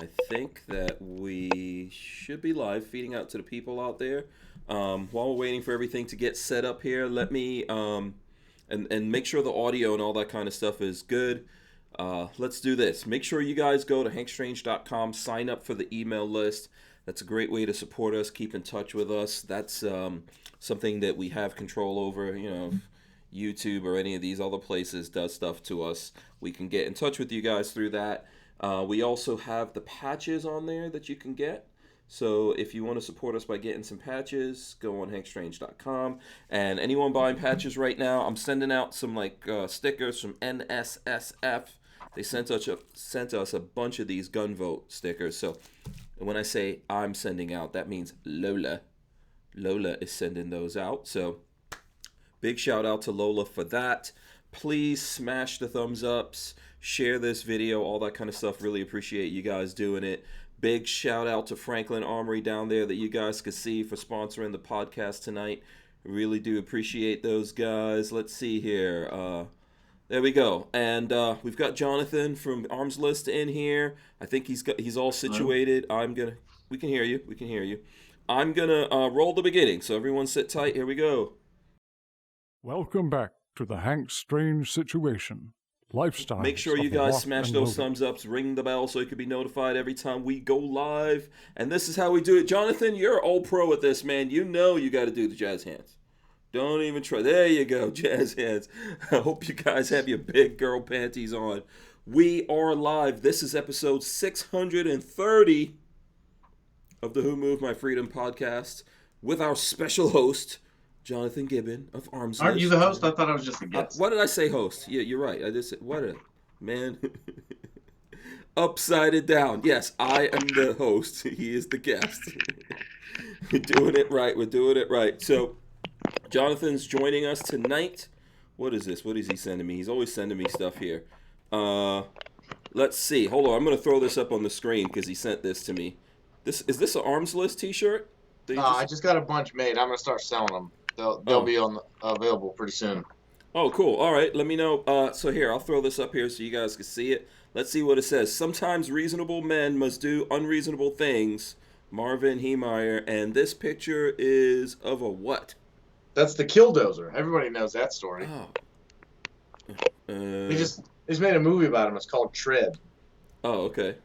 I think that we should be live, feeding out to the people out there. While we're waiting for everything to get set up here, let me and make sure the audio and all that kind of stuff is good. Let's do this. Make sure you guys go to hankstrange.com, sign up for the email list. That's a great way to support us, keep in touch with us. That's something that we have control over. You know, if YouTube or any of these other places does stuff to us, we can get in touch with you guys through that. We also have the patches on there that you can get. So if you want to support us by getting some patches, go on hankstrange.com. And anyone buying patches right now, I'm sending out some stickers from NSSF. They sent us a bunch of these gun vote stickers. So when I say I'm sending out, that means Lola. Lola is sending those out. So big shout out to Lola for that. Please smash the thumbs ups, share this video, all that kind of stuff. Really appreciate you guys doing it. Big shout out to Franklin Armory down there that you guys could see for sponsoring the podcast tonight. Really do appreciate those guys. Let's see here. There we go. And we've got Jonathan from Armslist in here. I think he's all situated. We can hear you. I'm gonna roll the beginning. So everyone sit tight. Here we go. Welcome back to the Hank Strange Situation. Lifestyle. Make sure you guys smash those thumbs ups, ring the bell so you can be notified every time we go live. And this is how we do it. Jonathan, you're all pro at this, man. You know you got to do the jazz hands. Don't even try. There you go, jazz hands. I hope you guys have your big girl panties on. We are live. This is episode 630 of the Who Moved My Freedom podcast with our special host, Jonathan Gibbon of Armslist. Aren't you the host? I thought I was just a guest. What did I say, host? Yeah, you're right. I just said, man. Upside it down. Yes, I am the host. He is the guest. We're doing it right. We're doing it right. So, Jonathan's joining us tonight. What is this? What is he sending me? He's always sending me stuff here. Let's see. Hold on. I'm going to throw this up on the screen because he sent this to me. Is this an Armslist t-shirt? I just got a bunch made. I'm going to start selling them. They'll be available pretty soon. Oh, cool. All right. Let me know. So here, I'll throw this up here so you guys can see it. Let's see what it says. Sometimes reasonable men must do unreasonable things. Marvin Heemeyer. And this picture is of a what? That's the killdozer. Everybody knows that story. Oh. They just made a movie about him. It's called Tread. Oh, okay.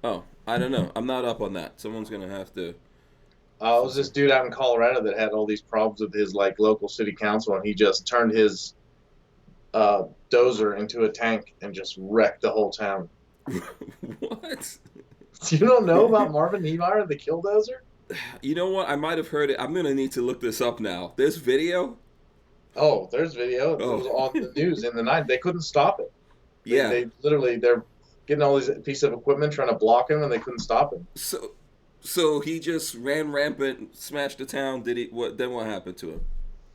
Oh, I don't know. I'm not up on that. Someone's going to have to... It was this dude out in Colorado that had all these problems with his local city council, and he just turned his dozer into a tank and just wrecked the whole town. What? You don't know about Marvin Heemeyer, the killdozer? You know what? I might have heard it. I'm going to need to look this up now. There's video? Oh, there's video. It was on the news in the night. They couldn't stop it. They're getting all these pieces of equipment trying to block him, and they couldn't stop him. So he just ran rampant, smashed the town. Then what happened to him?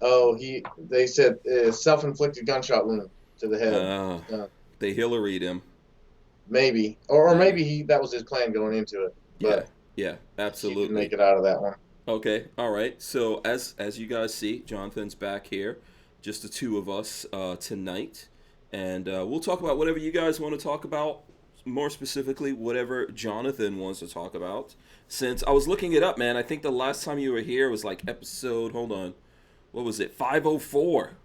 Oh, they said self-inflicted gunshot wound to the head. They Hillaried him. Maybe, or maybe that was his plan going into it. But yeah, absolutely. He didn't make it out of that one. Okay, all right. So as you guys see, Jonathan's back here, just the two of us tonight, and we'll talk about whatever you guys want to talk about. More specifically, whatever Jonathan wants to talk about. Since I was looking it up, man, I think the last time you were here was episode, hold on, what was it, 504?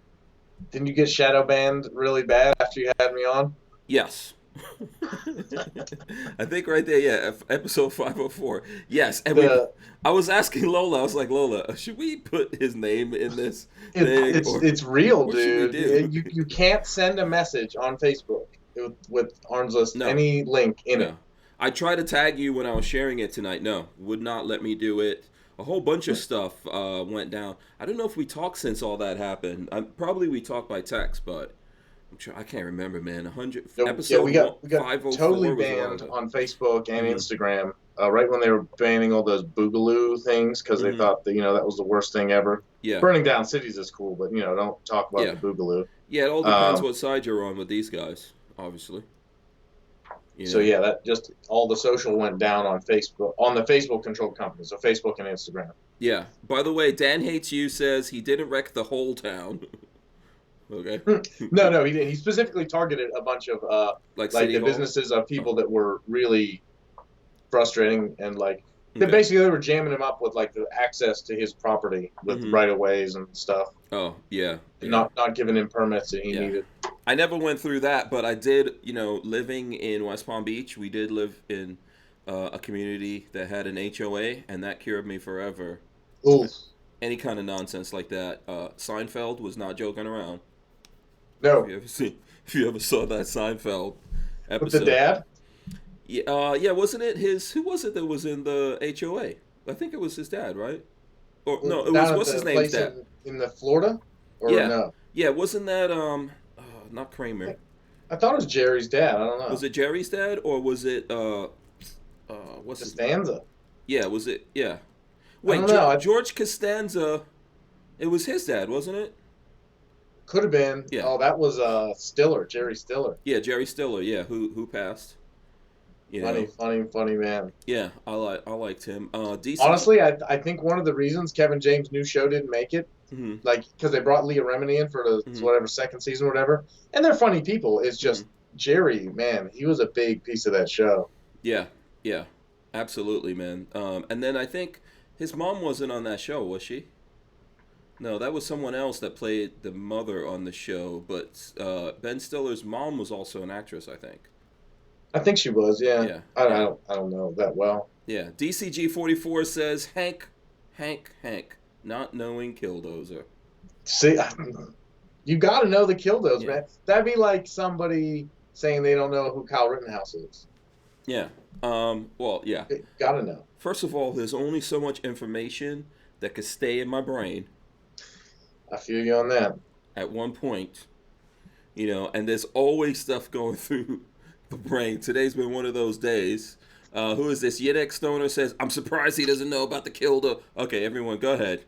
Didn't you get shadow banned really bad after you had me on? Yes. I think right there, yeah, episode 504. Yes, and I was asking Lola, I was like, Lola, should we put his name in this thing? It's real, dude. You can't send a message on Facebook with Armslist, any link in it. I tried to tag you when I was sharing it tonight. No, would not let me do it. A whole bunch of stuff went down. I don't know if we talked since all that happened. Probably we talked by text, but I can't remember, man. Episode we got totally banned on Facebook and Instagram right when they were banning all those boogaloo things because they thought that that was the worst thing ever. Yeah, burning down cities is cool, but don't talk about the boogaloo. Yeah, it all depends what side you're on with these guys, obviously. So that just all the social went down on Facebook, on the Facebook controlled company, so Facebook and Instagram. Yeah. By the way, Dan Hates You says he didn't wreck the whole town. Okay. No, he didn't. He specifically targeted a bunch of the businesses of people that were really frustrating, and like they Okay. basically were jamming him up with like the access to his property with Mm-hmm. right of ways and stuff, Oh, yeah, and yeah, not giving him permits that he yeah. needed. I never went through that, but I did, living in West Palm Beach, we did live in a community that had an HOA, and that cured me forever of Ooh, any kind of nonsense like that. Seinfeld was not joking around. If no, you ever see, if you ever saw that Seinfeld with the episode, dad. yeah, yeah, wasn't it his? Who was it that was in the HOA? I think it was his dad, right? Or no, it was Down at what's his the name's place dad? in the Florida, or Yeah, no? yeah, wasn't that not Kramer? I thought it was Jerry's dad. I don't Was know. it Jerry's dad or was it what's his name? Costanza. Yeah, was it? Yeah. I Wait, don't know. It George Costanza. It was his dad, wasn't it? could have been. Yeah, Oh, that was Stiller, Jerry Stiller. yeah, Jerry Stiller. Yeah, who passed? You Funny, know. funny, funny man. Yeah, I liked him. DC. Honestly, I think one of the reasons Kevin James' new show didn't make it, Hmm. like, because they brought Leah Remini in for the Hmm. whatever second season, or whatever, and they're funny people. It's Hmm. just Jerry, man, he was a big piece of that show. Yeah, yeah, absolutely, man. And then I think his mom wasn't on that show, was she? No, that was someone else that played the mother on the show. But Ben Stiller's mom was also an actress, I think. I think she was, yeah. Yeah, I yeah, I don't know that well. yeah. DCG44 says Hank, not knowing killdozer. See, you got to know the Killdos, Yeah, man. That'd be like somebody saying they don't know who Kyle Rittenhouse is. yeah. Well, yeah. Got to know. First of all, there's only so much information that could stay in my brain I feel you on that. at one point, and there's always stuff going through the brain. Today's been one of those days. Who is this? Yidek Stoner says, I'm surprised he doesn't know about the Kilda. Okay, everyone, go ahead.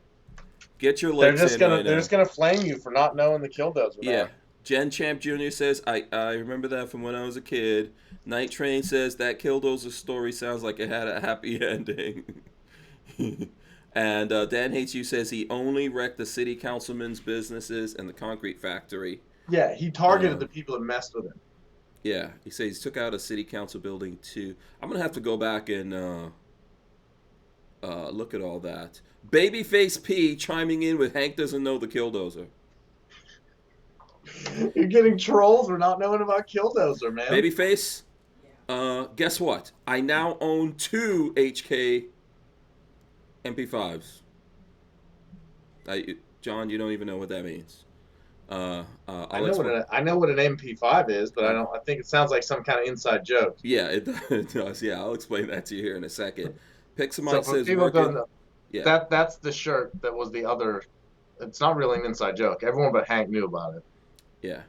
Get your licks in right They're now. just gonna flame you for not knowing the Killdos. Yeah. Jen Champ Jr. says, I remember that from when I was a kid. Night Train says, that Killdozer story sounds like it had a happy ending. And Dan Hates You says he only wrecked the city councilman's businesses and the concrete factory. Yeah, he targeted Uh, the people that messed with him. Yeah, he says he took out a city council building too. I'm gonna have to go back and look at all that. Babyface P chiming in with Hank doesn't know the Killdozer. You're getting trolls for not knowing about Killdozer, man. Babyface, guess what? I now own 2 HK MP5s. John, you don't even know what that means. I know what an MP5 is, but I don't. I think it sounds like some kind of inside joke. Yeah, it does. Yeah, I'll explain that to you here in a second. Pixamite So for says people who don't working. know, Yeah, that's the shirt that was the other. It's not really an inside joke. Everyone but Hank knew about it. yeah.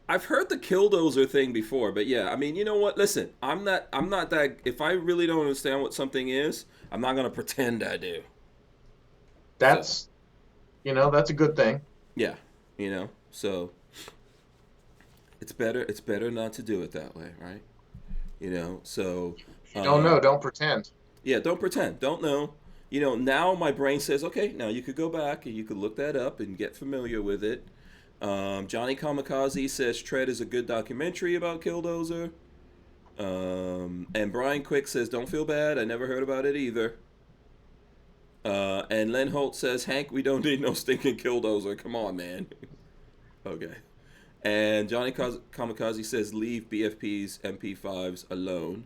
I've heard the killdozer thing before, but yeah, I mean, you know what? Listen, I'm not that. If I really don't understand what something is, I'm not gonna pretend I do. So That's that's a good thing. yeah, so it's better not to do it that way, right? So If you don't know, don't pretend. yeah, don't pretend, don't know. Now my brain says, okay, now you could go back and you could look that up and get familiar with it. Johnny Kamikaze says Tread is a good documentary about Killdozer. And Brian Quick says, don't feel bad, I never heard about it either. And Len Holt says, Hank, we don't need no stinking Killdozer. Come on, man. Okay. And Johnny Kamikaze says, leave BFP's MP5s alone.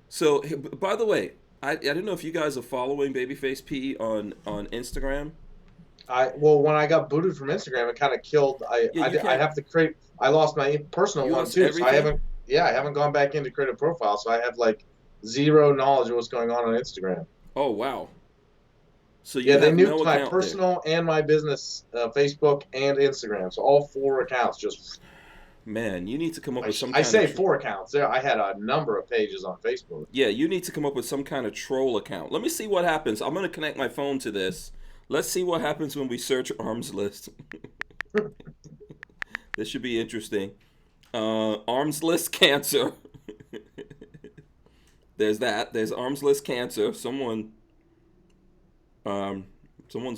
So, by the way, I don't know if you guys are following Babyface P on Instagram. When I got booted from Instagram, it kind of killed. Yeah, you I can't. have to create. I lost my personal You one lost too, so I everything? haven't. Yeah, I haven't gone back in to create a profile, so I have like zero knowledge of what's going on Instagram. Oh, wow. So you Yeah, they have no nuked my account personal and my business Facebook and Instagram, so all 4 accounts just. there. Man, you need to come up with some I kind say of 4 accounts. There, I had a number of pages on Facebook. yeah, you need to come up with some kind of troll account. Let me see what happens. I'm going to connect my phone to this. Let's see what happens when we search Armslist. This should be interesting. Armslist cancer. There's that. There's Armslist cancer. Someone's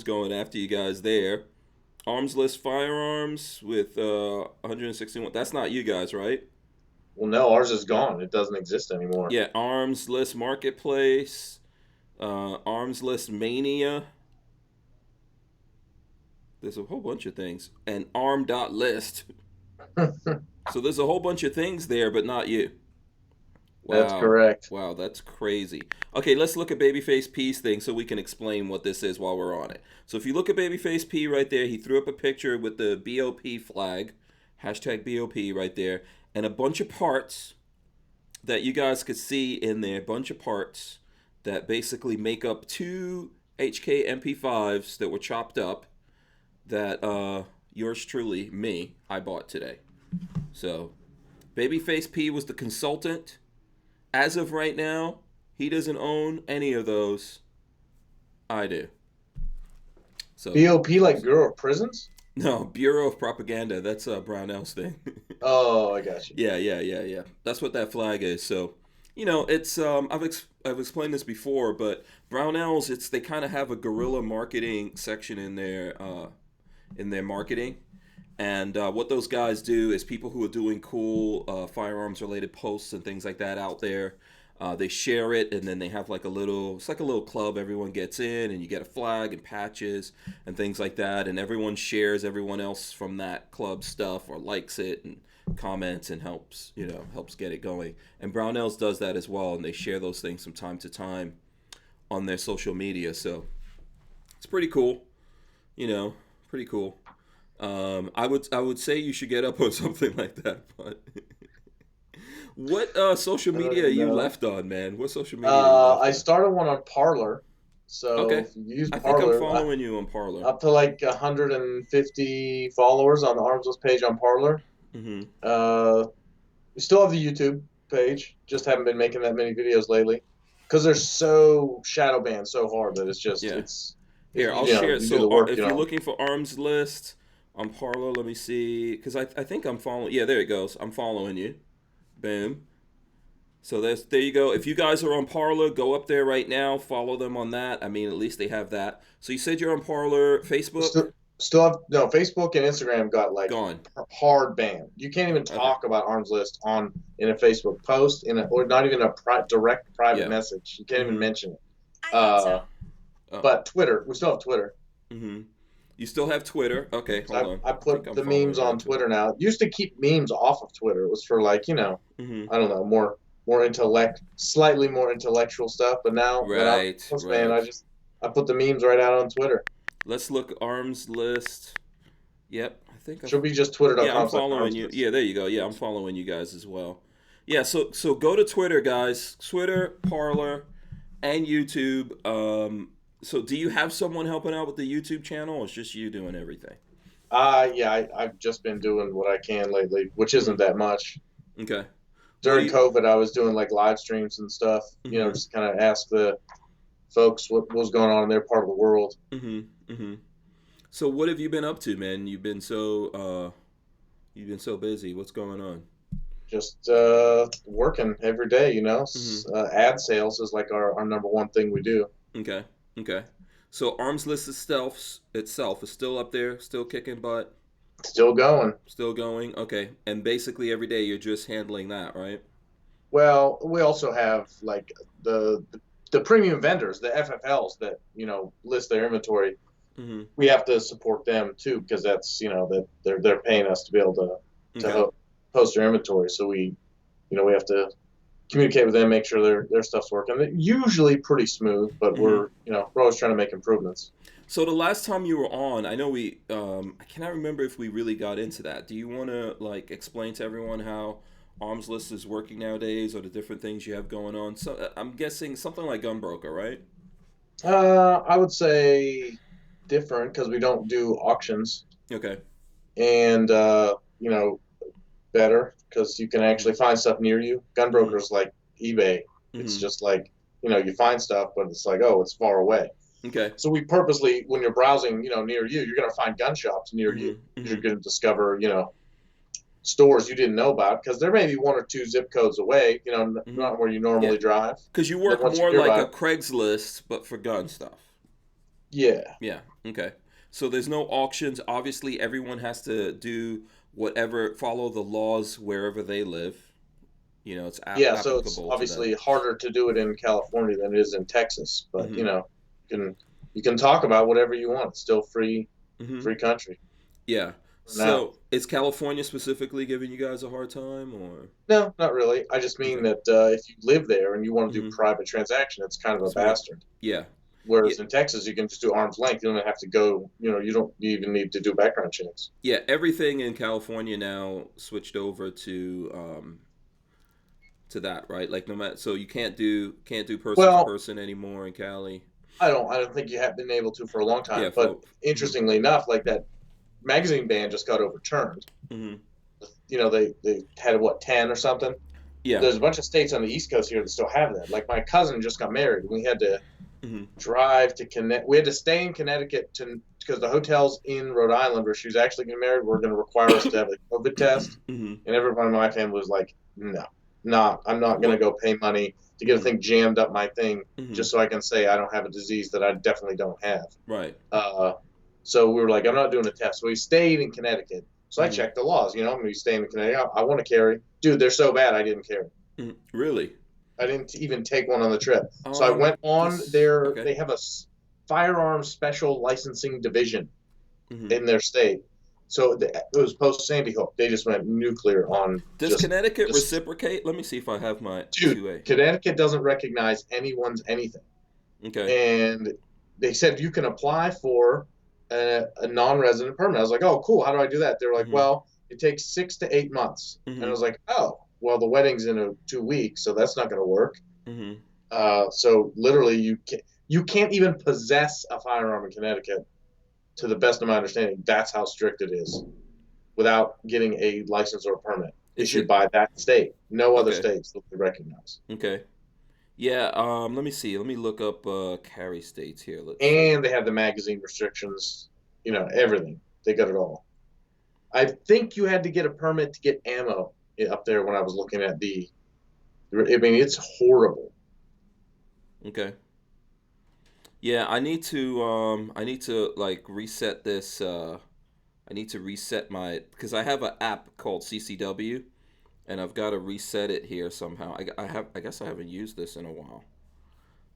going after you guys there. Armslist firearms with 161. That's not you guys, right? Well, no, ours is gone. It doesn't exist anymore. Yeah, Armslist Marketplace, Armslist Mania. There's a whole bunch of things. And arm.list. So there's a whole bunch of things there, but not you. That's Wow. correct. Wow, that's crazy. Okay, let's look at Babyface P's thing so we can explain what this is while we're on it. So if you look at Babyface P right there, he threw up a picture with the BOP flag, hashtag BOP right there, and a bunch of parts that you guys could see in there, a bunch of parts that basically make up two HK MP5s that were chopped up that yours truly, me, I bought today. So Babyface P was the consultant. As of right now, he doesn't own any of those. I do. So BOP like Bureau of Prisons? no, Bureau of Propaganda. That's Brownell's thing. Oh, I got you. Yeah. That's what that flag is. So, it's I've explained this before, but Brownells, they kind of have a guerrilla marketing section in their marketing. And what those guys do is people who are doing cool firearms related posts and things like that out there, they share it, and then they have it's like a little club. Everyone gets in, and you get a flag and patches and things like that. And everyone shares everyone else from that club stuff or likes it and comments and helps get it going. And Brownells does that as well, and they share those things from time to time on their social media. So it's pretty cool, pretty cool. I would say you should get up on something like that, but what social media are you No. left on, man? What social media are you left I on? started one on Parlor. So Okay, if you use I think I'm Parlor, following you on Parlor. up to like 150 followers on the Armslist page on Parlor. Mm-hmm. We still have the YouTube page, just haven't been making that many videos lately because they're so shadow banned so hard that Yeah. it's Here, I'll you know, share it. you do So the work, if you're looking for Arms List on Parlor, let me see, because I think I'm following. Yeah, there it goes. I'm following you. Boom. So there you go. If you guys are on Parlor, go up there right now. Follow them on that. I mean, at least they have that. So you said you're on Parlor, Facebook? Still have no Facebook and Instagram got like Gone. hard ban. You can't even Okay. talk about Arms List in a Facebook post or not even a direct private Yeah. message. You can't even Mhm. mention it. I thought so. Oh. But Twitter, we still have Twitter. Mm-hmm. You still have Twitter? Okay, hold on. I think put I'm the following memes you on Twitter now. It used to keep memes off of Twitter. It was for like, Mm-hmm. I don't know, slightly more intellectual stuff. But now that I'm a Right. sports fan, I put the memes right out on Twitter. Let's look Arms List. Yep, I think Should be just twitter.com. Yeah, I'm following you. Yeah, there you go. Yeah, I'm following you guys as well. Yeah, so go to Twitter, guys. Twitter, Parlor, and YouTube. So do you have someone helping out with the YouTube channel, or it's just you doing everything? I've just been doing what I can lately, which isn't that much. Okay. During COVID, I was doing like live streams and stuff. Mhm. Just kind of ask the folks what was going on in their part of the world. So what have you been up to, man? You've been so busy. What's going on? Just working every day, ad sales is like our number one thing we do. Okay. So Arms List itself is still up there, still kicking butt, Still going. still going. Okay, and basically every day you're just handling that, right? Well, we also have like the premium vendors, the FFLs that list their inventory. Mm-hmm. We have to support them too because that's that they're paying us to be able to post their inventory. So we have to communicate with them, make sure their stuff's working. They're usually pretty smooth, but we're always trying to make improvements. So the last time you were on, I know I cannot remember if we really got into that. Do you want to explain to everyone how Arms List is working nowadays, or the different things you have going on? So I'm guessing something like Gunbroker, right? I would say different because we don't do auctions. Okay. And better because you can actually find stuff near you. Gunbroker's like eBay. It's just like you find stuff, but it's like, oh, it's far away. Okay. So we purposely, when you're browsing, near you, you're gonna find gun shops near you. You're gonna discover, stores you didn't know about because there may be one or two zip codes away. Not where you normally drive. Because you work more like a Craigslist, but for gun stuff. Yeah. Yeah. Okay. So there's no auctions. Obviously, everyone has to do follow the laws wherever they live. It's Yeah, so it's applicable to them. obviously harder to do it in California than it is in Texas, but Hmm. you can talk about whatever you want. It's still Hmm. free country Yeah. for now. So is California specifically giving you guys a hard time, or? No, not really. I just mean Okay. that if you live there and you want to do Hmm. private transaction, it's kind of a It's more. bastard. Yeah. Yeah. Whereas in Texas, you can just do arm's length. You don't have to go. You don't even need to do background checks. Yeah. Everything in California now switched over to that, right? Like no matter, so you can't do person to Well, person anymore in Cali. I don't think you have been able to for a long time. Yeah. But For. Hmm. interestingly enough, like that magazine ban just got overturned. Hmm. They had what 10 or something. Yeah. There's a bunch of states on the East Coast here that still have that. Like my cousin just got married, and we had to Hmm. drive to Connecticut. We had to stay in Connecticut because the hotels in Rhode Island where she was actually getting married were going to require us to have a COVID test. Hmm. And everyone in my family was like, "No, not. I'm not going to What? go pay money to get a Hmm. thing jammed up my thing Hmm. just so I can say I don't have a disease that I definitely don't have." Right. Uh, so we were like, "I'm not doing a test." So we stayed in Connecticut. So I Hmm. checked the laws. I'm going to be staying in Connecticut. I want to carry. Dude, they're so bad I didn't carry. Hmm. Really? I didn't even take one on the trip. So I Um. went on This. their, Okay. they have a firearms special licensing division Hmm. in their state. So it was post Sandy Hook. They just went nuclear on Does Connecticut just, reciprocate? Let me see if I have my dude, 2A. Connecticut doesn't recognize anyone's anything. Okay. And they said you can apply for a non-resident permit. I was like, oh, cool. How do I do that? They were like, Hmm. well, it takes 6 to 8 months. And I Hmm. was like, oh, well, the wedding's in 2 weeks, so that's not going to work. Hmm. So literally, you can't even possess a firearm in Connecticut. To the best of my understanding, that's how strict it is, without getting a license or a permit Is issued it by that state. No other okay? states will they recognize. Okay. Yeah. Let me see. Let me look up carry states here. Let's see. And they have the magazine restrictions. Everything. They got it all. I think you had to get a permit to get ammo up there when I was looking at the. I mean, it's horrible. Okay. Yeah, I need to like reset this I need to reset my because I have an app called CCW and I've got to reset it here somehow. I guess I haven't used this in a while.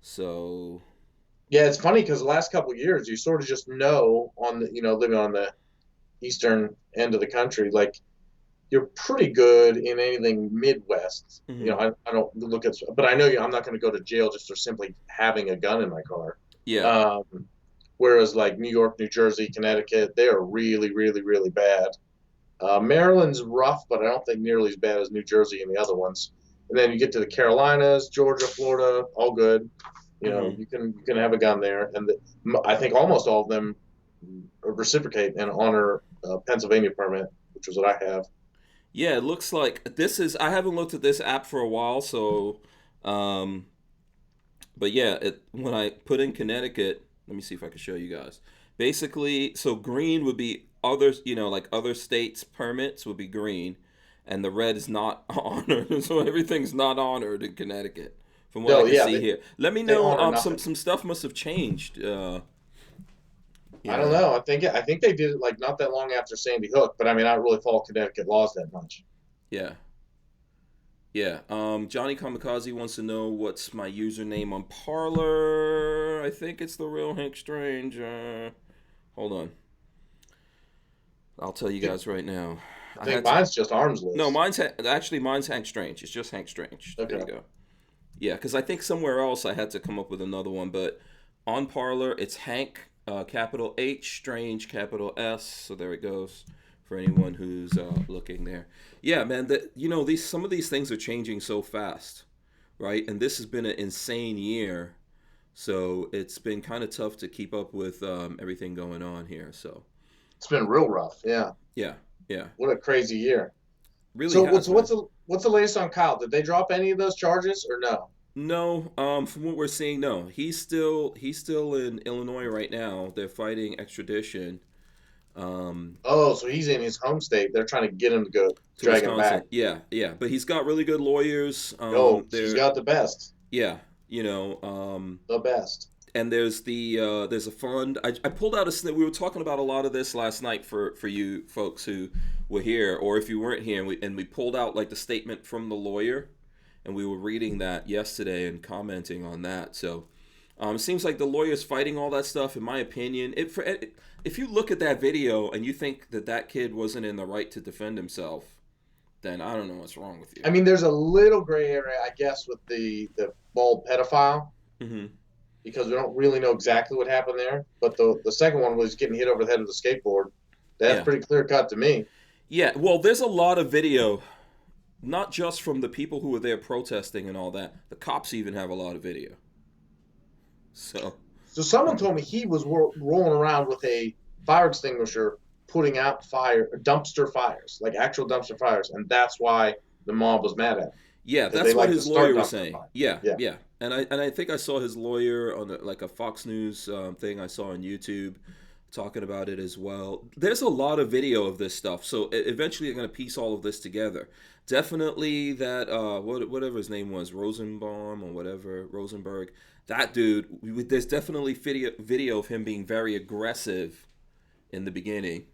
So, Yeah, it's funny because the last couple of years, you sort of just know on the living on the eastern end of the country, like you're pretty good in anything Midwest. mhm. I don't look at, but I know I'm not going to go to jail just for simply having a gun in my car. Yeah. Um, Whereas like New York, New Jersey, Connecticut, they are really, really, really bad. Maryland's rough, but I don't think nearly as bad as New Jersey and the other ones. And then you get to the Carolinas, Georgia, Florida, all good. Mhm. You can have a gun there, and I think almost all of them reciprocate and honor Pennsylvania permit, which is what I have. Yeah, it looks like this is I haven't looked at this app for a while, so um but yeah, when I put in Connecticut, let me see if I can show you guys. Basically, so green would be others, like other states' permits would be green, and the red is not honored. So everything's not honored in Connecticut, from what I No, can yeah, see here. Let me they know. honor Some nothing. some stuff must have changed. You I don't know. know. I think they did it like not that long after Sandy Hook, but I mean, I don't really follow Connecticut laws that much. Yeah. Yeah. Johnny Kamikaze wants to know what's my username on Parlor. I think it's the real Hank Strange. Hold on. I'll tell you I think, guys right now. I I think had to. mine's just arms No, list. mine's Hank Strange. It's just Hank Strange. There you Okay. go. Yeah, because I think somewhere else I had to come up with another one, but on Parlor it's Hank, capital H, Strange, capital S. So there it goes for anyone who's looking there. Yeah, man. That these some of these things are changing so fast, right? And this has been an insane year, so it's been kind of tough to keep up with everything going on here. So It's been real rough. Yeah. yeah, yeah, What a crazy year. really So has, man. what's the latest on Kyle? Did they drop any of those charges or no? No, from what we're seeing, no. He's still in Illinois right now. They're fighting extradition Oh, so he's in his home state. They're trying to get him to go to drag him back. Wisconsin. Yeah, yeah. But he's got really good lawyers. Oh, he's They're got the best. yeah, The best. and there's a fund. I pulled out a snip. We were talking about a lot of this last night for you folks who were here, or if you weren't here, and we pulled out like the statement from the lawyer. and we were reading that yesterday and commenting on that. So it seems like the lawyer's fighting all that stuff. In my opinion, if you look at that video and you think that that kid wasn't in the right to defend himself, then I don't know what's wrong with you. I mean, there's a little gray area, I guess, with the bald pedophile, because we don't really know exactly what happened there. But the second one was getting hit over the head with a skateboard. That's pretty clear cut to me. Yeah, well, there's a lot of video, not just from the people who were there protesting and all that. The cops even have a lot of video. So someone told me he was rolling around with a fire extinguisher, putting out dumpster fires, like actual dumpster fires, and that's why the mob was mad at him. Yeah, that's what his lawyer was saying. Yeah. And I think I saw his lawyer on a Fox News thing I saw on YouTube talking about it as well. There's a lot of video of this stuff, so eventually they're going to piece all of this together. Definitely that whatever his name was, Rosenbaum or whatever, Rosenberg, that dude, there's definitely video of him being very aggressive in the beginning.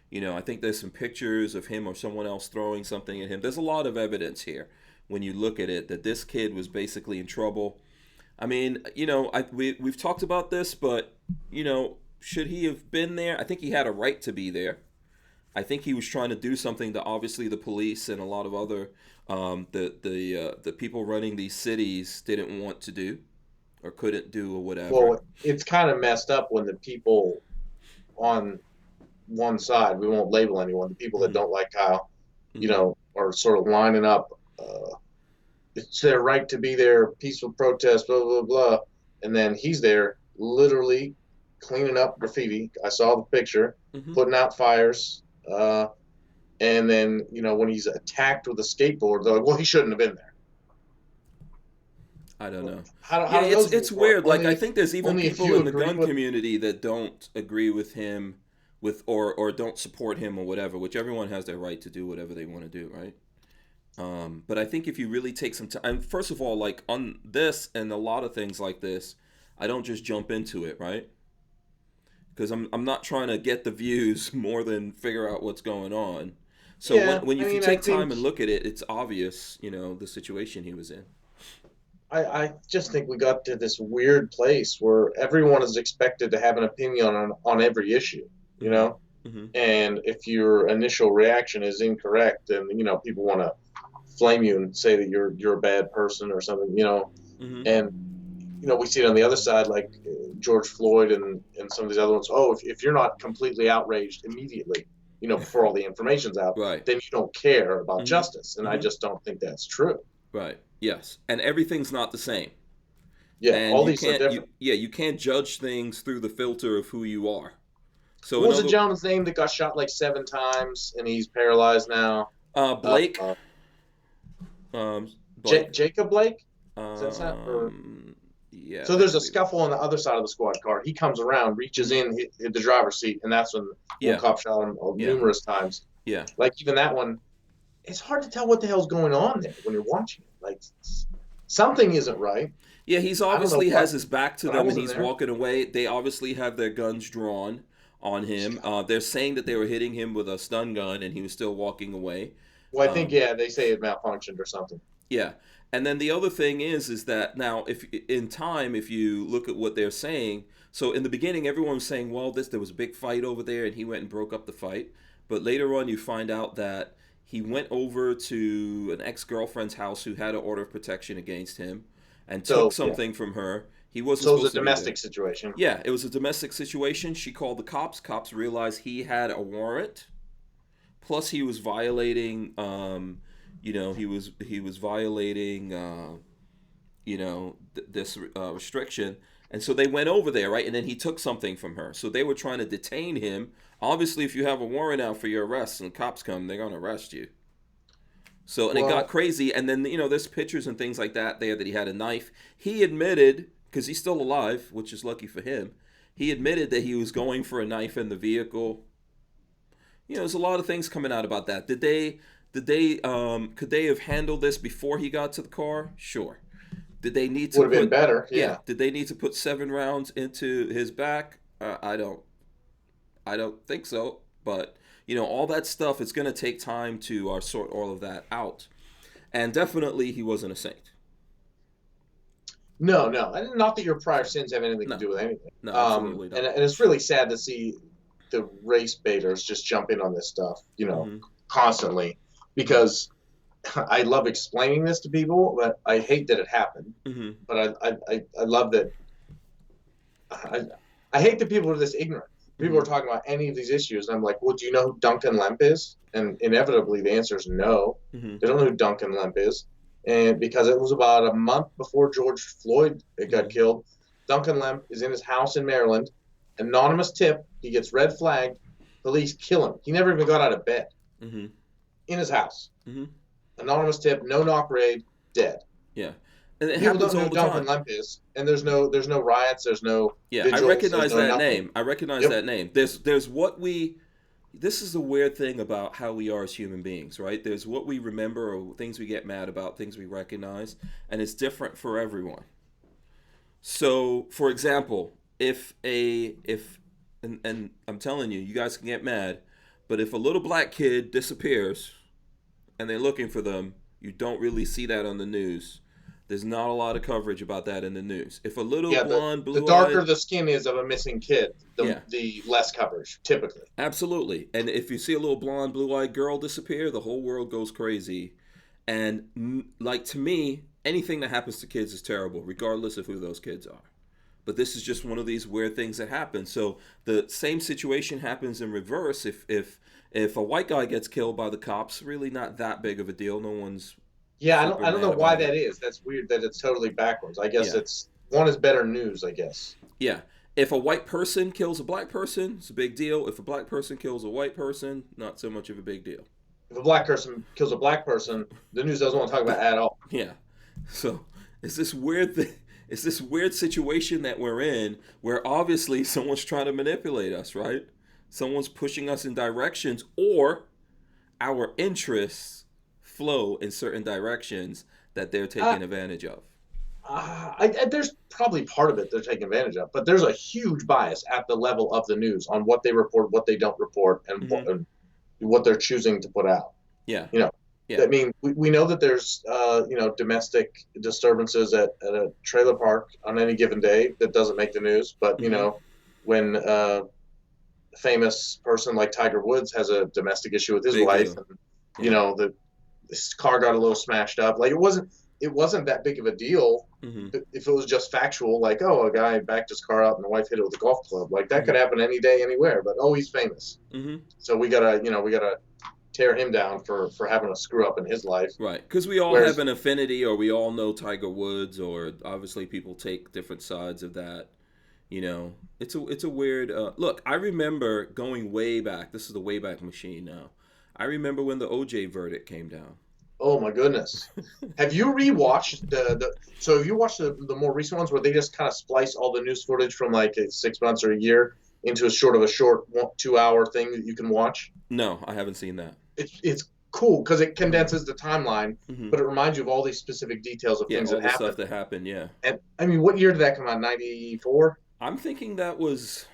You know, I think there's some pictures of him or someone else throwing something at him. There's a lot of evidence here when you look at it that this kid was basically in trouble. I mean, you know, we've talked about this, but, you know, should he have been there? I think he had a right to be there. I think he was trying to do something that obviously the police and a lot of other the people running these cities didn't want to do or couldn't do or whatever. Well, it's kind of messed up when the people on one side, we won't label anyone, the people that don't like Kyle, you know, are sort of lining up. It's their right to be there, peaceful protest, blah, blah, blah. And then he's there literally cleaning up graffiti. I saw the picture, putting out fires. And then, you know, when he's attacked with a skateboard, they're like, well, he shouldn't have been there. I don't know. How it's weird. Like, I think there's even only people in the gun community that don't agree with him or don't support him or whatever, which everyone has their right to do whatever they want to do, right? But I think if you really take some time, first of all, like on this and a lot of things like this, I don't just jump into it, right? Because I'm not trying to get the views more than figure out what's going on. So if you take time and look at it, it's obvious, you know, the situation he was in. I just think we got to this weird place where everyone is expected to have an opinion on every issue, you know? And if your initial reaction is incorrect, then, you know, people want to flame you and say that you're a bad person or something, you know? And, you know, we see it on the other side, like George Floyd and some of these other ones. Oh, if you're not completely outraged immediately, you know, before all the information's out, then you don't care about justice. And I just don't think that's true. Right. Yes. And everything's not the same. Yeah. And all these are different. You can't judge things through the filter of who you are. So what was the gentleman's name that got shot like 7 times and he's paralyzed now? Blake. Jacob Blake? Is that or... Yeah. So there's a scuffle on the other side of the squad car. He comes around, reaches in, hit the driver's seat, and that's when one cop shot him numerous times. Yeah. Like even that one, it's hard to tell what the hell's going on there when you're watching it. Like something isn't right. Yeah, he's obviously has his back to them and he's walking away. They obviously have their guns drawn on him. They're saying that they were hitting him with a stun gun and he was still walking away. Well, I think, they say it malfunctioned or something. Yeah. And then the other thing is that now, if you look at what they're saying, so in the beginning, everyone was saying, well, there was a big fight over there, and he went and broke up the fight. But later on, you find out that he went over to an ex-girlfriend's house who had an order of protection against him and took something from her. He wasn't supposed to be there. So it was a domestic situation. Yeah, it was a domestic situation. She called the cops. Cops realized he had a warrant. Plus, he was violating... he was violating, this restriction. And so they went over there, right? And then he took something from her. So they were trying to detain him. Obviously, if you have a warrant out for your arrest and cops come, they're going to arrest you. So, it got crazy. And then, there's pictures and things like that there that he had a knife. He admitted, because he's still alive, which is lucky for him, he admitted that he was going for a knife in the vehicle. There's a lot of things coming out about that. Could they have handled this before he got to the car? Sure. Did they need to would have been better? Yeah. Did they need to put 7 rounds into his back? I don't think so. But all that stuff, it's going to take time to sort all of that out. And definitely he wasn't a saint. No, no, and not that your prior sins have anything to No, do with anything. no, absolutely not. And it's really sad to see the race baiters just jump in on this stuff, constantly, because I love explaining this to people, but I hate that it happened. But I love that. I hate that people are this ignorant. People are talking about any of these issues, and I'm like, well, do you know who Duncan Lemp is? And inevitably, the answer is no. They don't know who Duncan Lemp is, and because it was about a month before George Floyd got killed, Duncan Lemp is in his house in Maryland. Anonymous tip. He gets red flagged. Police kill him. He never even got out of bed. In his house. Anonymous tip. No knock raid. Dead. Yeah. And it People happens don't know all who the Duncan time. Lemp is, and there's no riots, there's no vigils, I recognize there's no that nothing. name. I recognize that name. There's what we. This is the weird thing about how we are as human beings, right? There's what we remember or things we get mad about, things we recognize, and it's different for everyone. So, for example, if I'm telling you, you guys can get mad, but if a little black kid disappears and they're looking for them, you don't really see that on the news. There's not a lot of coverage about that in the news. If a little blonde, blue-eyed... The darker the skin is of a missing kid, the less coverage, typically. Absolutely. And if you see a little blonde, blue-eyed girl disappear, the whole world goes crazy. And, like, to me, anything that happens to kids is terrible, regardless of who those kids are. But this is just one of these weird things that happen. So the same situation happens in reverse. If a white guy gets killed by the cops, really not that big of a deal. No one's... Yeah, I don't know why that is. That's weird that it's totally backwards. I guess one is better news, I guess. Yeah. If a white person kills a black person, it's a big deal. If a black person kills a white person, not so much of a big deal. If a black person kills a black person, the news doesn't want to talk about it at all. Yeah. So it's this weird thing. It's this weird situation that we're in where obviously someone's trying to manipulate us, right? Someone's pushing us in directions, or our interests flow in certain directions that they're taking advantage of. There's probably part of it they're taking advantage of, but there's a huge bias at the level of the news on what they report, what they don't report, and what they're choosing to put out. Yeah. I mean, we know that there's domestic disturbances at a trailer park on any given day that doesn't make the news, but when a famous person like Tiger Woods has a domestic issue with his wife, and this car got a little smashed up. Like it wasn't that big of a deal if it was just factual. Like, oh, a guy backed his car out and the wife hit it with a golf club. Like that could happen any day, anywhere. But he's famous, so we gotta tear him down for having a screw up in his life. Right, because we all have an affinity, or we all know Tiger Woods, or obviously people take different sides of that. It's a weird look. I remember going way back. This is the Wayback Machine now. I remember when the OJ verdict came down. Oh my goodness! Have you rewatched So have you watched the more recent ones where they just kind of splice all the news footage from like 6 months or a year into a short 2-hour thing that you can watch? No, I haven't seen that. It's cool because it condenses the timeline, but it reminds you of all these specific details of things that happened. Stuff that happened. Yeah. And I mean, what year did that come out? 94? I'm thinking that was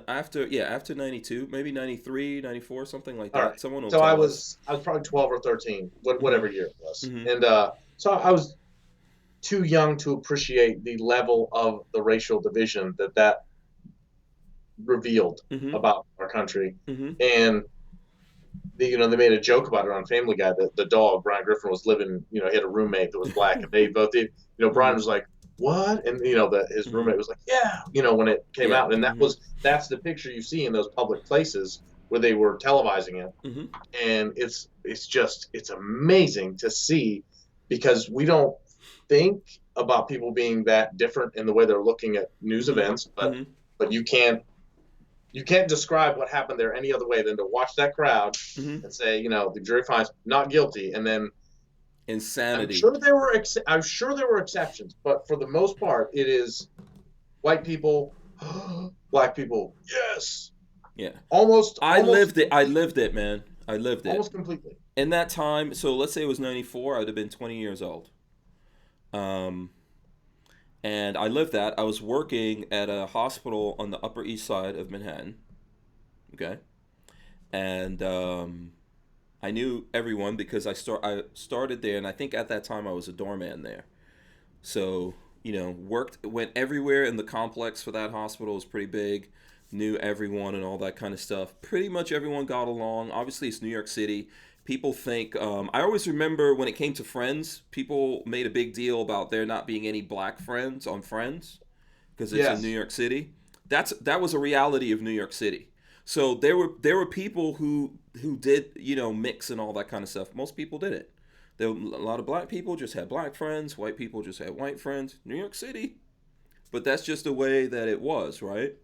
after 92, maybe 93, 94, something like that. Right. Someone will so tell I was probably 12 or 13, whatever year it was. And so I was too young to appreciate the level of the racial division that revealed about our country. And they made a joke about it on Family Guy that the dog, Brian Griffin, was living, he had a roommate that was black, and they both did, Brian was like, what? And his roommate was like, yeah, when it came out. And that's the picture you see in those public places where they were televising it. And it's amazing to see, because we don't think about people being that different in the way they're looking at news events, but you can't describe what happened there any other way than to watch that crowd and say, the jury finds not guilty, and then insanity. I'm sure there were exceptions, but for the most part, it is white people, black people. Yes. Yeah. Almost. I lived it, man. I lived it. Almost completely. In that time, so let's say it was 94, I would have been 20 years old. And I lived that. I was working at a hospital on the Upper East Side of Manhattan. Okay. And I knew everyone because I started there, and I think at that time I was a doorman there. So, went everywhere in the complex for that hospital. It was pretty big. Knew everyone and all that kind of stuff. Pretty much everyone got along. Obviously, it's New York City. People think, I always remember when it came to Friends, people made a big deal about there not being any black friends on Friends because it's in New York City. That was a reality of New York City. So there were people who did, mix and all that kind of stuff. Most people didn't. There were a lot of black people just had black friends. White people just had white friends. New York City. But that's just the way that it was, right?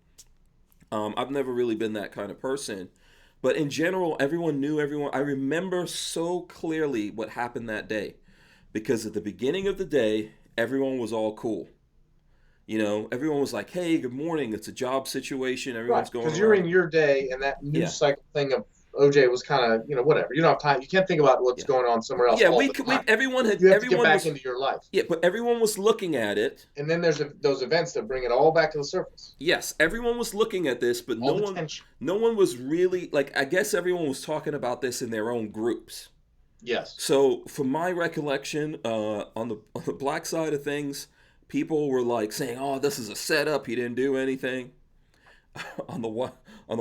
I've never really been that kind of person. But in general, everyone knew everyone. I remember so clearly what happened that day. Because at the beginning of the day, everyone was all cool. Everyone was like, hey, good morning. It's a job situation. Everyone's going because you're in your day, and that news cycle thing of OJ was kind of, whatever. You don't have time. You can't think about what's going on somewhere else. Yeah, all the time. Everyone had. You have everyone to get back was, into your life. Yeah, but everyone was looking at it. And then there's those events that bring it all back to the surface. Yes, everyone was looking at this, but no one was really like. I guess everyone was talking about this in their own groups. Yes. So, from my recollection, on the black side of things, people were like saying, "Oh, this is a setup. He didn't do anything." on the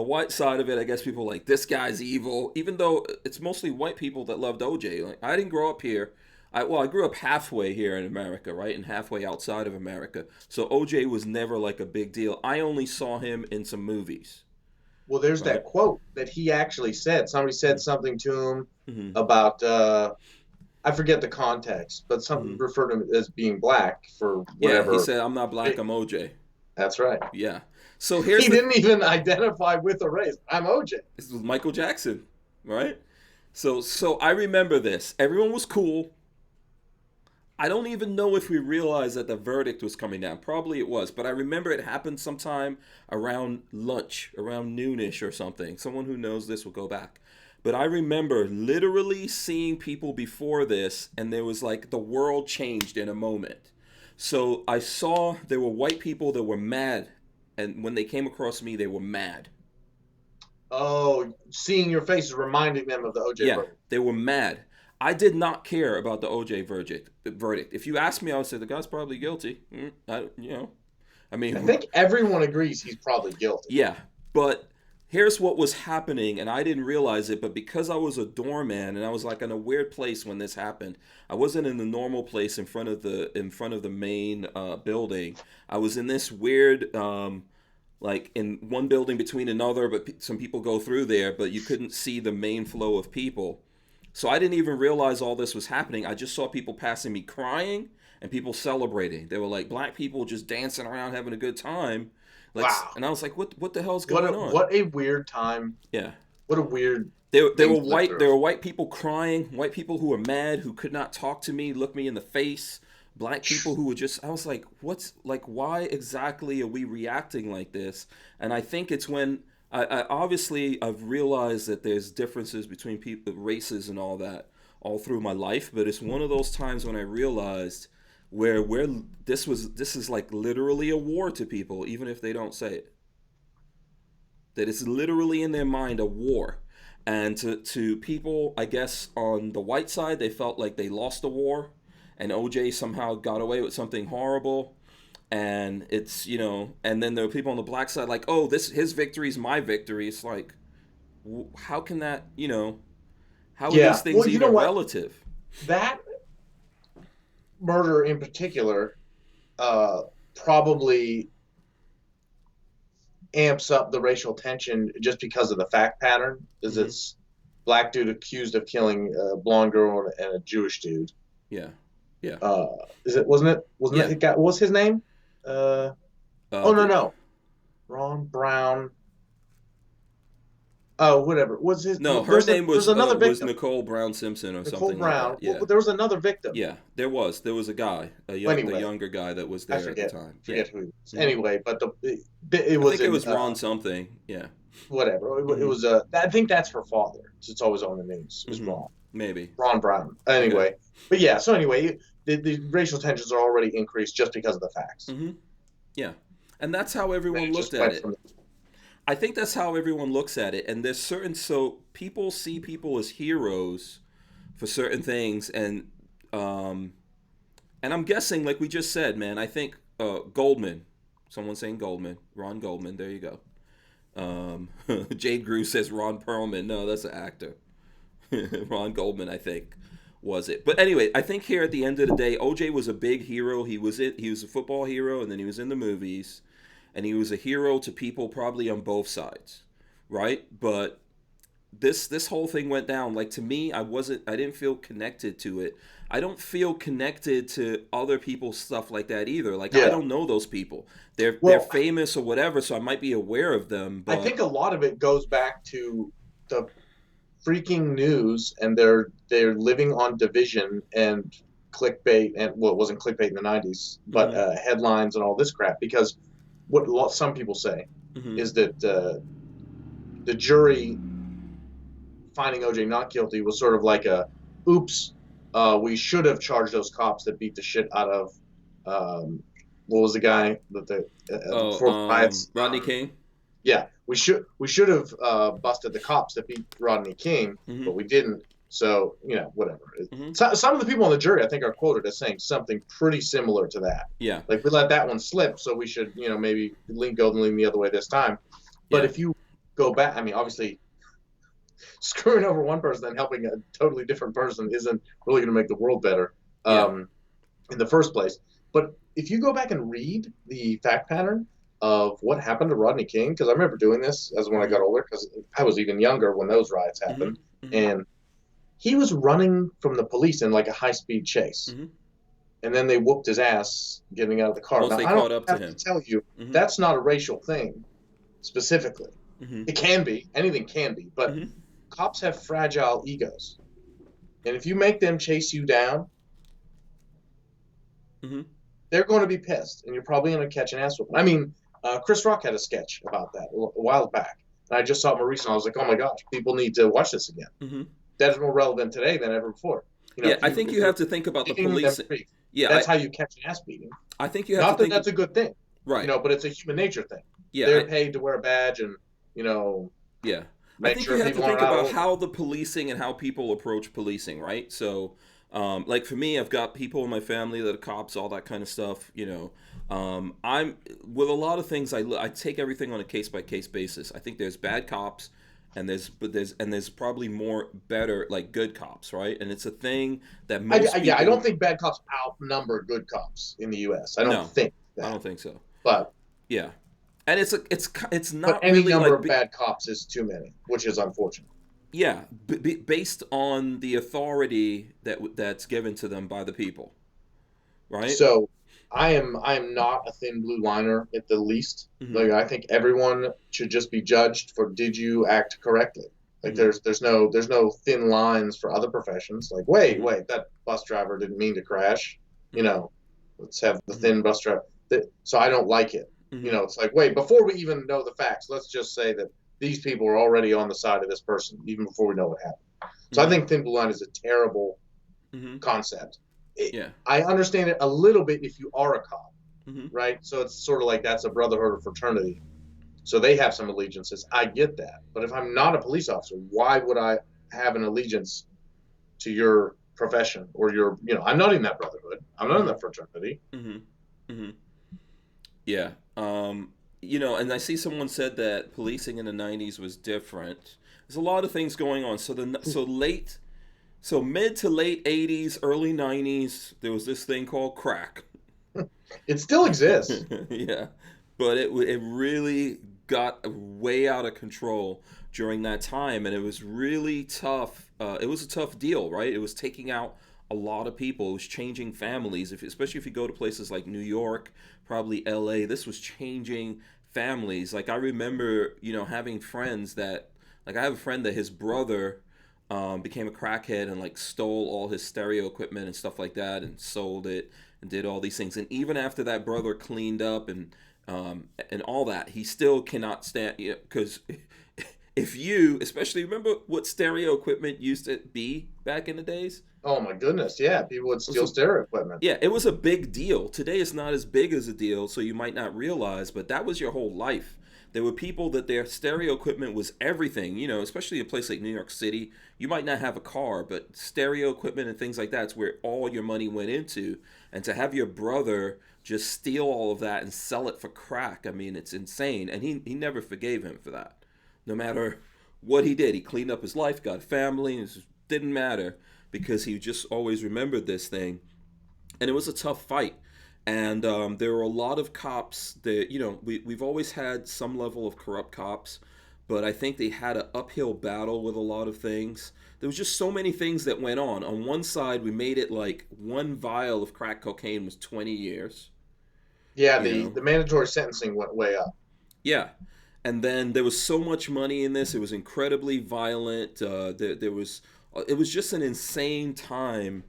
white side of it, I guess people were like, this guy's evil. Even though it's mostly white people that loved OJ. Like, I didn't grow up here. I grew up halfway here in America, right, and halfway outside of America. So OJ was never like a big deal. I only saw him in some movies. Well, there's that quote that he actually said. Somebody said something to him about. I forget the context, but something referred to him as being black for whatever. Yeah, he said, "I'm not black, I'm OJ." That's right. Yeah. So he didn't even identify with a race. I'm OJ. This was Michael Jackson, right? So I remember this. Everyone was cool. I don't even know if we realized that the verdict was coming down. Probably it was, but I remember it happened sometime around lunch, around noonish or something. Someone who knows this will go back. But I remember literally seeing people before this, and there was like the world changed in a moment. So I saw there were white people that were mad, and when they came across me, they were mad. Oh, seeing your faces reminding them of the OJ verdict. They were mad. I did not care about the OJ verdict. If you asked me, I would say the guy's probably guilty. I think everyone agrees he's probably guilty. Yeah, but here's what was happening, and I didn't realize it, but because I was a doorman and I was like in a weird place when this happened, I wasn't in the normal place in front of the main building. I was in this weird, like in one building between another, but some people go through there, but you couldn't see the main flow of people. So I didn't even realize all this was happening. I just saw people passing me crying and people celebrating. They were like black people just dancing around having a good time. Like, wow. And I was like, what the hell's going on? What a weird time. Yeah. What a weird There were white people crying, white people who were mad, who could not talk to me, look me in the face. Black people who were just, I was like, why exactly are we reacting like this? And I think it's when I've realized that there's differences between people, races and all that all through my life, but it's one of those times when I realized where this is like literally a war to people, even if they don't say it. That it's literally in their mind a war. And to people, I guess, on the white side, they felt like they lost the war, and OJ somehow got away with something horrible. And it's, and then there are people on the black side like, oh, his victory is my victory. It's like, how can that, how are these things even relative? That murder in particular probably amps up the racial tension just because of the fact pattern. Is it's black dude accused of killing a blonde girl and a Jewish dude. Yeah. Yeah. What's his name? No. Ron Brown. Oh, whatever. Was his? No, her name was Nicole Brown Simpson or something. Nicole Brown. Like that. Yeah. Well, there was another victim. Yeah, there was. There was a guy, the younger guy that was there at the time. Forget who he was. Anyway, but it was Ron something. Yeah. Whatever. It was. I think that's her father. It's always on the news. It's Ron. Maybe. Ron Brown. Anyway, okay. But yeah. So anyway, the racial tensions are already increased just because of the facts. Yeah, and that's how everyone looked at it. I think that's how everyone looks at it, and there's certain so people see people as heroes for certain things, and I'm guessing, like we just said, man. I think Goldman. Someone saying Goldman. Ron Goldman. There you go. Jade Grew says Ron Perlman. No, that's an actor. Ron Goldman, I think, was it. But anyway, I think here at the end of the day, OJ was a big hero. He was it. He was a football hero, and then he was in the movies, and he was a hero to people probably on both sides, right? But this whole thing went down. Like, to me, I didn't feel connected to it. I don't feel connected to other people's stuff like that either. Like, I Yeah. don't know those people. They're Well, famous or whatever, so I might be aware of them. I But think a lot of it goes back to the freaking news, and they're living on division and clickbait, and well, it wasn't clickbait in the '90s, but mhm, headlines and all this crap. Because some people say mhm, is that the jury finding OJ not guilty was sort of like a, oops, we should have charged those cops that beat the shit out of, what was the guy that before the riots? Rodney King. Yeah, we should have busted the cops that beat Rodney King, Mhm, but we didn't. So whatever. mhm, So, some of the people on the jury, I think, are quoted as saying something pretty similar to that. yeah, Like, we let that one slip, so we should, maybe go and lean the other way this time. But yeah, if you go back, I mean, obviously, screwing over one person and helping a totally different person isn't really going to make the world better, yeah, in the first place. But if you go back and read the fact pattern of what happened to Rodney King, because I remember doing this as when I mhm, got older, because I was even younger when those riots mhm, happened, mhm, and he was running from the police in like a high-speed chase, mhm. and then they whooped his ass getting out of the car. Once Now, they I don't caught up to have to him. tell you Mhm, that's not a racial thing specifically. mhm, It can be, anything can be, but mhm, cops have fragile egos, and if you make them chase you down, mhm. they're going to be pissed, and you're probably going to catch an ass whooping. I mean, Chris Rock had a sketch about that a while back, and I just saw it more recently. I was like, oh my gosh, people need to watch this again. Mhm. That is more relevant today than ever before. Yeah, If I think if you you're have to think about the beating them police. free, Yeah, that's how you catch an ass beating. I think you have to Not that think that's a good thing, right. but it's a human nature thing. Yeah, They're paid to wear a badge and you know yeah. I make think you sure have to people aren't think out about over. how the policing and how people approach policing, right? So, like for me, I've got people in my family that are cops, all that kind of stuff. I'm with a lot of things. I take everything on a case by case basis. I think there's bad cops, and there's probably more better like good cops, right? And it's a thing that most Yeah, I don't people think bad cops outnumber good cops in the U.S. I don't no, think I that, don't think so. but Yeah, and it's but not any really number like of bad cops is too many, which is unfortunate. yeah, based on the authority that's given to them by the people, right? So I am not a thin blue liner at the least. Hmm. Like, I think everyone should just be judged for, did you act correctly? Like, Hmm. there's no thin lines for other professions. Like, Hmm. wait, that bus driver didn't mean to crash. You Hmm. know, let's have the Hmm. thin bus driver. So I don't like it. Hmm. It's like, wait, before we even know the facts, let's just say that these people are already on the side of this person even before we know what happened. So I Hmm. think thin blue line is a terrible Hmm. concept. Yeah. I understand it a little bit if you are a cop, Hmm. right? So it's sort of like that's a brotherhood or fraternity. So they have some allegiances. I get that. But if I'm not a police officer, why would I have an allegiance to your profession or I'm not in that brotherhood. I'm not in Hmm. that fraternity. Hmm. Hmm. Yeah. And I see someone said that policing in the '90s was different. There's a lot of things going on. So mid to late '80s, early '90s, there was this thing called crack. It still exists. Yeah, but it really got way out of control during that time, and it was really tough. It was a tough deal, right? It was taking out a lot of people. It was changing families, especially if you go to places like New York, probably L.A. This was changing families. Like I remember, having friends that, like I have a friend that his brother became a crackhead and like stole all his stereo equipment and stuff like that and sold it and did all these things. And even after that brother cleaned up and all that, he still cannot stand because if you, especially remember what stereo equipment used to be back in the days? Oh my goodness, yeah, people would It was steal stereo equipment. yeah, it was a big deal. Today it's not as big as a deal, so you might not realize, but that was your whole life. There were people that their stereo equipment was everything, especially in a place like New York City. You might not have a car, but stereo equipment and things like that's where all your money went into. And to have your brother just steal all of that and sell it for crack, I mean, it's insane. And he never forgave him for that. No matter what he did, he cleaned up his life, got a family, and it just didn't matter because he just always remembered this thing. And it was a tough fight. And there were a lot of cops that, we've always had some level of corrupt cops, but I think they had an uphill battle with a lot of things. There was just so many things that went on. On one side, we made it like one vial of crack cocaine was 20 years. Yeah, You the know, the mandatory sentencing went way up. yeah. And then there was so much money in this. It was incredibly violent. It was just an insane time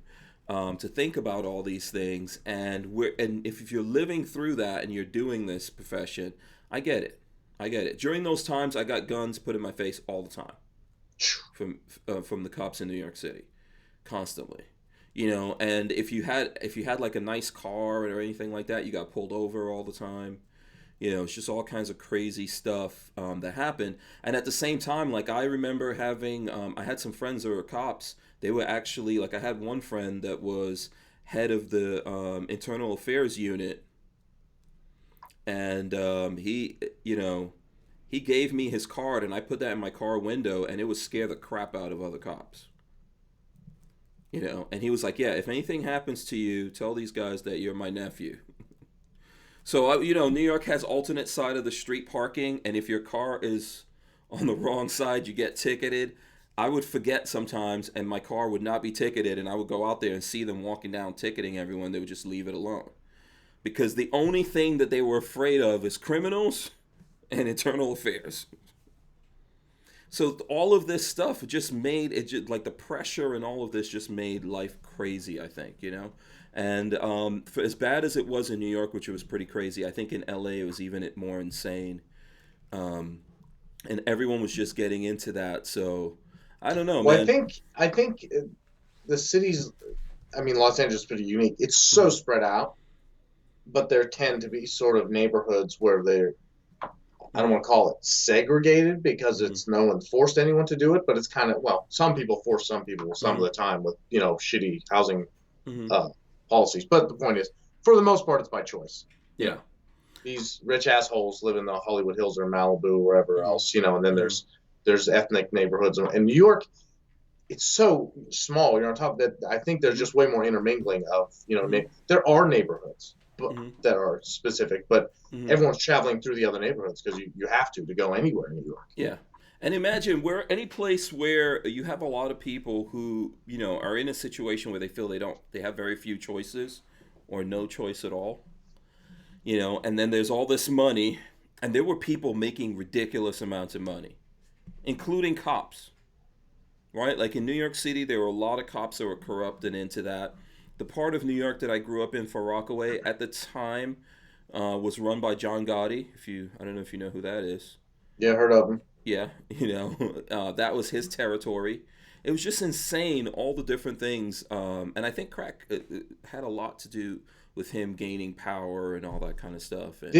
to think about all these things. And if you're living through that and you're doing this profession, I get it. I get it. During those times, I got guns put in my face all the time from the cops in New York City, constantly. And if you had like a nice car or anything like that, you got pulled over all the time. It's just all kinds of crazy stuff that happened. And at the same time, like I remember having, I had some friends that were cops. They were actually, like I had one friend that was head of the internal affairs unit. And he gave me his card and I put that in my car window and it would scare the crap out of other cops. And he was like, yeah, if anything happens to you, tell these guys that you're my nephew. So, New York has alternate side of the street parking, and if your car is on the wrong side, you get ticketed. I would forget sometimes, and my car would not be ticketed, and I would go out there and see them walking down ticketing everyone. They would just leave it alone. Because the only thing that they were afraid of is criminals and internal affairs. So all of this stuff just made it just, like the pressure and all of this just made life crazy, I think. And for as bad as it was in New York, which was pretty crazy, I think in LA it was even more insane. And everyone was just getting into that. So I don't know, Well, I man. think I think the cities, I mean, Los Angeles is pretty unique. It's so Mhm. spread out, but there tend to be sort of neighborhoods where they're, I don't Mhm. want to call it segregated because Mhm. it's no one forced anyone to do it, but it's kind of, well, some people force some people some of Mhm. the time with, shitty housing Mhm. uh, policies. But the point is, for the most part, it's by choice. You Yeah. know, these rich assholes live in the Hollywood Hills or Malibu or wherever Mhm. else, and then Mhm. there's ethnic neighborhoods. In New York, it's so small. You're on top of that. I think there's Mhm. just way more intermingling of, Mhm. there are neighborhoods Mhm. that are specific, but Mhm. everyone's traveling through the other neighborhoods because you have to go anywhere in New York. Yeah. And imagine where any place where you have a lot of people who, are in a situation where they feel they have very few choices or no choice at all, and then there's all this money, and there were people making ridiculous amounts of money, including cops, right? Like in New York City, there were a lot of cops that were corrupt and into that. The part of New York that I grew up in, Far Rockaway, at the time, was run by John Gotti. I don't know if you know who that is. Yeah, heard of them. Yeah, that was his territory. It was just insane, all the different things. And I think crack had a lot to do with him gaining power and all that kind of stuff. And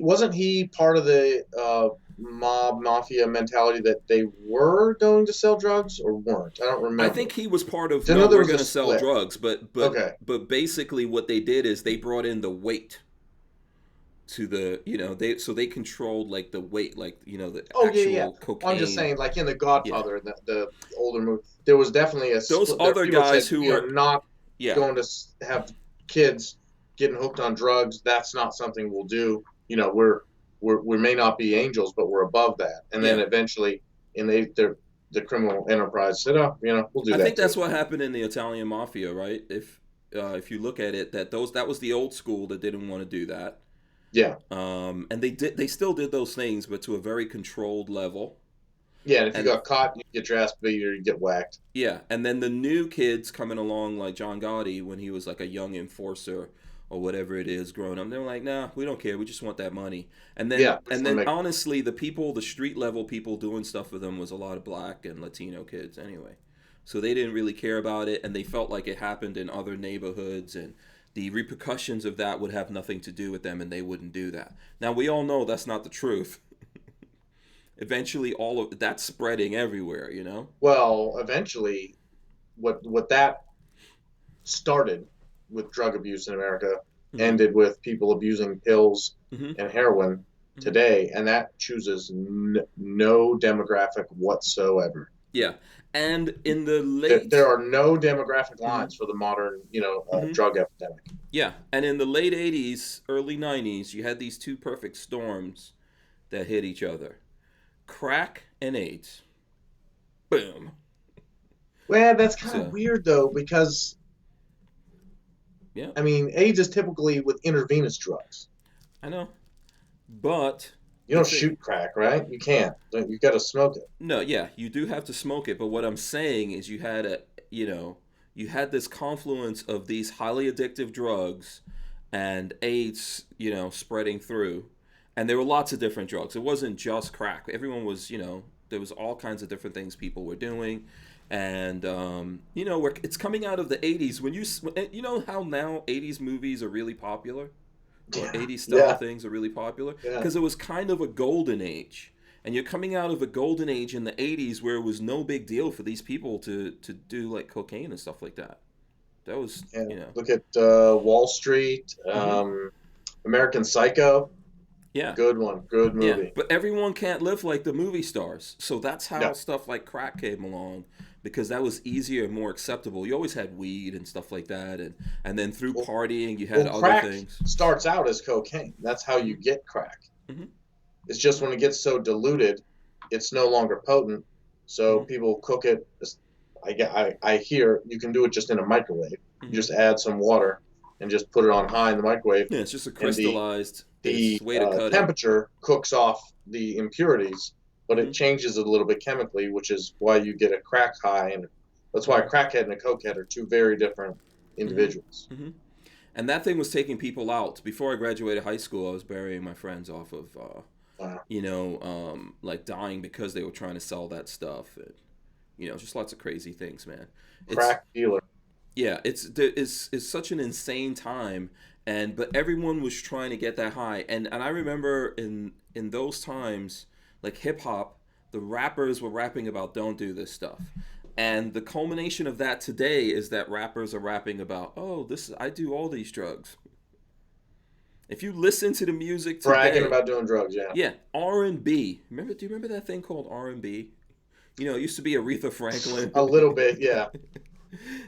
Wasn't he part of the mob mafia mentality that they were going to sell drugs or weren't? I don't I remember. think he was part of, I know no, there we're was going a to sell split. drugs, Okay. but basically what they did is they brought in the weight to they controlled like the weight, like the Oh yeah, yeah. actual Well, I'm just cocaine. saying, like in The Yeah, Godfather, the older movie, there was definitely a those split there. other People guys said who we are were, not yeah, going to have kids getting hooked on drugs. That's not something we'll do. We may not be angels, but we're above that. And then yeah. eventually, and the criminal enterprise said, oh, we'll do I that think too. that's what happened in the Italian mafia, right? If you look at it, that was the old school that didn't want to do that. Yeah, And they still did those things, but to a very controlled level. yeah. And if you And got caught, you get your ass beat or you get whacked. yeah, and then the new kids coming along like John Gotti when he was like a young enforcer, or whatever it is growing up. They're like, nah, we don't care. We just want that money. And Yeah, then honestly, the street level people doing stuff with them was a lot of black and Latino kids anyway. So they didn't really care about it, and they felt like it happened in other neighborhoods, and the repercussions of that would have nothing to do with them, and they wouldn't do that. Now, we all know that's not the truth. Eventually, all of that's spreading everywhere, you know? Well, eventually, what that started with drug abuse in America ended with people abusing pills and heroin today, and that chooses no demographic whatsoever. Yeah, and in the late there are no demographic lines for the modern, drug epidemic. Yeah, and in the late 80s, early 90s, you had these two perfect storms that hit each other. Crack and AIDS. Boom. Well, that's kind of weird, though, because, yeah, I mean, AIDS is typically with intravenous drugs. I know, but you don't shoot crack, right? You can't. You got to smoke it. No, yeah, you do have to smoke it, but what I'm saying is you had this confluence of these highly addictive drugs and AIDS, spreading through. And there were lots of different drugs. It wasn't just crack. Everyone was, there was all kinds of different things people were doing. And, it's coming out of the 80s. When you know how now 80s movies are really popular? Or 80s style things are really popular? Because it was kind of a golden age. And you're coming out of a golden age in the 80s where it was no big deal for these people to do, like, cocaine and stuff like that. That was, Look at Wall Street, American Psycho. Yeah. Good one. Good movie. Yeah. But everyone can't live like the movie stars. So that's how stuff like crack came along, because that was easier and more acceptable. You always had weed and stuff like that. And then through partying, you had other things. Starts out as cocaine. That's how you get crack. Mm-hmm. It's just when it gets so diluted, it's no longer potent. So people cook it. I hear you can do it just in a microwave. You just add some water and just put it on high in the microwave. Yeah, it's just a crystallized the way to cut temperature cooks off the impurities, but it changes it a little bit chemically, which is why you get a crack high, and that's why a crackhead and a cokehead are two very different individuals. Mm-hmm. And that thing was taking people out. Before I graduated high school, I was burying my friends off of, like dying because they were trying to sell that stuff. And, just lots of crazy things, man. Crack dealer. Yeah, it's such an insane time. But everyone was trying to get that high, and I remember in those times, like hip hop, the rappers were rapping about don't do this stuff, and the culmination of that today is that rappers are rapping about I do all these drugs. If you listen to the music today, bragging about doing drugs, yeah, R&B. Do you remember that thing called R&B? It used to be Aretha Franklin. A little bit, yeah.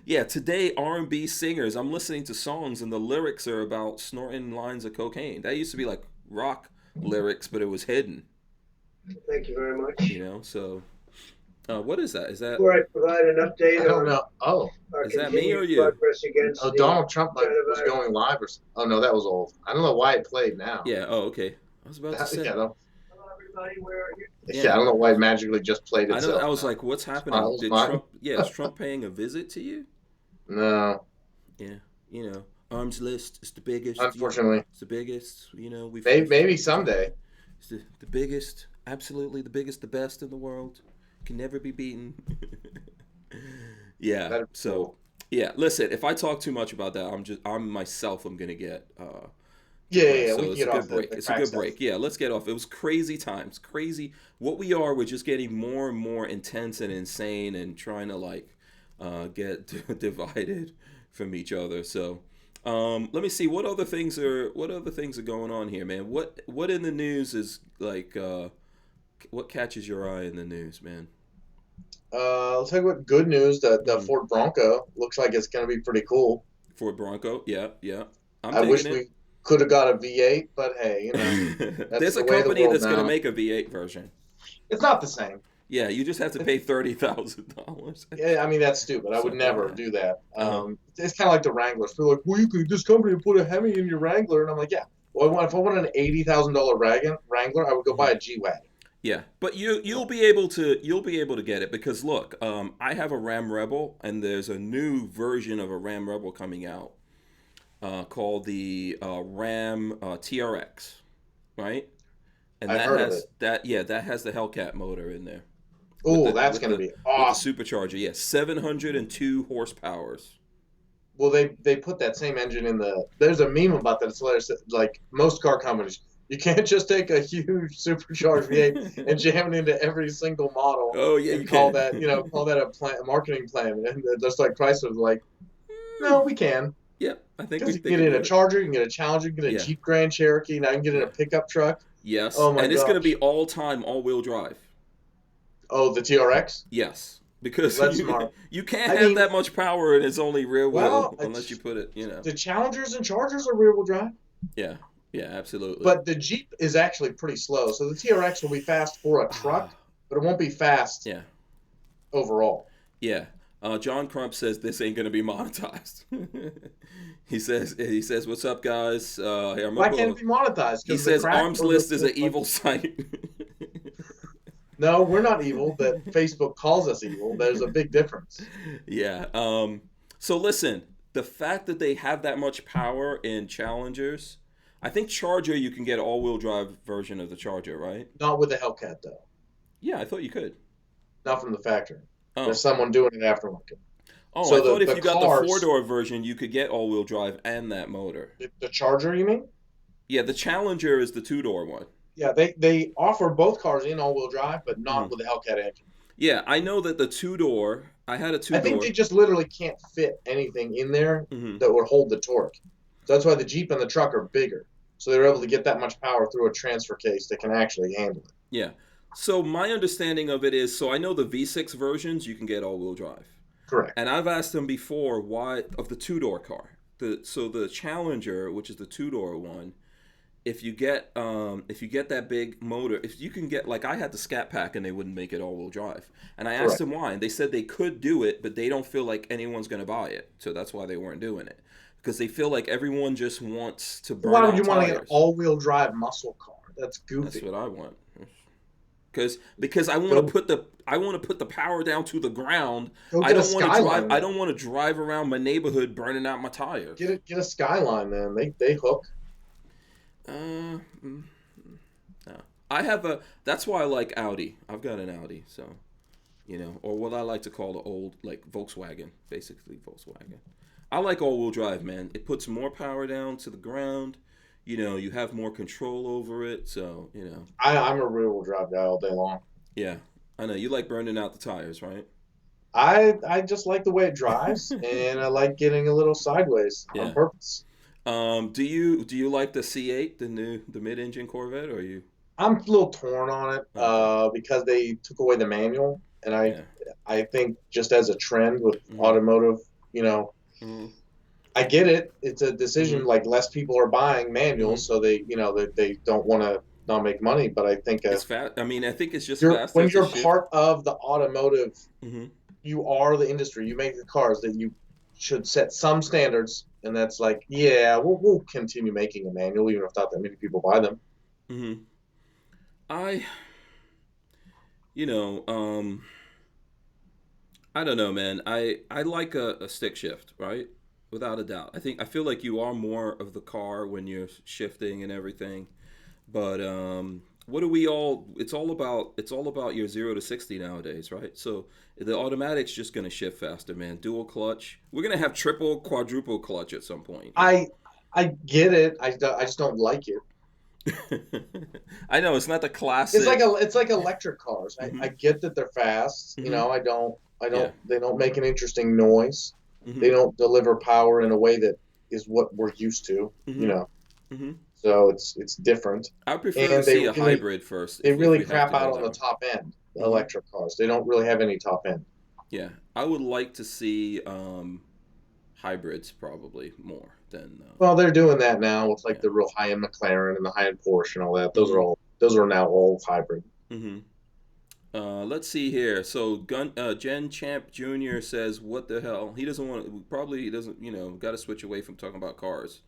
Yeah, today R&B singers, I'm listening to songs and the lyrics are about snorting lines of cocaine. That used to be like rock lyrics, but it was hidden. Thank you very much. So what is that? Is that? Before I provide an update, I don't know. Oh, is that me or you? Donald Trump was going live, or no, that was old. I don't know why it played now. Yeah. Oh, okay. I was about to say. Hello, everybody. Where are you? Yeah, I don't know why it magically just played itself. I was like, what's happening? Is Trump paying a visit to you? No. Yeah, Armslist is the biggest. Unfortunately. It's the biggest, maybe someday. It's the biggest, absolutely the biggest, the best in the world. Can never be beaten. Yeah, so, yeah, listen, if I talk too much about that, I'm gonna get... Yeah, so we it's get a good off break. It's a good break. Yeah, let's get off. It was crazy times. Crazy. What we are, we're just getting more and more intense and insane and trying to get divided from each other. So, let me see what other things are going on here, man. What in the news is what catches your eye in the news, man? I'll tell you what. Good news that the Ford Bronco looks like it's going to be pretty cool. Ford Bronco, yeah. I wish we could have got a V8, but hey, that's there's a company that's going to make a V8 version. It's not the same. Yeah, you just have to pay $30,000. Yeah, I mean that's stupid. I would never do that. It's kind of like the Wranglers. People are like, well, you could this company put a Hemi in your Wrangler, and I'm like, yeah. Well, if I want an $80,000 Wrangler, I would go buy a G-Wagon. Yeah, but you'll be able to get it because look, I have a Ram Rebel, and there's a new version of a Ram Rebel coming out. called the Ram TRX, right? And I've that heard of has it. that has the Hellcat motor in there Oh, that's going to be with the awesome. supercharger. Yeah, 702 horsepowers. Well, they put that same engine in the. There's a meme about that. It's hilarious. Like most car companies, you can't just take a huge supercharged V8 and jam it into every single model Oh yeah, you and call can. that call that a marketing plan. And just like Chrysler's like, no, we can. Yep, I think Because you they can get can in do a it. Charger, you can get a Challenger, you can get a Yeah, Jeep Grand Cherokee. Now you can get in a yeah. pickup truck. Yes, Oh my and it's going to be gosh. all-time all-wheel drive. Oh, the TRX. Yes, because Well, that's smart. you can't I have mean, that much power and it's only rear wheel well, unless you put it. the Challengers and Chargers are rear wheel drive. Yeah, yeah, absolutely. But the Jeep is actually pretty slow. So the TRX will be fast for a truck, Ah, but it won't be fast yeah, overall. yeah. John Crump says this ain't going to be monetized. he says, "What's up, guys? Hey, I'm Why gonna can't put it be monetized? He Because the says crack or Armslist is an evil site. No, we're not evil. That Facebook calls us evil. There's a big difference. Yeah. So listen, the fact that they have that much power in Challengers, I think Charger you can get all-wheel drive version of the Charger, right? Not with the Hellcat though. Yeah, I thought you could. Not from the factory. There's Oh. someone doing it aftermarket. Oh, I So thought if the you got the cars, four-door version, you could get all-wheel drive and that motor. the Charger, you mean? Yeah, the Challenger is the two-door one. Yeah, they offer both cars in all-wheel drive, but not Mhm. with the Hellcat engine. Yeah, I know that the two-door, I had a I think they two-door. just literally can't fit anything in there Hmm. that would hold the torque. So that's why the Jeep and the truck are bigger. So they're able to get that much power through a transfer case that can actually handle it. Yeah. So my understanding of it is, so I know the V6 versions you can get all-wheel drive. Correct. And I've asked them before why of the two-door car. So the Challenger, which is the two-door one, if you get that big motor, if you can get, like I had the Scat Pack and they wouldn't make it all-wheel drive. And I asked Correct. them why, and they said they could do it, but they don't feel like anyone's going to buy it. So that's why they weren't doing it. Because they feel like everyone just wants to burn Why would out you want to get an tires. all-wheel drive muscle car? That's That's goofy. what I want. Because I want to Go put the power down to the ground. go I get a don't want to drive. Skyline. I Then. don't want to drive around my neighborhood burning out my tires. Get a Skyline. Then they hook. Uh, mm, no. I have a. That's why I like Audi. I've got an Audi, so or what I like to call the old like Volkswagen, basically Volkswagen. I like all-wheel drive, man. It puts more power down to the ground. You have more control over it, so I'm a rear-wheel drive guy all day long. Yeah, I know you like burning out the tires, right? I just like the way it drives, and I like getting a little sideways on Yeah. purpose. Do you like the C8, the mid-engine Corvette, or you? I'm a little torn on it Okay. because they took away the manual, and Yeah. I think just as a trend with Mhm. automotive, Mhm. I get it. It's a decision. Mhm. Like less people are buying Mhm. manuals, so they don't want to not make money. But I think It's fat. I mean, I think it's just you're faster when to you're shift. part of the automotive, Mhm. you are the industry. You make the cars that you should set some standards, and that's like, yeah, we'll continue making a manual, even if not that many people buy them. Mhm. I, you know, I don't know, man. I like a stick shift, right? Without a doubt. I feel like you are more of the car when you're shifting and everything. But what do we all? It's all about your 0 to 60 nowadays, right? So the automatic's just gonna shift faster, man. Dual clutch. We're gonna have triple, quadruple clutch at some point. I get it. I just don't like it. I know it's not the classic. It's like electric cars. I Hmm. get that they're fast. Hmm. I Yeah. don't they don't make an interesting noise. They Hmm. don't deliver power in a way that is what we're used to. Hmm. Hmm. So it's different. I prefer to And see a hybrid first, they if really we have crap to go out on that the way. top end. The Hmm. electric cars. They don't really have any top end. Yeah, I would like to see hybrids probably more than Well, they're doing that now with like yeah. the real high end McLaren and the high end Porsche and all that. Hmm. Those are now all hybrid. Hmm. Let's see here. So, Jen Champ Jr. says, "What the hell?" He doesn't want to. Probably he doesn't. Got to switch away from talking about cars.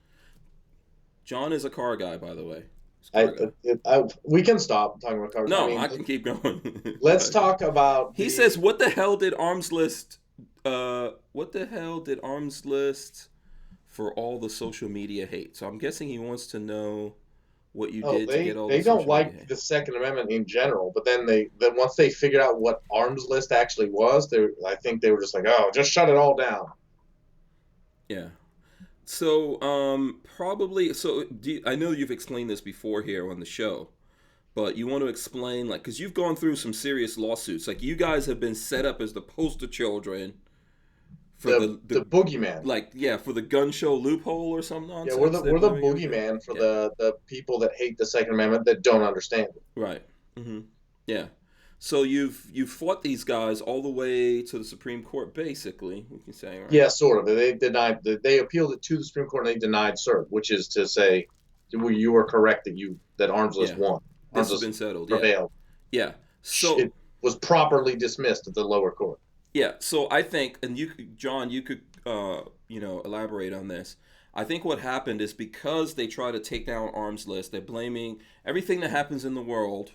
John is a car guy, by the way. He's a car guy. We can stop talking about cars. I No, mean, I can keep going. let's talk about He says, "What the hell did Arms List? What the hell did Arms List for all the social media hate. So I'm guessing he wants to know what you Oh, did to get all they the don't social media like hate. the Second Amendment in general, but then once they figured out what Armslist actually was, I think they were just like, oh, just shut it all down. Yeah. So probably I know you've explained this before here on the show, but you want to explain, like, because you've gone through some serious lawsuits. Like, you guys have been set up as the poster children for The boogeyman. Like, yeah, for the gun show loophole or some Yeah, nonsense. we're the boogeyman for the people that hate the Second Amendment that don't understand it. Right. Mm-hmm. Yeah. So you've fought these guys all the way to the Supreme Court, basically. We can say, right? Yeah, sort of. They appealed it to the Supreme Court and they denied cert, which is to say, you were correct that Armslist won. This has been settled. Prevailed. Yeah. So it was properly dismissed at the lower court. Yeah. So I think, and John, you could elaborate on this. I think what happened is because they try to take down Armslist, they're blaming everything that happens in the world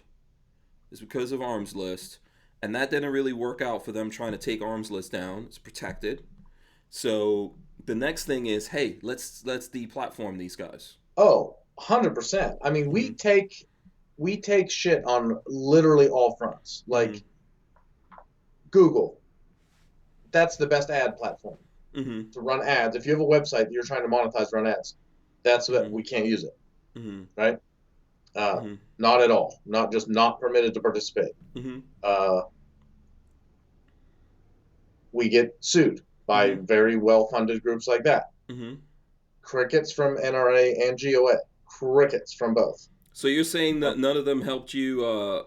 is because of Armslist, and that didn't really work out for them trying to take Armslist down. It's protected. So the next thing is, hey, let's deplatform these guys. Oh, 100%. I mean, we take shit on literally all fronts. Like Google, that's the best ad platform to run ads. If you have a website that you're trying to monetize, run ads. That's what we can't use it, right? Not at all. Not permitted to participate. We get sued by very well-funded groups like that. Crickets from NRA and GOA. Crickets from both. So you're saying that none of them helped you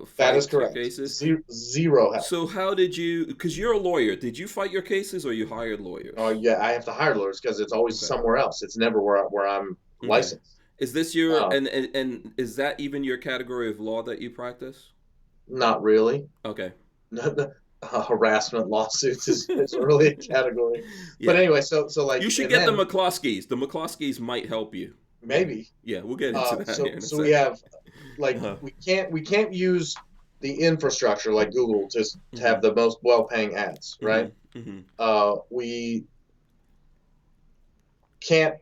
fight that is correct. cases? Zero help. So how did you, because you're a lawyer, did you fight your cases or you hired lawyers? Oh, yeah, I have to hire lawyers because it's always somewhere else. It's never where I'm licensed. Is this your, and is that even your category of law that you practice? Not really. Okay. Harassment lawsuits is really a category. Yeah. But anyway, so like you should get the McCloskeys. The McCloskeys might help you. Maybe. Yeah, we'll get into that. Here in a second. We have we can't use the infrastructure like Google to have the most well-paying ads, right? We can't.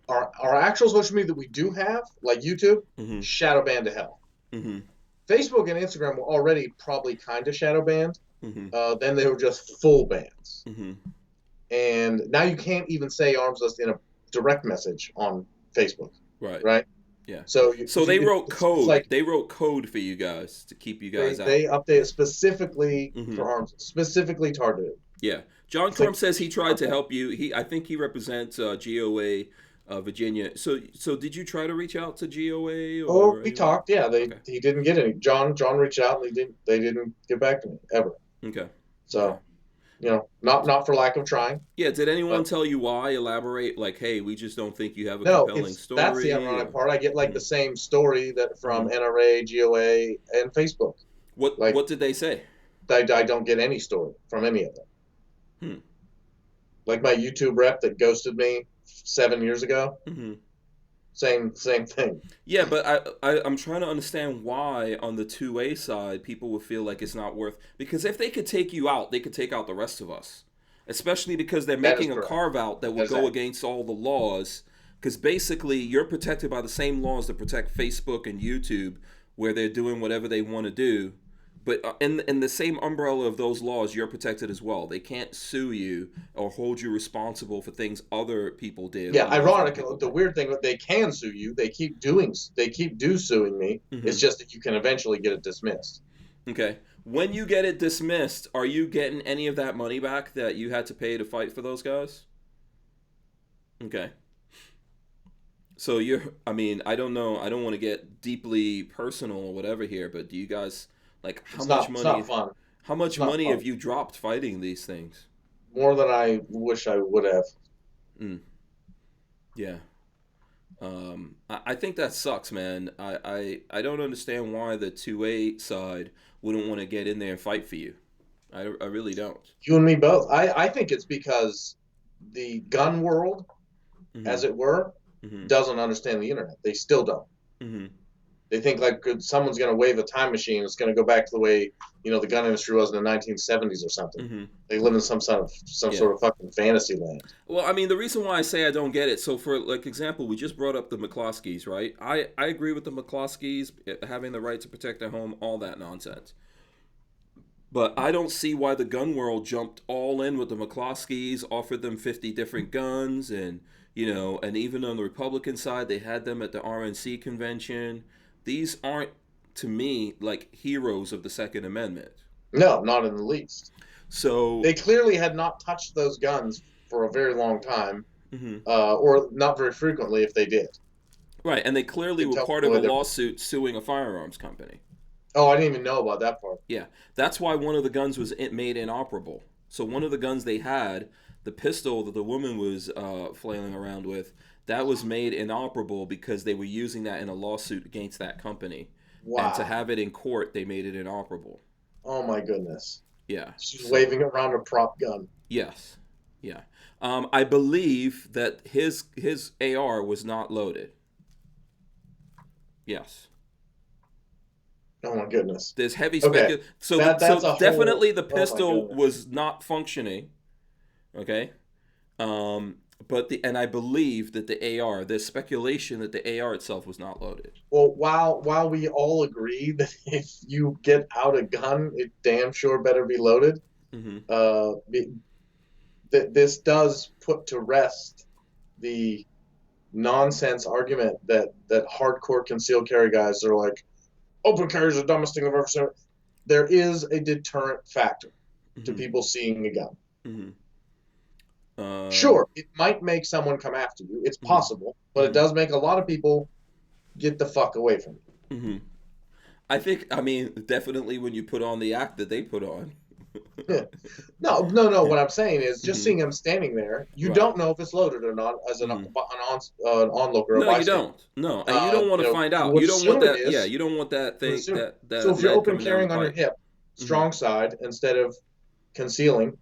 Our actual social media that we do have, like YouTube, shadow banned to hell. Facebook and Instagram were already probably kind of shadow banned. Then they were just full bans. And now you can't even say Armslist in a direct message on Facebook. Right? Yeah. So they wrote code. They wrote code for you guys to keep you guys out. They updated specifically for Armslist, specifically targeted. Yeah. John Crump says he tried to help you. I think he represents GOA Virginia. So did you try to reach out to GOA? We talked. Yeah, he didn't get any. John reached out and they didn't get back to me ever. Okay. So, not for lack of trying. Yeah. Did anyone tell you why? Elaborate. Like, hey, we just don't think you have a compelling story. That's the ironic part. I get the same story that from NRA, GOA, and Facebook. What did they say? I don't get any story from any of them. Like my YouTube rep that ghosted me 7 years ago. Same thing. Yeah, but I'm trying to understand why on the 2A side people would feel like it's not worth, because if they could take you out, they could take out the rest of us, especially because they're making a carve out that would go against all the laws, because basically you're protected by the same laws that protect Facebook and YouTube, where they're doing whatever they want to do. But in the same umbrella of those laws, you're protected as well. They can't sue you or hold you responsible for things other people did. Yeah, ironically, the weird thing, they can sue you. They keep suing me. It's just that you can eventually get it dismissed. Okay. When you get it dismissed, are you getting any of that money back that you had to pay to fight for those guys? Okay. So I don't know. I don't want to get deeply personal or whatever here, but do you guys... How much money? It's not fun. How much money have you dropped fighting these things? More than I wish I would have. Yeah. I think that sucks, man. I don't understand why the 2A side wouldn't want to get in there and fight for you. I really don't. You and me both. I think it's because the gun world, as it were, doesn't understand the internet. They still don't. They think like someone's going to wave a time machine. It's going to go back to the way the gun industry was in the 1970s or something. Mm-hmm. They live in some sort of fucking fantasy land. Well, I mean, the reason why I say I don't get it. So, for like example, we just brought up the McCloskeys, right? I agree with the McCloskeys having the right to protect their home, all that nonsense. But I don't see why the gun world jumped all in with the McCloskeys, offered them 50 different guns, and and even on the Republican side, they had them at the RNC convention. These aren't, to me, like heroes of the Second Amendment. No, not in the least. So they clearly had not touched those guns for a very long time, mm-hmm. Or not very frequently if they did. Right, and they clearly were part of a lawsuit suing a firearms company. Oh, I didn't even know about that part. Yeah, that's why one of the guns was made inoperable. So one of the guns they had, the pistol that the woman was flailing around with, that was made inoperable because they were using that in a lawsuit against that company. Wow. And to have it in court, they made it inoperable. Oh my goodness. Yeah. She's waving around a prop gun. Yes. Yeah. I believe that his AR was not loaded. Yes. Oh my goodness. There's heavy speculation. So definitely the pistol was not functioning. Okay. And I believe that the AR, there's speculation that the AR itself was not loaded. Well, while we all agree that if you get out a gun, it damn sure better be loaded. Mm-hmm. This does put to rest the nonsense argument that hardcore concealed carry guys are like, open carry is the dumbest thing I've ever seen. There is a deterrent factor to people seeing a gun. Mm-hmm. Sure, it might make someone come after you. It's possible, but it does make a lot of people get the fuck away from you. Mm-hmm. I mean, definitely when you put on the act that they put on. No. What I'm saying is, just seeing him standing there, you don't know if it's loaded or not as an onlooker. No, you don't. No, and you don't want to find out. You don't want that. You don't want that thing. That so if you're open carrying on your hip, strong side instead of concealing.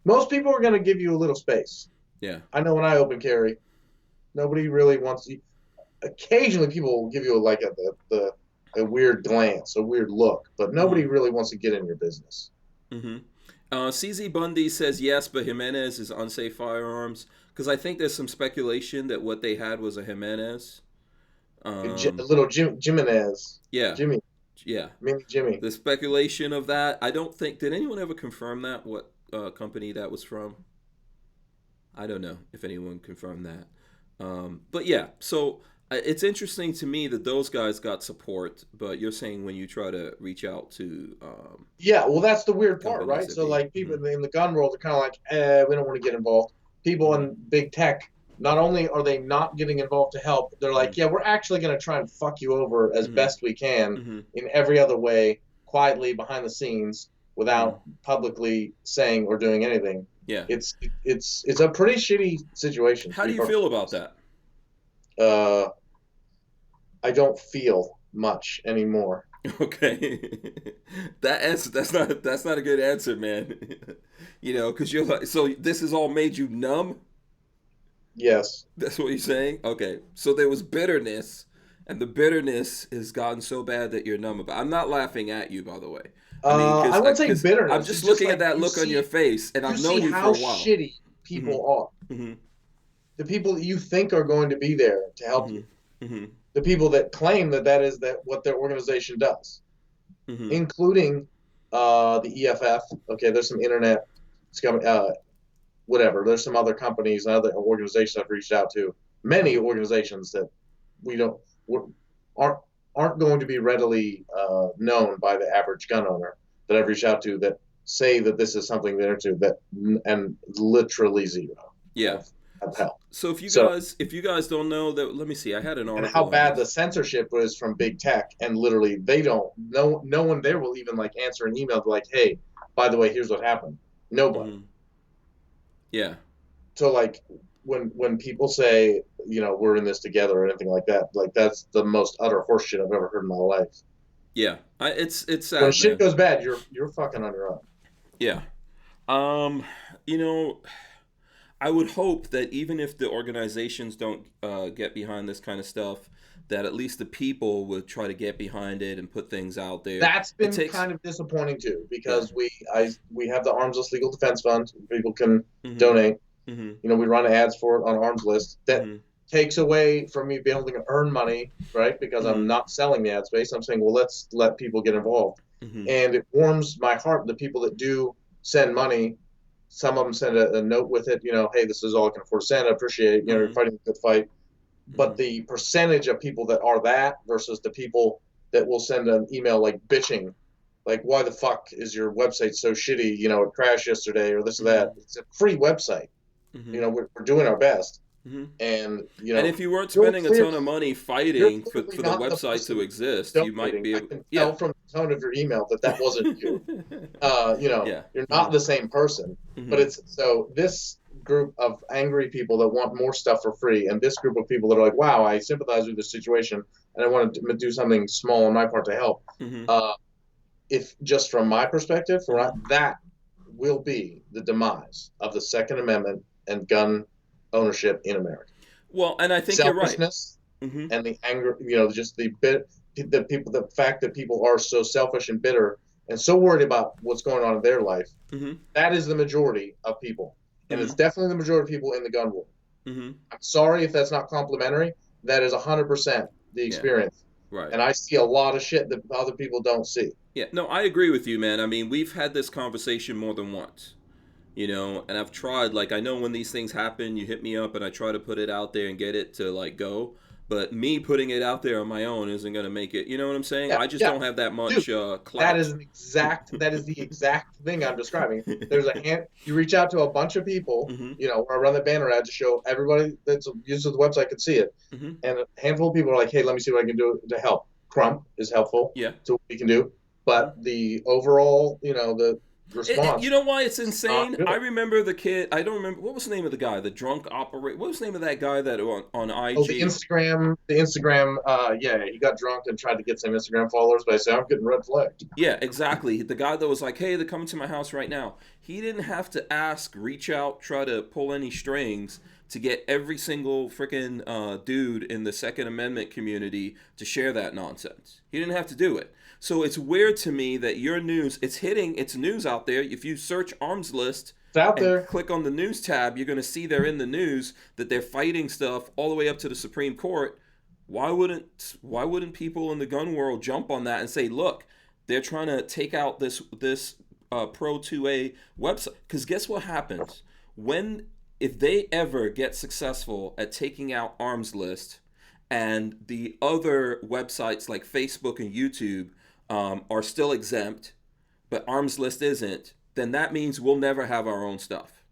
Most people are going to give you a little space. Yeah. I know when I open carry, nobody really wants to. Occasionally, people will give you a weird glance, a weird look, but nobody really wants to get in your business. Mm-hmm. CZ Bundy says yes, but Jimenez is unsafe firearms because I think there's some speculation that what they had was a Jimenez. A little Jimenez. Yeah. Jimmy. Yeah. Mini Jimmy. The speculation of that, I don't think. Did anyone ever confirm that? What company that was from? I don't know if anyone confirmed that. But yeah, so it's interesting to me that those guys got support, but you're saying when you try to reach out to yeah, well, that's the weird part, right? So like people in the gun world are kind of like, we don't want to get involved. People in big tech, not only are they not getting involved to help, they're like, yeah, we're actually going to try and fuck you over as best we can in every other way, quietly behind the scenes, without publicly saying or doing anything. Yeah, it's a pretty shitty situation. How do you feel about that? I don't feel much anymore. Okay, that's not a good answer, man. Because you're like, so this has all made you numb. Yes, that's what you're saying. Okay, so there was bitterness, and the bitterness has gotten so bad that you're numb about. I'm not laughing at you, by the way. I wouldn't say bitterness. I'm just looking at that look on your face, and I've known you for a while. How shitty people are. Mm-hmm. The people that you think are going to be there to help you. Mm-hmm. The people that claim that is what their organization does, including the EFF. Okay, there's some internet, whatever. There's some other companies and other organizations I've reached out to. Many organizations that aren't going to be readily known by the average gun owner that I've reached out to that say that this is something they're into, and literally zero. Yeah. Of help. So if you guys don't know that, let me see. I had an article. And how bad the censorship was from big tech, and literally they don't. No one there will even like answer an email like, "Hey, by the way, here's what happened." Nobody. Mm-hmm. Yeah. So like when people say, we're in this together or anything like that, like that's the most utter horseshit I've ever heard in my life. Yeah, it's sad. When shit goes bad, you're fucking on your own. Yeah. I would hope that even if the organizations don't get behind this kind of stuff, that at least the people would try to get behind it and put things out there. That's been kind of disappointing too, because we have the Armslist Legal Defense Fund. People can donate. You know, we run ads for it on Armslist. That takes away from me being able to earn money, right? Because I'm not selling the ad space. I'm saying, well, let's let people get involved. And it warms my heart, the people that do send money. Some of them send a note with it, you know, hey, this is all I can afford to send. I appreciate it. You know, you're fighting a good fight. But the percentage of people that are that versus the people that will send an email like bitching, like, why the fuck is your website so shitty? You know, it crashed yesterday or this or that. It's a free website. You know, we're doing our best. And, you know, and if you weren't spending a ton of money fighting for the website to exist, you might be able to tell from the tone of your email that wasn't you. You know, you're not the same person. But it's so this group of angry people that want more stuff for free, and this group of people that are like, wow, I sympathize with this situation and I want to do something small on my part to help. If just from my perspective, that will be the demise of the Second Amendment and gun ownership in America. Well, and I think you're right. And the anger, you know, just the fact that people are so selfish and bitter and so worried about what's going on in their life. That is the majority of people. And it's definitely the majority of people in the gun world. I'm sorry if that's not complimentary. That is 100% the experience. Right. And I see a lot of shit that other people don't see. Yeah, no, I agree with you, man. I mean, we've had this conversation more than once, you know, and I've tried, like, I know when these things happen, you hit me up and I try to put it out there and get it to, like, go. But me putting it out there on my own isn't going to make it, you know what I'm saying? I just don't have that much clout. That is the exact thing I'm describing. There's you reach out to a bunch of people, you know, where I run the banner ad to show everybody that's uses the website can see it. And a handful of people are like, hey, let me see what I can do to help. Crump is helpful to what we can do. But the overall, you know, the response. You know why it's insane? I remember the kid. I don't remember what was the name of the guy, the drunk operator. What was the name of that guy that on IG? Oh, the Instagram. Yeah, he got drunk and tried to get some Instagram followers, but I said I'm getting red flagged. Yeah, exactly. The guy that was like, "Hey, they're coming to my house right now." He didn't have to ask, reach out, try to pull any strings to get every single freaking dude in the Second Amendment community to share that nonsense. He didn't have to do it. So it's weird to me that your news, it's news out there. If you search Armslist and click on the news tab, you're going to see they're in the news that they're fighting stuff all the way up to the Supreme Court. Why wouldn't people in the gun world jump on that and say, look, they're trying to take out this Pro 2A website? Because guess what happens? If they ever get successful at taking out Armslist and the other websites like Facebook and YouTube are still exempt, but Armslist isn't, then that means we'll never have our own stuff.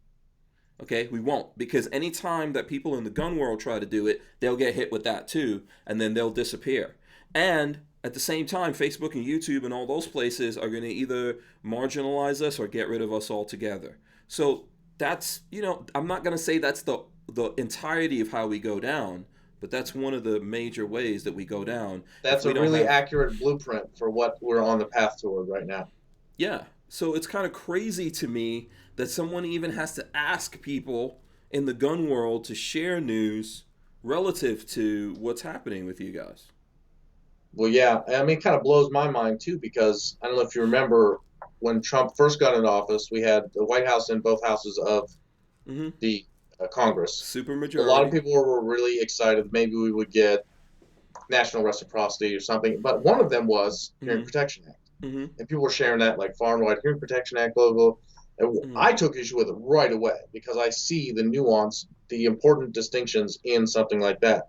Okay, we won't, because any time that people in the gun world try to do it, they'll get hit with that too, and then they'll disappear. And at the same time, Facebook and YouTube and all those places are going to either marginalize us or get rid of us altogether. So that's, you know, I'm not going to say that's the entirety of how we go down, but that's one of the major ways that we go down. That's a really accurate blueprint for what we're on the path toward right now. Yeah. So it's kind of crazy to me that someone even has to ask people in the gun world to share news relative to what's happening with you guys. Well, yeah. I mean, it kind of blows my mind, too, because I don't know if you remember when Trump first got into office, we had the White House and both houses of the Congress. Super majority. A lot of people were really excited. Maybe we would get national reciprocity or something. But one of them was Hearing Protection Act. And people were sharing that like far and wide, Hearing Protection Act, blah, blah, blah. And I took issue with it right away because I see the nuance, the important distinctions in something like that.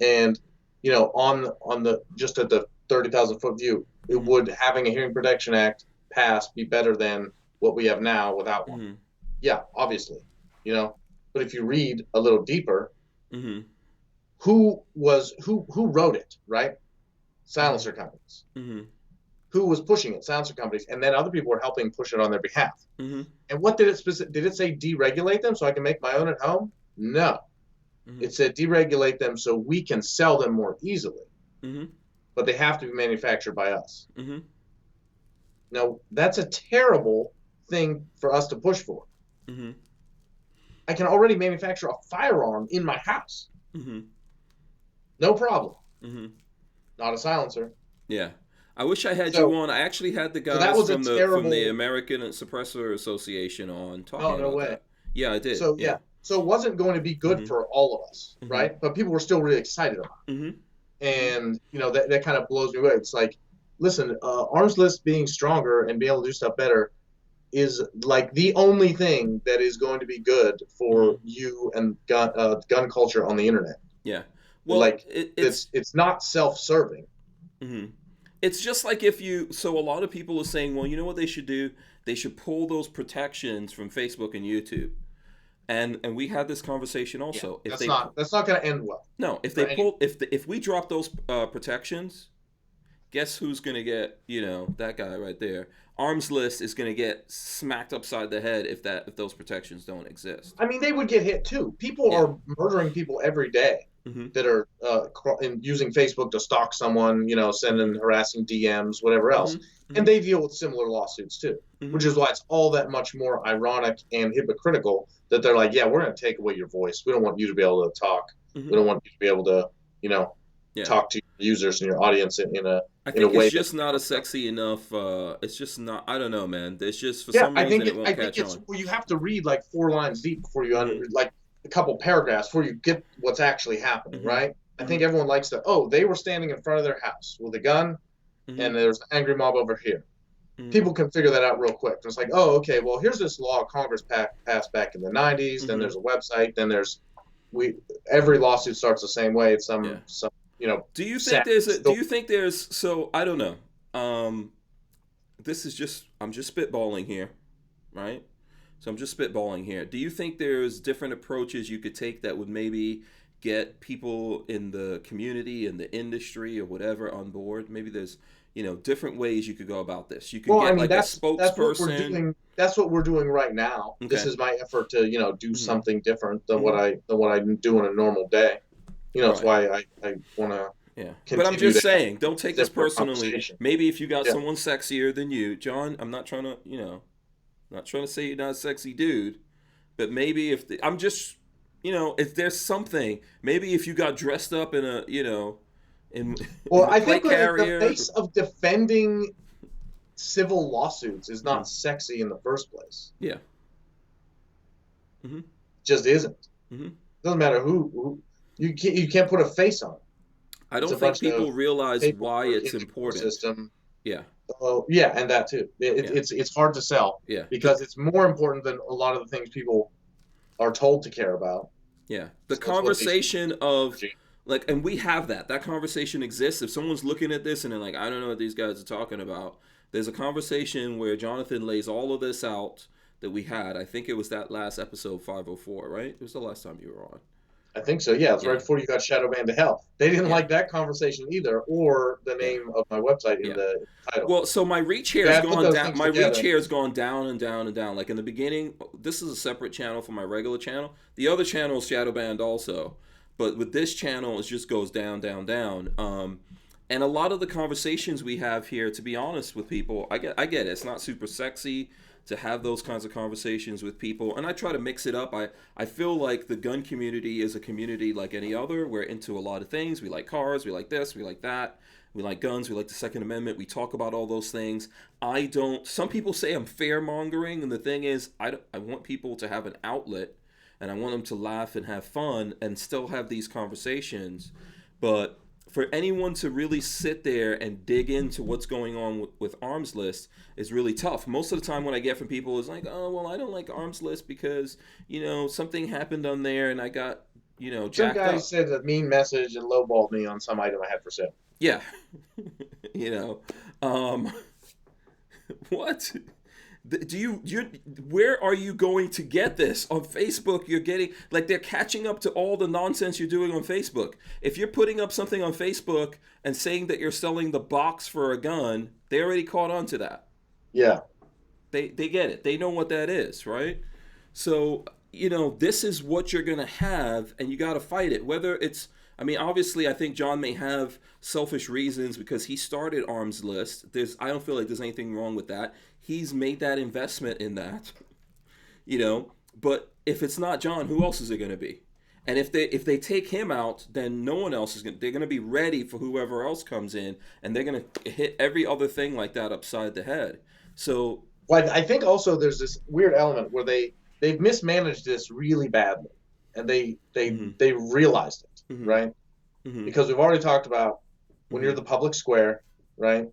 And, you know, on the just at the 30,000 foot view, it would having a Hearing Protection Act pass be better than what we have now without one. Yeah, obviously, you know. But if you read a little deeper, who wrote it, right? Silencer companies. Who was pushing it? Silencer companies, and then other people were helping push it on their behalf. And what did it did it say deregulate them so I can make my own at home? No. It said deregulate them so we can sell them more easily. But they have to be manufactured by us. Now, that's a terrible thing for us to push for. I can already manufacture a firearm in my house. No problem. Mm-hmm. not a silencer. Yeah. I wish I had So, you on. I actually had the so that guys was a from the terrible. American Suppressor Association on Oh, talking no about way. that. Yeah, I did. So Yeah. yeah, so it wasn't going to be good Mm-hmm. for all of us, Mm-hmm. right? But people were still really excited about Mm-hmm. it, and that kind of blows me away. It's like, listen, Armslist being stronger and being able to do stuff better is like the only thing that is going to be good for Mm-hmm. you and gun culture on the internet. Yeah. Well, Like it's not self-serving. mm-hmm. It's just like if you. So a lot of people are saying, well, you know what they should do? They should pull those protections from Facebook and YouTube. And we had this conversation Yeah, also. If that's not going to end well. no, if they pull if we drop those protections, guess who's gonna get that guy right there? Armslist is gonna get smacked upside the head if those protections don't exist. I mean, they would get hit too. People Yeah. are murdering people every day Mm-hmm. that are using Facebook to stalk someone, sending harassing DMs, whatever else. Mm-hmm. And they deal with similar lawsuits too, Mm-hmm. which is why it's all that much more ironic and hypocritical that they're like, yeah, we're going to take away your voice. We don't want you to be able to talk. Mm-hmm. We don't want you to be able to, Yeah. talk to your users and your audience in a I in a think way it's just not a sexy enough. It's just not. I don't know, man. It's just for yeah, some reason it won't catch on. well, you have to read like 4 lines deep before you Mhm. like a couple paragraphs before you get what's actually happening, Mhm. right? I Mhm. think everyone likes that. Oh, they were standing in front of their house with a gun, Mhm. and there's an angry mob over here. Mhm. People can figure that out real quick. It's like, oh, okay, well, here's this law Congress passed back in the 90s. Then Mhm. there's a website. Then every lawsuit starts the same way. It's some Do you sad think still- so I don't know. This is just I'm just spitballing here, right? So I'm just spitballing here. Do you think there's different approaches you could take that would maybe get people in the community, in the industry, or whatever on board? Maybe there's different ways you could go about this. You could Well, get I mean, like a that's what we're spokesperson. doing. That's what we're doing right now. This Okay. is my effort to, do Mhm. something different than Mhm. what I do in a normal day. That's Right. why I want to Yeah. But continue I'm just to have saying, don't take this similar personally. conversation. Maybe if you got Yeah. someone sexier than you, John, I'm not trying to, not trying to say you're not a sexy dude, but maybe I'm just, if there's something, maybe if you got dressed up in a, in Well, in a I plate think the carrier. face of defending civil lawsuits is not Mhm. sexy in the first place. Yeah. Mhm. Just isn't. Mhm. Doesn't matter who you can't put a face on it. I It's don't a think bunch people of realize why paperwork it's in the court important. system. Yeah. Oh, yeah, and that too. Yeah. It's hard to sell Yeah. because it's more important than a lot of the things people are told to care about. Yeah. The So that's what these- conversation of like, and we have that conversation exists. If someone's looking at this and they're like, I don't know what these guys are talking about, there's a conversation where Jonathan lays all of this out that we had. I think it was that last episode 504, right? It was the last time you were on. I think so. Yeah, it's Yeah. right before you got shadow banned to hell. They didn't Yeah. like that conversation either, or the name of my website in Yeah. the title. Well, so my reach here has Yeah, put gone those down. things My together. reach here has gone down and down and down. Like in the beginning, this is a separate channel from my regular channel. The other channel is shadow banned also, but with this channel, it just goes down, down, down. And a lot of the conversations we have here, to be honest with people, I get it. It's not super sexy to have those kinds of conversations with people, and I try to mix it up. I feel like the gun community is a community like any other. We're into a lot of things. We like cars, we like this, we like that. We like guns, we like the Second Amendment. We talk about all those things. Some people say I'm fair mongering, and the thing is, I want people to have an outlet, and I want them to laugh and have fun and still have these conversations. But for anyone to really sit there and dig into what's going on with Armslist is really tough. Most of the time what I get from people is like, oh, well, I don't like Armslist because, something happened on there and I got, Some jacked guy up. said a mean message and lowballed me on some item I had for sale. Yeah. What? Where are you going to get this? On Facebook, you're getting, like, they're catching up to all the nonsense you're doing on Facebook. If you're putting up something on Facebook and saying that you're selling the box for a gun, they already caught on to that. Yeah. They get it. They know what that is, right? So, this is what you're going to have, and you got to fight it. Whether it's, obviously, I think John may have selfish reasons because he started Armslist. I don't feel like there's anything wrong with that. He's made that investment in that, But if it's not John, who else is it going to be? And if they take him out, then no one else is going. They're going to be ready for whoever else comes in, and they're going to hit every other thing like that upside the head. So, well, I think also there's this weird element where they've mismanaged this really badly, and they realized it, right? Because we've already talked about when you're the public square, right?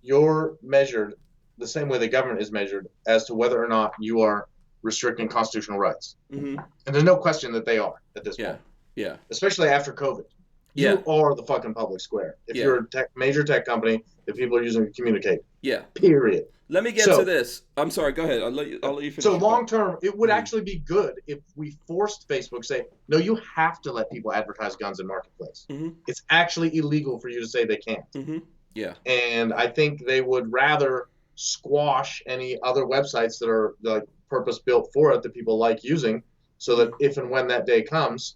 You're measured the same way the government is measured as to whether or not you are restricting constitutional rights. And there's no question that they are at this point. Yeah. Especially after COVID. You are the fucking public square. If you're a major tech company that people are using to communicate. Yeah. Period. Let me get to this. I'm sorry. Go ahead. I'll let you finish. So long term, it would actually be good if we forced Facebook to say, no, you have to let people advertise guns in marketplace. It's actually illegal for you to say they can't. Yeah. And I think they would rather squash any other websites that are like purpose built for it that people like using, so that if and when that day comes,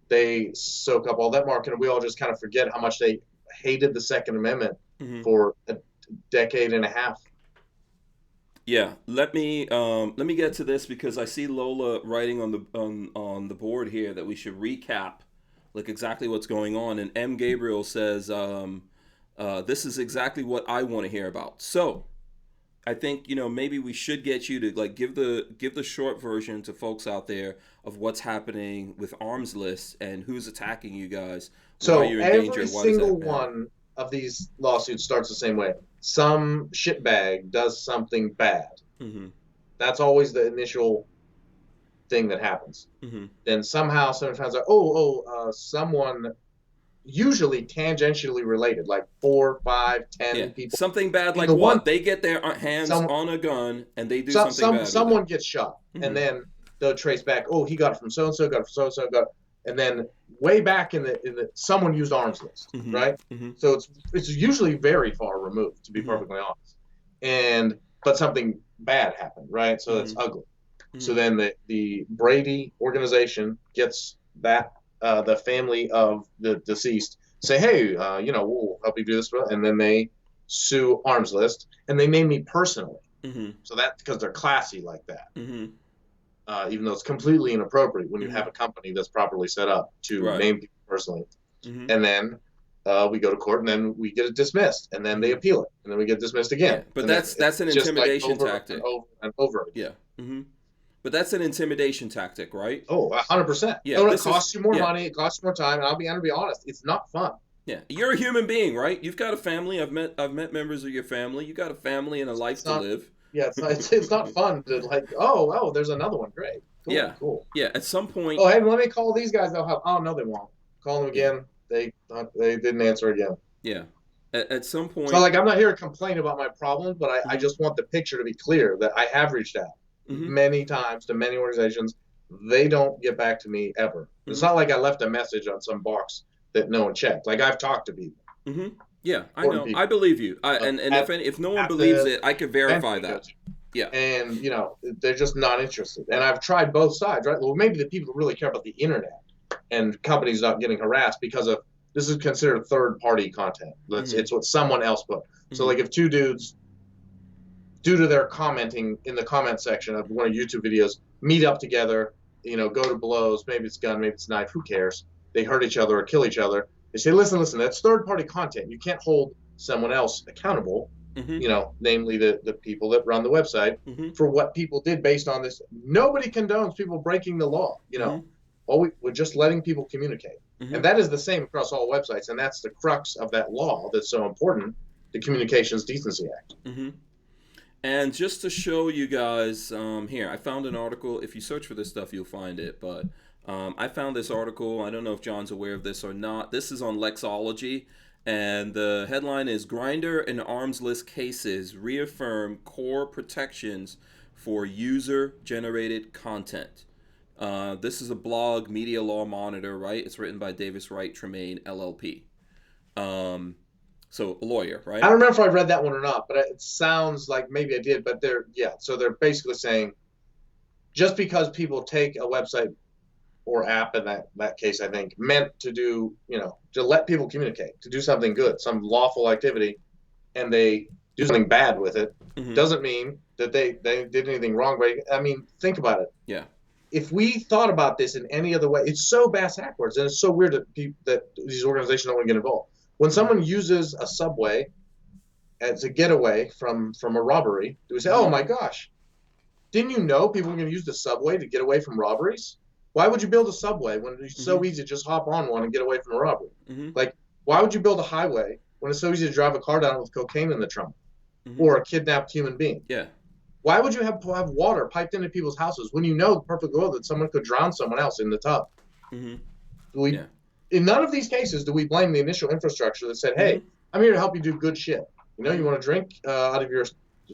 they soak up all that market, and we all just kind of forget how much they hated the Second Amendment for a decade and a half. Yeah, let me get to this because I see Lola writing on the board here that we should recap like exactly what's going on, and M. Gabriel says this is exactly what I want to hear about. So I think maybe we should get you to like give the short version to folks out there of what's happening with Armslist and who's attacking you guys. So every single one of these lawsuits starts the same way. Some shitbag does something bad. That's always the initial thing that happens. Then somehow someone finds out, someone usually tangentially related, like 4, 5, 10 people. Something bad, like what? They get their hands on a gun and they do something bad. Someone gets shot, and then they'll trace back. Oh, he got it from so and so. Got it from so and so. And then way back in the someone used Armslist, right? So it's usually very far removed, to be perfectly honest. But something bad happened, right? So it's ugly. So then the Brady organization gets that. The family of the deceased say, hey, we'll help you do this, and then they sue Armslist, and they name me personally. So that's because they're classy like that. Even though it's completely inappropriate when you have a company that's properly set up to name people personally. And then we go to court, and then we get it dismissed, and then they appeal it, and then we get dismissed again. Yeah, but that's an intimidation tactic. And over. Yeah. But that's an intimidation tactic, right? Oh, 100%. Yeah, it costs you more money, it costs you more time, and I'm gonna be honest, it's not fun. Yeah, you're a human being, right? You've got a family. I've met members of your family. You got a family and a life to live. Yeah, it's not fun to like. Oh, there's another one. Great. Cool, cool. Yeah. At some point. Oh, hey, let me call these guys. They'll help. Oh no, they won't. Call them again. They didn't answer again. Yeah. At some point. So like, I'm not here to complain about my problem, but I just want the picture to be clear that I have reached out many times to many organizations. They don't get back to me ever. It's not like I left a message on some box that no one checked. Like, I've talked to people. Yeah, I know. People. I believe you. And if no one believes it, I can verify that. Yeah. And, they're just not interested. And I've tried both sides, right? Well, maybe the people who really care about the internet and companies not getting harassed because of, this is considered third-party content. It's what someone else put. So, like, if two dudes, due to their commenting in the comment section of one of YouTube videos, meet up together, go to blows, maybe it's gun, maybe it's knife, who cares? They hurt each other or kill each other. They say, listen, that's third-party content. You can't hold someone else accountable, namely the people that run the website, for what people did based on this. Nobody condones people breaking the law, we're just letting people communicate. And that is the same across all websites, and that's the crux of that law that's so important, the Communications Decency Act. And just to show you guys, here, I found an article. If you search for this stuff, you'll find it, but I found this article. I don't know if John's aware of this or not. This is on Lexology, and the headline is Grindr and Armslist cases reaffirm core protections for user-generated content. This is a blog, Media Law Monitor, right? It's written by Davis Wright Tremaine, LLP. So a lawyer, right? I don't remember if I read that one or not, but it sounds like maybe I did. But so they're basically saying just because people take a website or app in that case, I think, meant to do, to let people communicate, to do something good, some lawful activity, and they do something bad with it, doesn't mean that they did anything wrong. But I mean, think about it. Yeah. if we thought about this in any other way, it's so backwards, and it's so weird that these organizations don't want to get involved. When someone uses a subway as a getaway from a robbery, do we say, "Oh my gosh, didn't you know people were going to use the subway to get away from robberies? Why would you build a subway when it's so easy to just hop on one and get away from a robbery? Like, why would you build a highway when it's so easy to drive a car down with cocaine in the trunk or a kidnapped human being? Yeah. Why would you have water piped into people's houses when you know perfectly well that someone could drown someone else in the tub? In none of these cases do we blame the initial infrastructure that said, "Hey, I'm here to help you do good shit. You know, you want to drink out of your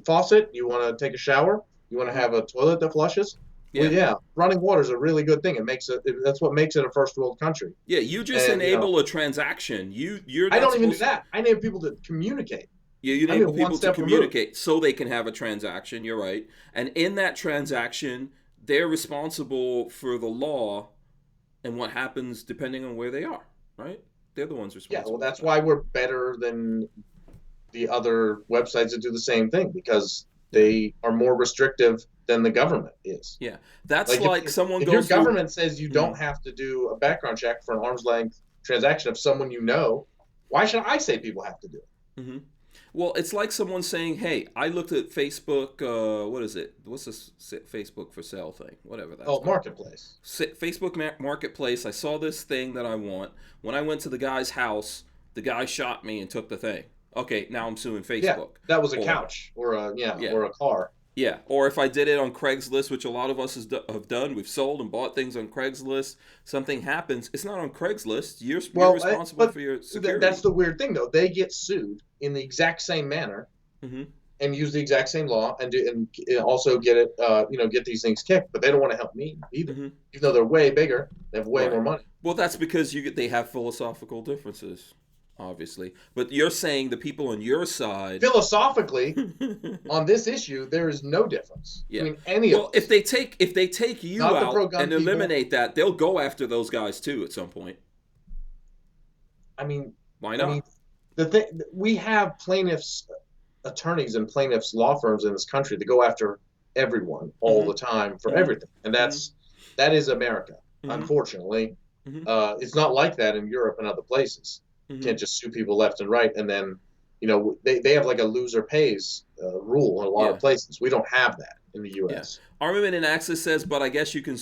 faucet, you want to take a shower, you want to have a toilet that flushes." Well, running water is a really good thing. That's what makes it a first world country. Yeah, you just enable a transaction. You're. I don't even do that. I enable people to communicate. Yeah, you enable people to communicate so they can have a transaction. You're right, and in that transaction, they're responsible for the law and what happens depending on where they are. Right? They're the ones responsible. Yeah, well, that's why we're better than the other websites that do the same thing, because they are more restrictive than the government is. Yeah, that's like someone goes. If your government says you don't have to do a background check for an arm's length transaction of someone you know, why should I say people have to do it? Well, it's like someone saying, "Hey, I looked at Facebook. What is it? What's this Facebook for sale thing? Whatever that's called. Marketplace. Facebook Marketplace. I saw this thing that I want. When I went to the guy's house, the guy shot me and took the thing. Okay, now I'm suing Facebook. Yeah, that was a couch or a car. Yeah, or if I did it on Craigslist, which a lot of us have done, we've sold and bought things on Craigslist. Something happens, it's not on Craigslist. You're responsible for your security. That's the weird thing, though. They get sued in the exact same manner and use the exact same law and also get it, get these things kicked. But they don't want to help me either, even though they're way bigger. They have way more money. Well, that's because they have philosophical differences. Obviously, but you're saying the people on your side philosophically on this issue there is no difference. Yeah. I mean, if they take you out and eliminate that, they'll go after those guys too at some point. I mean, why not? I mean, we have plaintiffs, attorneys, and plaintiffs law firms in this country that go after everyone all the time for everything, and that is America. Unfortunately, it's not like that in Europe and other places. You can't just sue people left and right, and then, they have like a loser pays rule in a lot of places. We don't have that in the U.S. Yeah. Armament and Access says, but I guess you can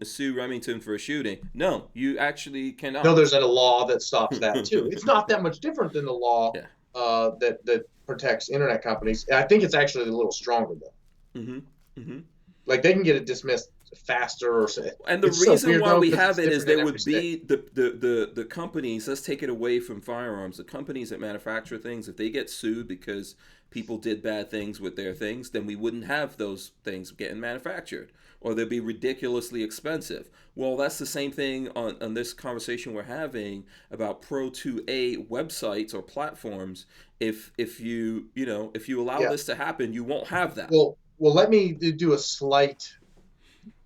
sue Remington for a shooting. No, you actually cannot. No, there's a law that stops that too. It's not that much different than the law that protects internet companies. I think it's actually a little stronger though. Like they can get it dismissed faster and the reason why we have it is there would be the companies. Let's take it away from firearms. The companies that manufacture things, if they get sued because people did bad things with their things, then we wouldn't have those things getting manufactured, or they'd be ridiculously expensive. Well, that's the same thing on this conversation we're having about Pro 2A websites or platforms. If you allow this to happen, you won't have that. Well, let me do a slight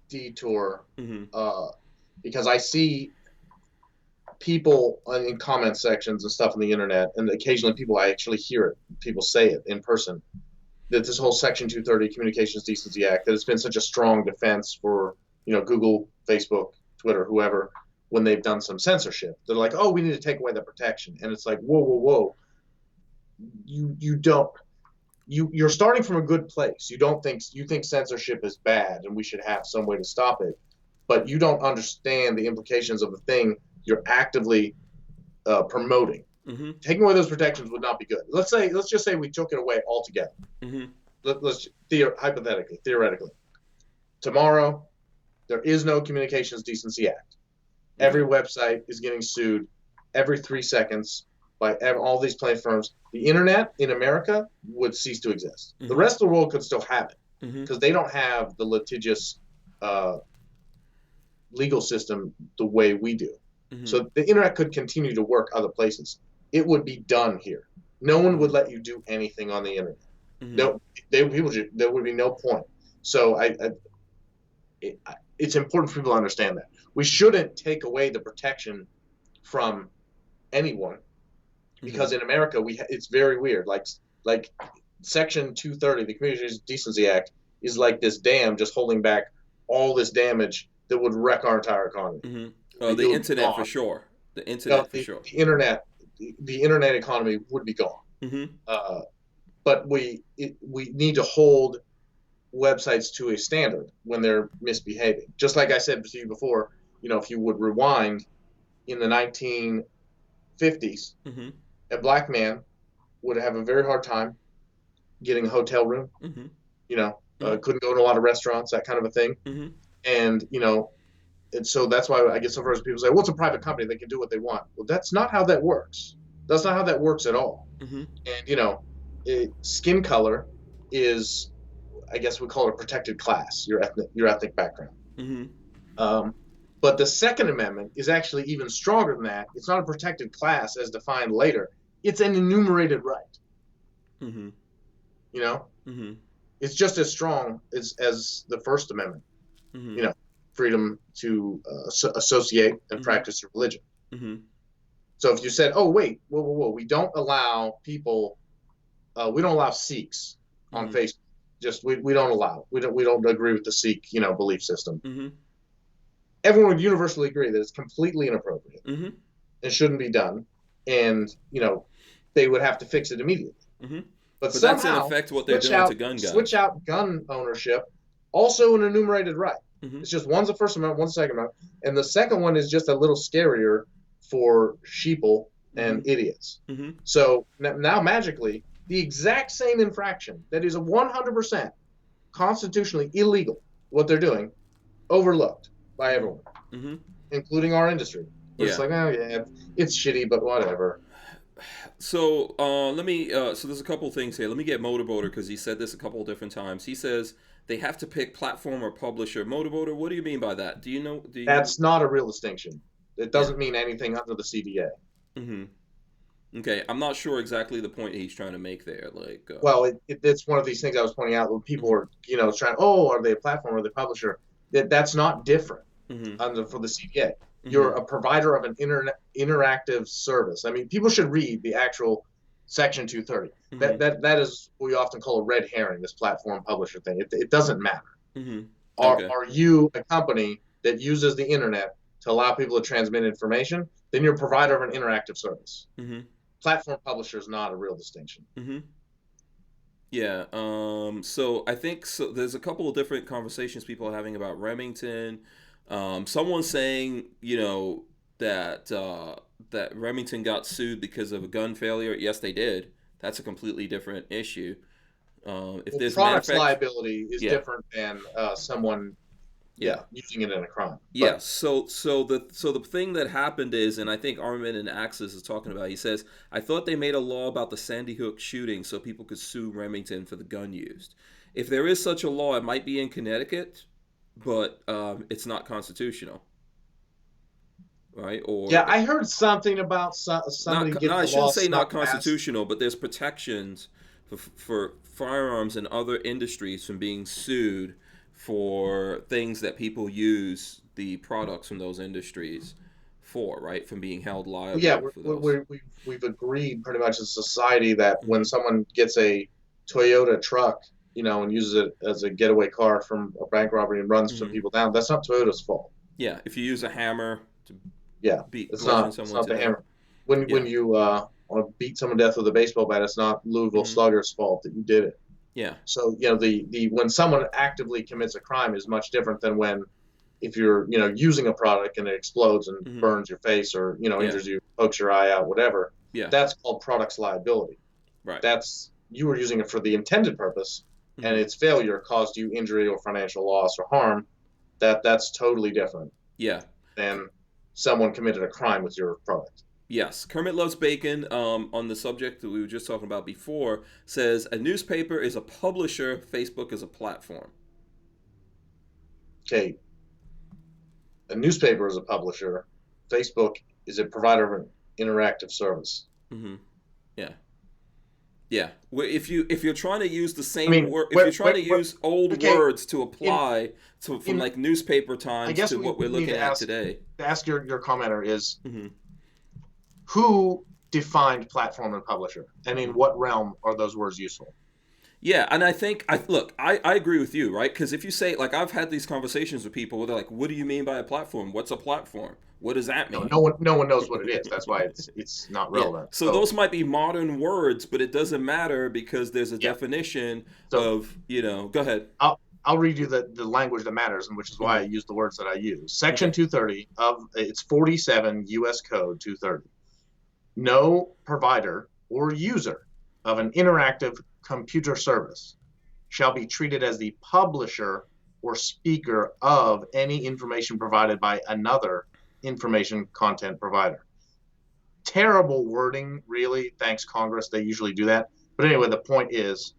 detour because I see people in comment sections and stuff on the internet, and occasionally I actually hear it, people say it in person, that this whole Section 230 Communications Decency Act, that it's been such a strong defense for Google, Facebook, Twitter, whoever, when they've done some censorship. They're like, oh, we need to take away the protection. And it's like, whoa. You're starting from a good place. You think censorship is bad and we should have some way to stop it, but you don't understand the implications of the thing you're actively promoting. Taking away those protections would not be good. Let's just say we took it away altogether. Let's theoretically, tomorrow there is no Communications Decency Act. Every website is getting sued every 3 seconds by all these plaintiff firms. The internet in America would cease to exist. The rest of the world could still have it because they don't have the litigious legal system the way we do. So the internet could continue to work other places. It would be done here. No one would let you do anything on the internet. No, there would be no point. So it's important for people to understand that. We shouldn't take away the protection from anyone. Because in America, it's very weird. Like Section 230, the Communications Decency Act, is like this dam just holding back all this damage that would wreck our entire economy. Mm-hmm. The internet for sure. The internet for sure. The internet economy would be gone. Mm-hmm. But we need to hold websites to a standard when they're misbehaving. Just like I said to you before, if you would rewind in the 1950s, a black man would have a very hard time getting a hotel room. Couldn't go to a lot of restaurants, that kind of a thing. And and so that's why I get so frustrated. People say, "Well, it's a private company; they can do what they want." Well, that's not how that works. That's not how that works at all. And skin color is, I guess we call it a protected class. Your ethnic background. But the Second Amendment is actually even stronger than that. It's not a protected class as defined later. It's an enumerated right. It's just as strong as the First Amendment. Freedom to associate and practice your religion. So if you said, "Oh, wait, whoa, we don't allow people, we don't allow Sikhs on Facebook. Just we don't allow. We don't agree with the Sikh belief system." Everyone would universally agree that it's completely inappropriate and shouldn't be done, and they would have to fix it immediately. But somehow, that's in effect what they're doing to gun guys. Switch out gun ownership, also an enumerated right. It's just one's the First Amendment, one's the Second Amendment, and the second one is just a little scarier for sheeple and idiots. So now magically, the exact same infraction that is 100% constitutionally illegal, what they're doing, overlooked by everyone, including our industry. We're just like, "Oh yeah, it's shitty, but whatever." So let me. So there's a couple of things here. Let me get Motorboater because he said this a couple of different times. He says they have to pick platform or publisher. Motorboater, what do you mean by that? Do you know? That's not a real distinction. It doesn't mean anything under the CDA. Okay, I'm not sure exactly the point he's trying to make there. Well, it's one of these things I was pointing out when people are trying. Oh, are they a platform or are they a publisher? That's not different for the CDA. You're a provider of an interactive service. I mean, people should read the actual Section 230. That is what we often call a red herring, this platform publisher thing. It doesn't matter. Are you a company that uses the internet to allow people to transmit information? Then you're a provider of an interactive service. Platform publisher is not a real distinction. Yeah. So I think there's a couple of different conversations people are having about Remington. Someone's saying, that Remington got sued because of a gun failure. Yes, they did. That's a completely different issue. If there's product liability is different than someone using it in a crime. Yes. So the thing that happened is, and I think Armin and Axis is talking about, he says, "I thought they made a law about the Sandy Hook shooting so people could sue Remington for the gun used. If there is such a law, it might be in Connecticut, but it's not constitutional." Right? Or I heard something about somebody getting I shouldn't say not constitutional, but there's protections for firearms and other industries from being sued for things that people use the products from those industries for, right? From being held liable. We've agreed pretty much as a society that when someone gets a Toyota truck, and uses it as a getaway car from a bank robbery and runs some people down, that's not Toyota's fault. Yeah, if you use a hammer to it's not the hammer. When you want to beat someone to death with a baseball bat, it's not Louisville Slugger's fault that you did it. Yeah. So the when someone actively commits a crime is much different than if you're using a product and it explodes and burns your face or injures you, pokes your eye out, whatever. Yeah. That's called products liability. Right. You were using it for the intended purpose, and its failure caused you injury or financial loss or harm. That's totally different. Yeah. Than someone committed a crime with your product. Yes. Kermit Loves Bacon, on the subject that we were just talking about before, says a newspaper is a publisher, Facebook is a platform. Okay. A newspaper is a publisher. Facebook is a provider of an interactive service. Yeah. Yeah. If you're trying to use the same word, if you're trying to use old words to apply from like newspaper times to what we're looking at today. To ask your commenter is, who defined platform and publisher, and in what realm are those words useful? Yeah, and I think I agree with you, right? Because if you say, like, I've had these conversations with people where they're like, "What do you mean by a platform? What's a platform? What does that mean?" No one knows what it is. That's why it's not Yeah. relevant. So those might be modern words, but it doesn't matter because there's a Yeah. definition So of, go ahead. I'll read you the language that matters, and which is why I use the words that I use. Section Okay. 230 of it's 47 U.S. Code 230. No provider or user of an interactive computer service shall be treated as the publisher or speaker of any information provided by another information content provider. Terrible wording, really. Thanks, Congress. They usually do that. But anyway, the point is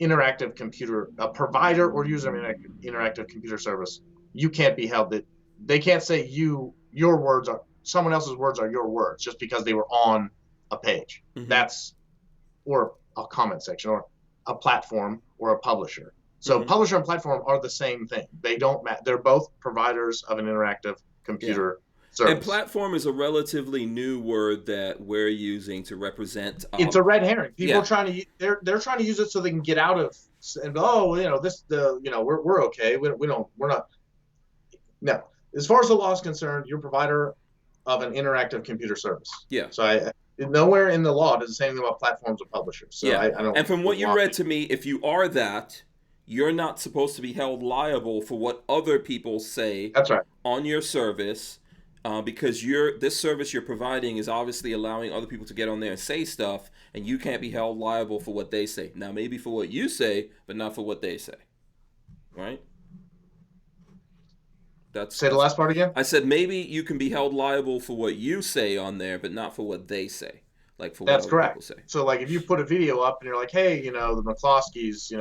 interactive computer, a provider or user of an interactive computer service, you can't be held that they can't say your words are someone else's words are your words just because they were on a page. That's or a comment section or a platform or a publisher. So publisher and platform are the same thing. They don't they're both providers of an interactive computer service. And platform is a relatively new word that we're using to represent. It's a red herring. People are trying to they're trying to use it so they can get out of and we're okay. We're not. No, as far as the law is concerned, you're a provider of an interactive computer service. Yeah. So nowhere in the law does it say anything about platforms or publishers. So yeah. I don't. And from what you read to me, if you are that, you're not supposed to be held liable for what other people say. That's right. On your service. Because this service you're providing is obviously allowing other people to get on there and say stuff, and you can't be held liable for what they say. Now, maybe for what you say, but not for what they say. Right? Say the last part again? I said maybe you can be held liable for what you say on there, but not for what they say. Like for That's what correct. People say. So, like, if you put a video up and you're like, hey, the McCloskeys,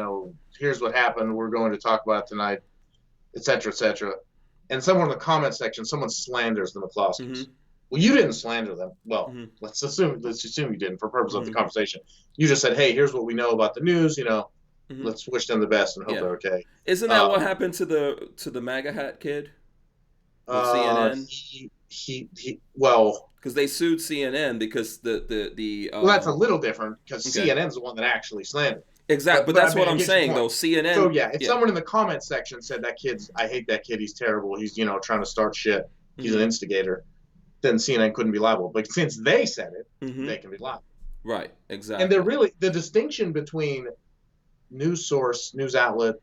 here's what happened. We're going to talk about it tonight, et cetera, et cetera. And someone in the comment section, someone slanders the McCloskeys. Well, you didn't slander them. Well, let's assume you didn't for purpose of the conversation. You just said, hey, here's what we know about the news. Let's wish them the best and hope they're okay. Isn't that what happened to the MAGA hat kid? With CNN? Because they sued CNN because the well, that's a little different because CNN's the one that actually slandered. Exactly, but that's what I'm saying, though. CNN. So if someone in the comment section said I hate that kid, he's terrible, he's trying to start shit, he's an instigator, then CNN couldn't be liable. But since they said it, they can be liable. Right, exactly. And they're really the distinction between news source, news outlet,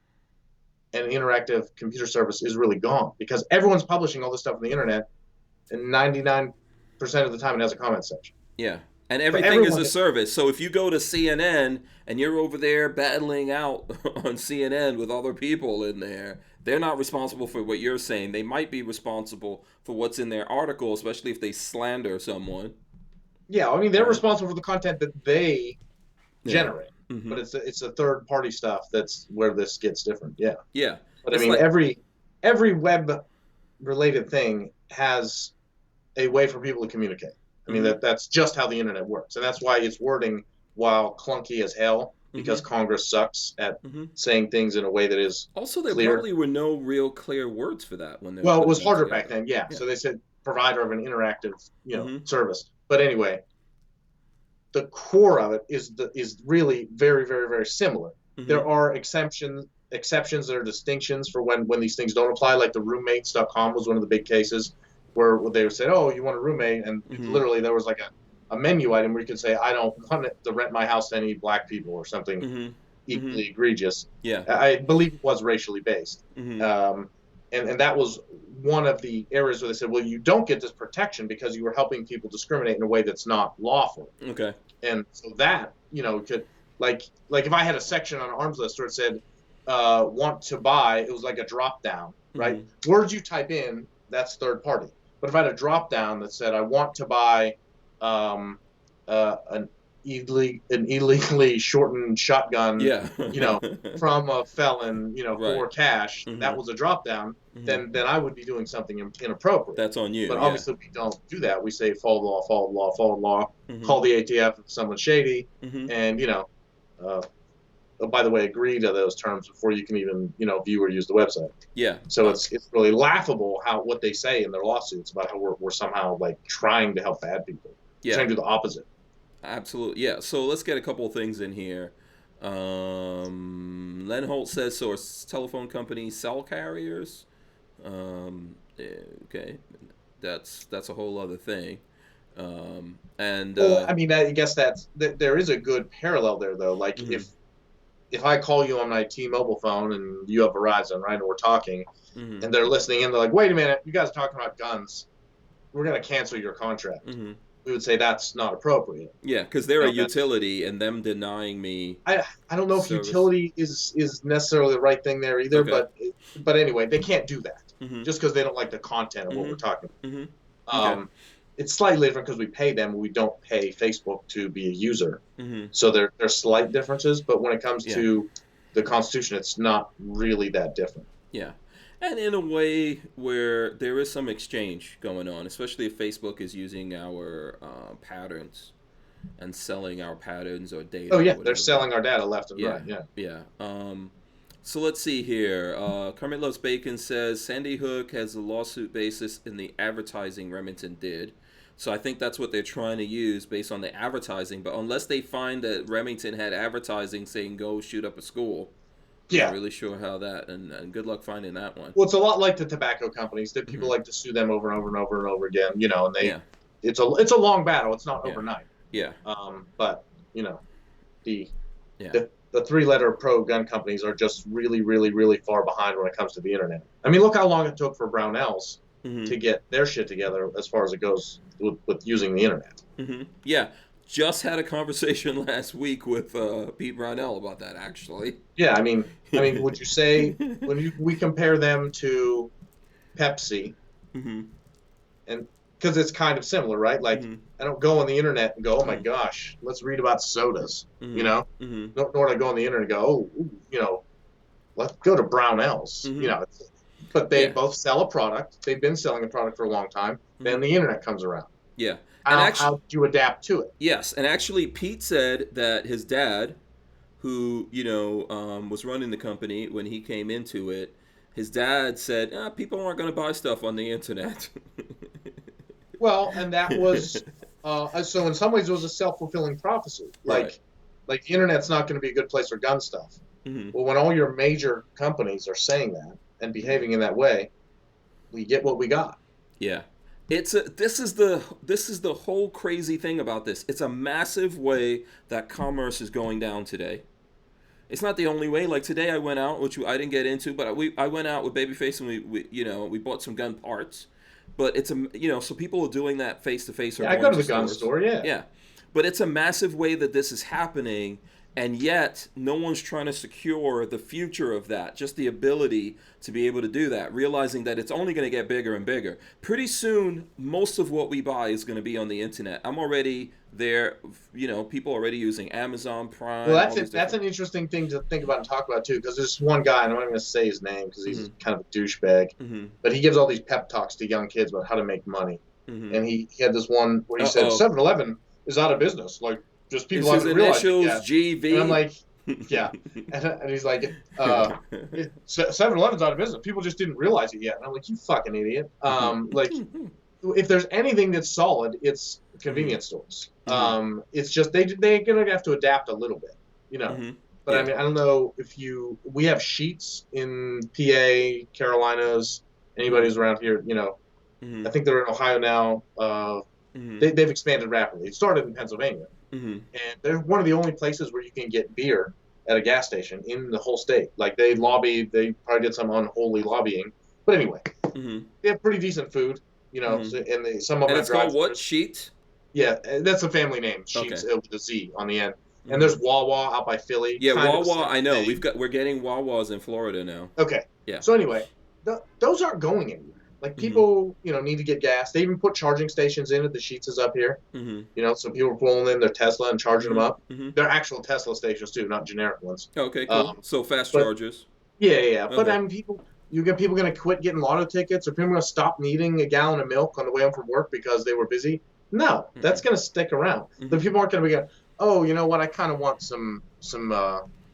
and interactive computer service is really gone because everyone's publishing all this stuff on the internet, and 99% of the time it has a comment section. Yeah. And everything is a service. So if you go to CNN and you're over there battling out on CNN with other people in there, they're not responsible for what you're saying. They might be responsible for what's in their article, especially if they slander someone. Yeah, I mean, they're responsible for the content that they generate. But it's a third-party stuff that's where this gets different. Yeah. Yeah. But I mean, every web-related thing has a way for people to communicate. I mean, that's just how the internet works. And that's why its wording, while clunky as hell, because Congress sucks at saying things in a way that is also, there clear. probably were no real clear words for that when they Well, it was harder back then, yeah. So they said provider of an interactive, service. But anyway, the core of it is really very, very, very similar. There are exceptions, there are distinctions for when these things don't apply, like the roommates.com was one of the big cases. Where they said, oh, you want a roommate? And literally there was like a menu item where you could say, I don't want to rent my house to any black people or something equally egregious. Yeah. I believe it was racially based. And that was one of the areas where they said, well, you don't get this protection because you were helping people discriminate in a way that's not lawful. Okay. And so that, could, like if I had a section on Armslist where it said, want to buy, it was like a drop down, right? Words you type in, that's third party. But if I had a drop down that said I want to buy an illegally shortened shotgun, from a felon, for cash, that was a drop down, then I would be doing something inappropriate. That's on you. But obviously we don't do that. We say follow the law, follow the law, follow the law. Call the ATF if someone's shady, and by the way, agree to those terms before you can even, view or use the website. Yeah. So it's really laughable what they say in their lawsuits about how we're somehow like trying to help bad people. Yeah. Trying to do the opposite. Absolutely. Yeah. So let's get a couple of things in here. Len Holt says, so are telephone companies cell carriers? Okay, that's a whole other thing. Well, I mean, I guess there is a good parallel there, though. Like if I call you on my T-Mobile phone and you have Verizon, right, and we're talking, and they're listening in, they're like, "Wait a minute, you guys are talking about guns. We're going to cancel your contract." We would say that's not appropriate. Yeah, because they're a utility, and them denying me. I don't know if utility is necessarily the right thing there either, but anyway, they can't do that just because they don't like the content of what we're talking about. It's slightly different because we pay them, we don't pay Facebook to be a user. So there's slight differences, but when it comes to the Constitution, it's not really that different. Yeah. And in a way where there is some exchange going on, especially if Facebook is using our patterns and selling our patterns or data. Oh, yeah, they're selling our data left and right, Yeah. So let's see here. Kermit Loves Bacon says, Sandy Hook has a lawsuit basis in the advertising Remington did. So I think that's what they're trying to use based on the advertising. But unless they find that Remington had advertising saying go shoot up a school, I'm not really sure how that, and good luck finding that one. Well, it's a lot like the tobacco companies that people like to sue them over and over and over and over again, you know, and it's a long battle. It's not overnight. Yeah. But, you know, the 3-letter pro-gun companies are just really, really, really far behind when it comes to the internet. I mean, look how long it took for Barnauls to get their shit together as far as it goes with using the internet. Yeah. Just had a conversation last week with Pete Brownell about that, actually. Yeah, I mean, would you say when we compare them to Pepsi, and because it's kind of similar, right? Like, I don't go on the internet and go, oh my gosh, let's read about sodas, you know? Nor do I go on the internet and go, oh, you know, let's go to Brownells, you know? But they both sell a product. They've been selling a product for a long time. Then the internet comes around. Yeah. How do you adapt to it? Yes, and actually Pete said that his dad, who, you know, was running the company when he came into it, his dad said, people aren't going to buy stuff on the internet. Well, and that was, so in some ways it was a self-fulfilling prophecy. Like the internet's not going to be a good place for gun stuff. Well, when all your major companies are saying that and behaving in that way, we get what we got. Yeah. This is the whole crazy thing about this. It's a massive way that commerce is going down today. It's not the only way. Like today, I went out, which I didn't get into, but I went out with Babyface and we bought some gun parts. But it's so people are doing that face to face. Yeah, I go to the gun store. Yeah, but it's a massive way that this is happening. And yet, no one's trying to secure the future of that, just the ability to be able to do that, realizing that it's only going to get bigger and bigger. Pretty soon, most of what we buy is going to be on the internet. I'm already there, you know, people are already using Amazon Prime. Well, that's an interesting thing to think about and talk about, too, because there's one guy, and I'm not going to say his name because he's kind of a douchebag, but he gives all these pep talks to young kids about how to make money. And he had this one where he said 7-Eleven is out of business, like, just people haven't realized it yet. GV. And I'm like, yeah. And he's like, 7-Eleven's out of business. People just didn't realize it yet. And I'm like, you fucking idiot. Like, if there's anything that's solid, it's convenience stores. It's just they're going to have to adapt a little bit, you know. But I mean, I don't know if we have Sheets in PA, Carolinas, anybody who's around here, you know. I think they're in Ohio now. They've expanded rapidly. It started in Pennsylvania. And they're one of the only places where you can get beer at a gas station in the whole state. Like they probably did some unholy lobbying. But anyway, they have pretty decent food, you know, and some of them it's called what? Sheets? Yeah, that's a family name. Sheets with a Z on the end. And there's Wawa out by Philly. Yeah, Wawa, I know. We're getting Wawas in Florida now. Okay. Yeah. So anyway, those aren't going anywhere. Like people, you know, need to get gas. They even put charging stations in at the Sheets is up here. You know, so people are pulling in their Tesla and charging them up. They're actual Tesla stations too, not generic ones. Okay, cool. So fast chargers. Yeah. Okay. But I mean, you get people going to quit getting lotto tickets, or people going to stop needing a gallon of milk on the way home from work because they were busy. No, that's going to stick around. The people aren't going to be going, oh, you know what? I kind of want some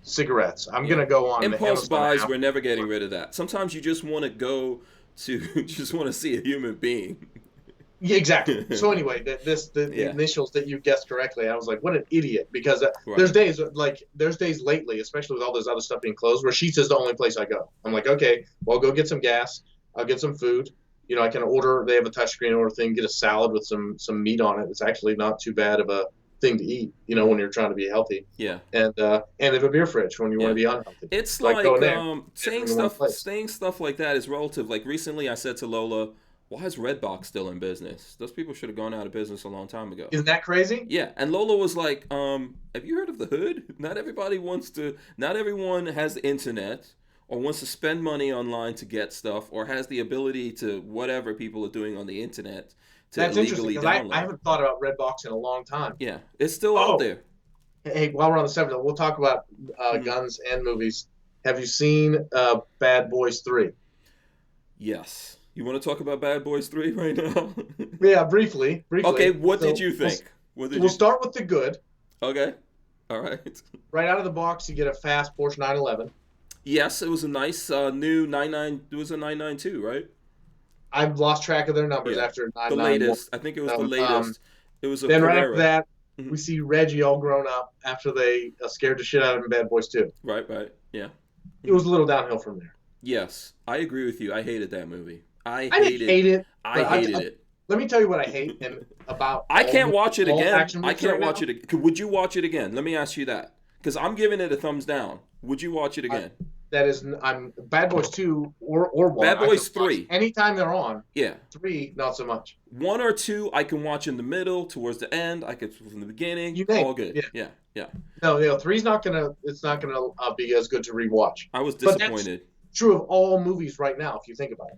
cigarettes. I'm going to go on impulse buys. We're never getting rid of that. Sometimes you just want to go to just want to see a human being. Yeah, exactly. So anyway, the Yeah. initials that you guessed correctly, I was like, what an idiot. Because Right. there's days lately, especially with all this other stuff being closed, where Sheetz is the only place I go. I'm like, okay, well, I'll go get some gas. I'll get some food. You know, I can order. They have a touchscreen order thing. Get a salad with some meat on it. It's actually not too bad of a thing to eat. You know, when you're trying to be healthy. Yeah. And they have a beer fridge when you want to be unhealthy. It's So I go in there, saying in one stuff place. like that is relative. Like recently, I said to Lola, "Why is Redbox still in business? Those people should have gone out of business a long time ago." Isn't that crazy? Yeah, and Lola was like, "Have you heard of the hood? Not everyone has the internet." Or wants to spend money online to get stuff, or has the ability to whatever people are doing on the internet to That's interesting illegally because download. I haven't thought about Redbox in a long time. Yeah, it's still out there. Hey, while we're on the subject, we'll talk about guns and movies. Have you seen Bad Boys 3? Yes. You want to talk about Bad Boys 3 right now? Yeah, briefly. Okay, what did you think? We'll start with the good. Okay. All right. Right out of the box, you get a fast Porsche 911. Yes, it was a nice new 99. It was a 992, right? I've lost track of their numbers after 991. The latest. I think it was the latest. It was a Then Carrera. right after that, we see Reggie all grown up after they scared the shit out of him in Bad Boys 2. Right. Yeah. It was a little downhill from there. Yes, I agree with you. I hated that movie. I didn't hate it. I hated it. Let me tell you what I hate about. I can't watch it again. I can't right watch it. Would you watch it again? Let me ask you that. Because I'm giving it a thumbs down. Would you watch it again? I'm Bad Boys 2 or 1. Bad Boys 3. Anytime they're on. Yeah. 3, not so much. 1 or 2, I can watch in the middle, towards the end. I could from the beginning. All good. Yeah. No, 3's not gonna. It's not gonna be as good to rewatch. I was disappointed. That's true of all movies right now, if you think about it.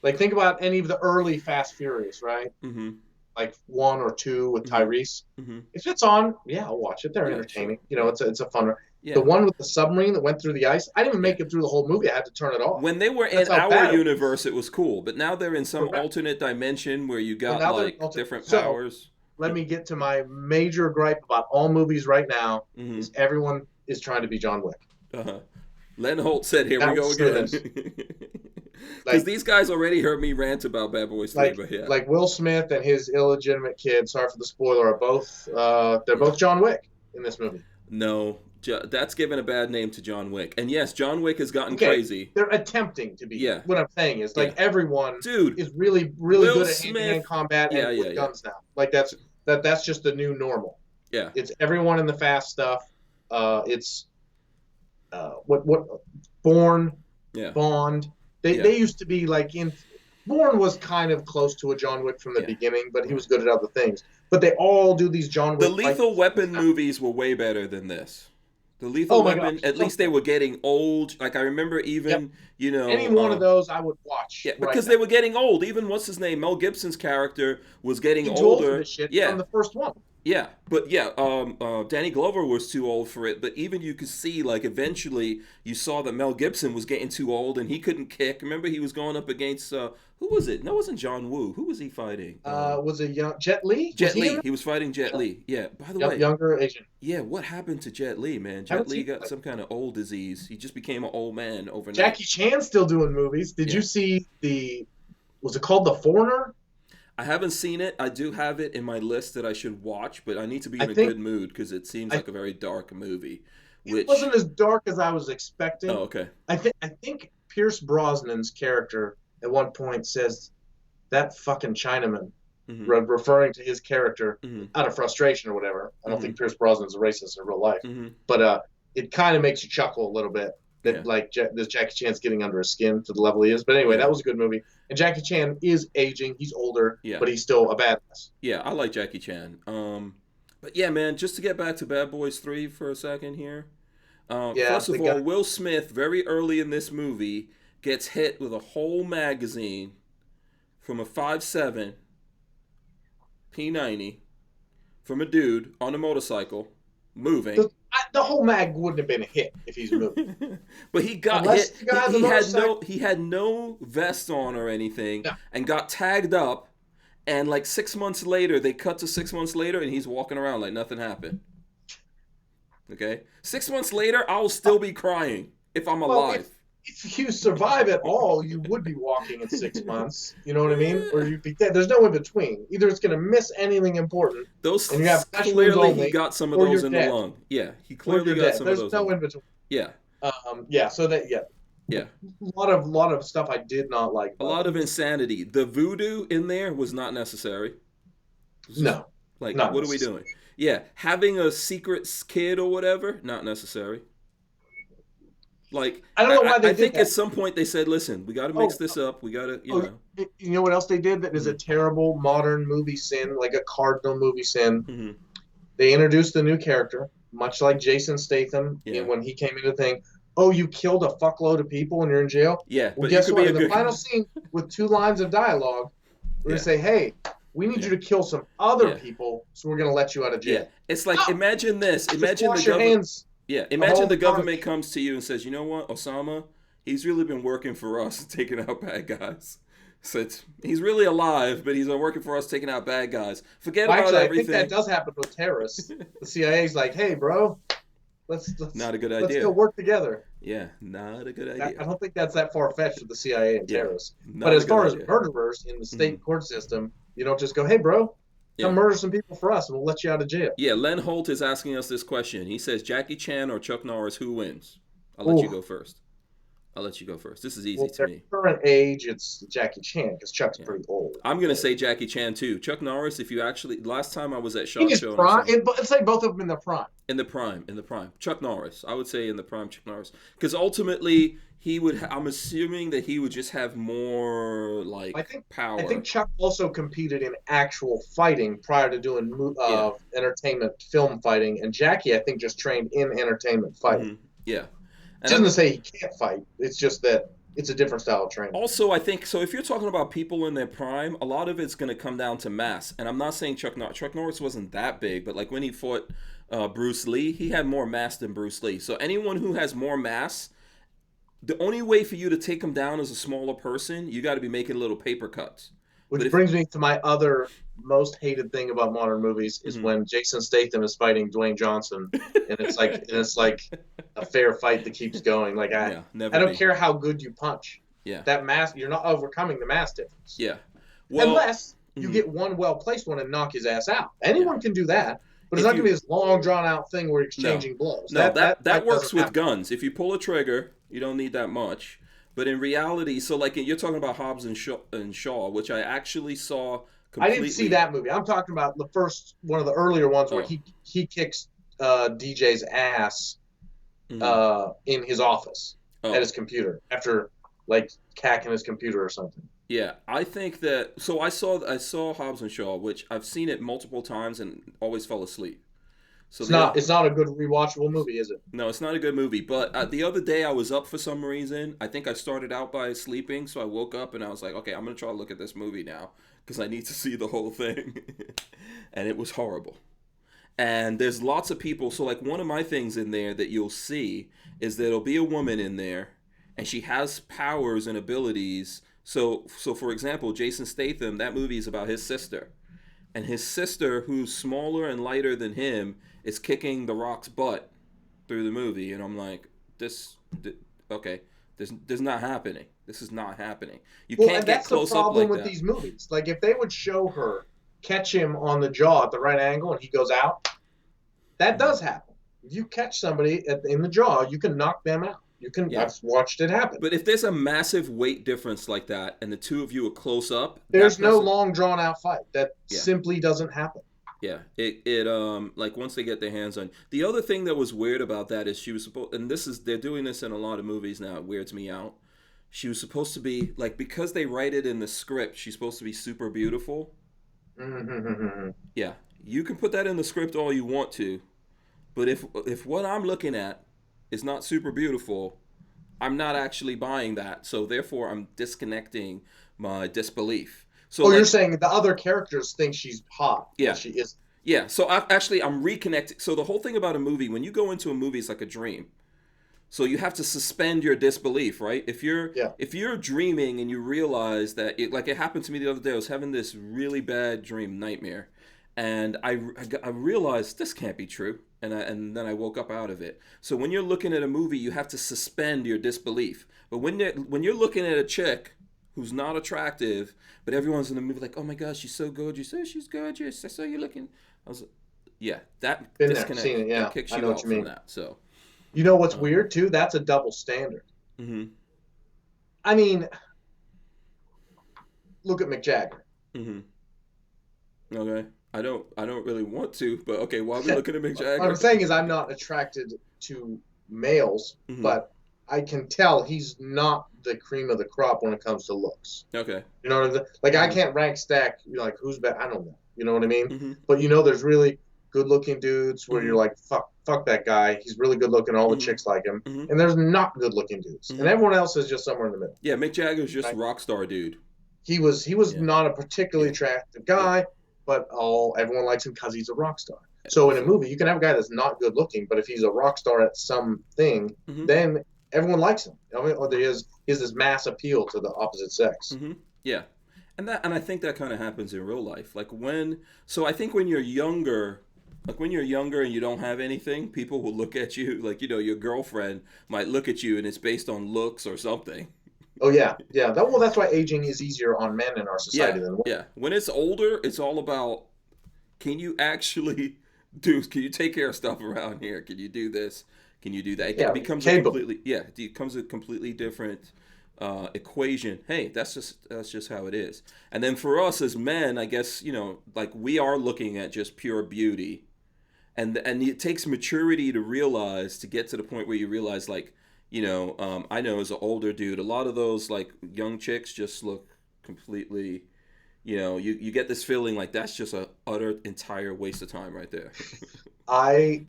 Like think about any of the early Fast Furious, right? Mm-hmm. Like 1 or 2 with Tyrese. Mm-hmm. If it's on, I'll watch it. They're entertaining. Sure. You know, it's a fun. Yeah. The one with the submarine that went through the ice, I didn't even make it through the whole movie. I had to turn it off. When they were in our universe, it was cool. But now they're in some alternate dimension where you got different powers. Let me get to my major gripe about all movies right now is everyone is trying to be John Wick. Uh-huh. Len Holt said, "Here we go again." Because these guys already heard me rant about Bad Boys 3, but yeah. Like Will Smith and his illegitimate kid, sorry for the spoiler, are both they're both John Wick in this movie. No, that's given a bad name to John Wick. And yes, John Wick has gotten crazy. They're attempting to be. Yeah. What I'm saying is everyone is really Will good at Smith, hand-to-hand combat and with guns now. Like that's just the new normal. Yeah. It's everyone in the fast stuff. It's what Bourne, Bond. They used to be like in Bourne was kind of close to a John Wick from the beginning, but he was good at other things. But they all do these John Wick. The Lethal Weapon movies were way better than this. The Lethal Weapon, at least they were getting old. Like I remember even, any one of those I would watch. Yeah, because they were getting old. Even what's his name, Mel Gibson's character was getting older. Too old for this shit from the first one. Yeah, but Danny Glover was too old for it. But even you could see, like, eventually you saw that Mel Gibson was getting too old and he couldn't kick. Remember, he was going up against who was it? No, it wasn't John Woo. Who was he fighting? Was it Jet Li? Jet Li. He was fighting Jet Li. Yeah. By the way, younger Asian. Yeah. What happened to Jet Li, man? Jet Li got some kind of old disease. He just became an old man overnight. Jackie Chan's still doing movies. Did you see was it called The Foreigner? I haven't seen it. I do have it in my list that I should watch, but I need to be in a good mood because it seems like a very dark movie. It wasn't as dark as I was expecting. Oh, okay. I think Pierce Brosnan's character at one point says that fucking Chinaman, referring to his character out of frustration or whatever. I don't think Pierce Brosnan's a racist in real life, but it kind of makes you chuckle a little bit. That this Jackie Chan's getting under his skin to the level he is. But anyway, that was a good movie. And Jackie Chan is aging. He's older, but he's still a badass. Yeah, I like Jackie Chan. But yeah, man, just to get back to Bad Boys 3 for a second here. First of all, Will Smith, very early in this movie, gets hit with a whole magazine from a 5.7 P90 from a dude on a motorcycle moving. The whole mag wouldn't have been a hit if he's moving. But he got hit. He had no vest on or anything, and got tagged up. And like 6 months later, they cut to 6 months later, and he's walking around like nothing happened. Okay, 6 months later, I'll still be crying if I'm alive. if you survive at all, you would be walking in 6 months. You know what I mean? Or you'd be dead. There's no in between. Either it's going to miss anything important, Those and you have flesh wounds clearly only, he got some of or those you're in the dead. lung. Yeah, he Or clearly you're got dead. some There's of those. no in between. Yeah. So that Yeah. a lot of stuff I did not like. A lot of insanity. The voodoo in there was not necessary. No. Like, not what are we doing? Yeah, having a secret kid or whatever, not necessary. Like, I don't know why they I did think that. at some point they said, "Listen, we got to mix this up. We got to, you know." You know what else they did that is a terrible modern movie sin, like a cardinal movie sin? Mm-hmm. They introduced a new character, much like Jason Statham when he came into the thing. Oh, you killed a fuckload of people and you're in jail? Yeah, well, but guess what? In the good final scene, with 2 lines of dialogue, we're going to say, hey, we need you to kill some other people, so we're going to let you out of jail. Yeah, it's like, imagine this. Imagine wash the your government. hands. Yeah, imagine the government comes to you and says, "You know what, Osama? He's really been working for us, taking out bad guys. So he's really alive, but he's been working for us, taking out bad guys. Forget about everything." I think that does happen with terrorists. The CIA's like, "Hey, bro, let's not a good idea. Let's go work together." Yeah, not a good idea. I don't think that's that far fetched with the CIA and terrorists. Not but as far as murderers in the state court system, you don't just go, "Hey, bro, come murder some people for us, and we'll let you out of jail." Yeah, Len Holt is asking us this question. He says, "Jackie Chan or Chuck Norris, who wins?" I'll let you go first. This is easy to me. Current age, it's Jackie Chan because Chuck's pretty old. I'm gonna say Jackie Chan too. Chuck Norris, if you actually, last time I was at SHOT Show, let's say both of them in their prime. In the prime. Chuck Norris, I would say in the prime, Chuck Norris, because ultimately he would. I'm assuming that he would just have more power. I think Chuck also competed in actual fighting prior to doing entertainment film fighting, and Jackie, I think, just trained in entertainment fighting. Mm-hmm. Yeah. It doesn't say he can't fight. It's just that it's a different style of training. Also, I think, so if you're talking about people in their prime, a lot of it's going to come down to mass. And I'm not saying Chuck Norris wasn't that big, but like when he fought Bruce Lee, he had more mass than Bruce Lee. So anyone who has more mass, the only way for you to take him down as a smaller person, you got to be making little paper cuts. Which brings me to my other most hated thing about modern movies is when Jason Statham is fighting Dwayne Johnson, and it's like a fair fight that keeps going. Like I don't care how good you punch. Yeah, that mass, you're not overcoming the mass difference. Yeah, unless you get one well placed one and knock his ass out. Anyone can do that, but it's not going to be this long drawn out thing where you're exchanging blows. No, that works with guns. If you pull a trigger, you don't need that much. But in reality, so like you're talking about Hobbs and Shaw, which I actually saw completely. I didn't see that movie. I'm talking about the first one of the earlier ones where he kicks DJ's ass in his office at his computer after like hacking his computer or something. Yeah, I think that. So I saw Hobbs and Shaw, which I've seen it multiple times and always fell asleep. So it's not a good rewatchable movie, is it? No, it's not a good movie. But the other day I was up for some reason. I think I started out by sleeping, so I woke up and I was like, okay, I'm going to try to look at this movie now because I need to see the whole thing. And it was horrible. And there's lots of people. So like one of my things in there that you'll see is there'll be a woman in there and she has powers and abilities. So for example, Jason Statham, that movie is about his sister. And his sister, who's smaller and lighter than him, is kicking The Rock's butt through the movie. And I'm like, this is not happening. This is not happening. You can't get close up like that. That's the problem with these movies. Like, if they would show her catch him on the jaw at the right angle and he goes out, that does happen. If you catch somebody in the jaw, you can knock them out. I've watched it happen. But if there's a massive weight difference like that and the two of you are close up, there's no long drawn out fight. That simply doesn't happen. Yeah, it like once they get their hands on. The other thing that was weird about that is she was supposed, and they're doing this in a lot of movies now. It weirds me out. She was supposed to be like, because they write it in the script, she's supposed to be super beautiful. Yeah, you can put that in the script all you want to, but if what I'm looking at is not super beautiful, I'm not actually buying that. So therefore, I'm disconnecting my disbelief. So you're saying the other characters think she's hot. Yeah, she is. Yeah. So I'm reconnecting. So the whole thing about a movie, when you go into a movie, it's like a dream. So you have to suspend your disbelief, right? If you're dreaming and you realize that it happened to me the other day. I was having this really bad dream, nightmare, and I realized this can't be true. and then I woke up out of it. So when you're looking at a movie, you have to suspend your disbelief. But when you're looking at a chick who's not attractive, but everyone's in the movie like, oh my gosh, she's so gorgeous. Oh, she's gorgeous. I saw you looking. I was, yeah, that Been disconnect there, seen it, yeah. that kicks I you know out what you mean. from that. So you know what's weird too? That's a double standard. Mm-hmm. I mean, look at Mick Jagger. Mm-hmm. Okay. I don't really want to, but okay, why are we looking at Mick Jagger? What I'm saying is I'm not attracted to males, but I can tell he's not the cream of the crop when it comes to looks. Okay. You know what I mean? Like, I can't rank stack, like, who's better. I don't know. You know what I mean? Mm-hmm. But, there's really good-looking dudes where you're like, fuck that guy. He's really good-looking. All the chicks like him. And there's not good-looking dudes. And everyone else is just somewhere in the middle. Yeah, Mick Jagger's just rock star dude. He was not a particularly attractive guy, but everyone likes him because he's a rock star. So in a movie, you can have a guy that's not good-looking, but if he's a rock star at something, then everyone likes him. I mean, he has this mass appeal to the opposite sex. Yeah, and I think that kind of happens in real life. Like I think when you're younger, and you don't have anything, people will look at you like, your girlfriend might look at you and it's based on looks or something. Oh yeah. That's why aging is easier on men in our society than women. Yeah, when it's older, it's all about, can you actually can you take care of stuff around here? Can you do this? Can you do that? It becomes a completely different equation. Hey, that's just how it is. And then for us as men, I guess, like we are looking at just pure beauty, and it takes maturity to get to the point where you realize, like, I know as an older dude, a lot of those like young chicks just look completely, you get this feeling like that's just a utter entire waste of time right there. I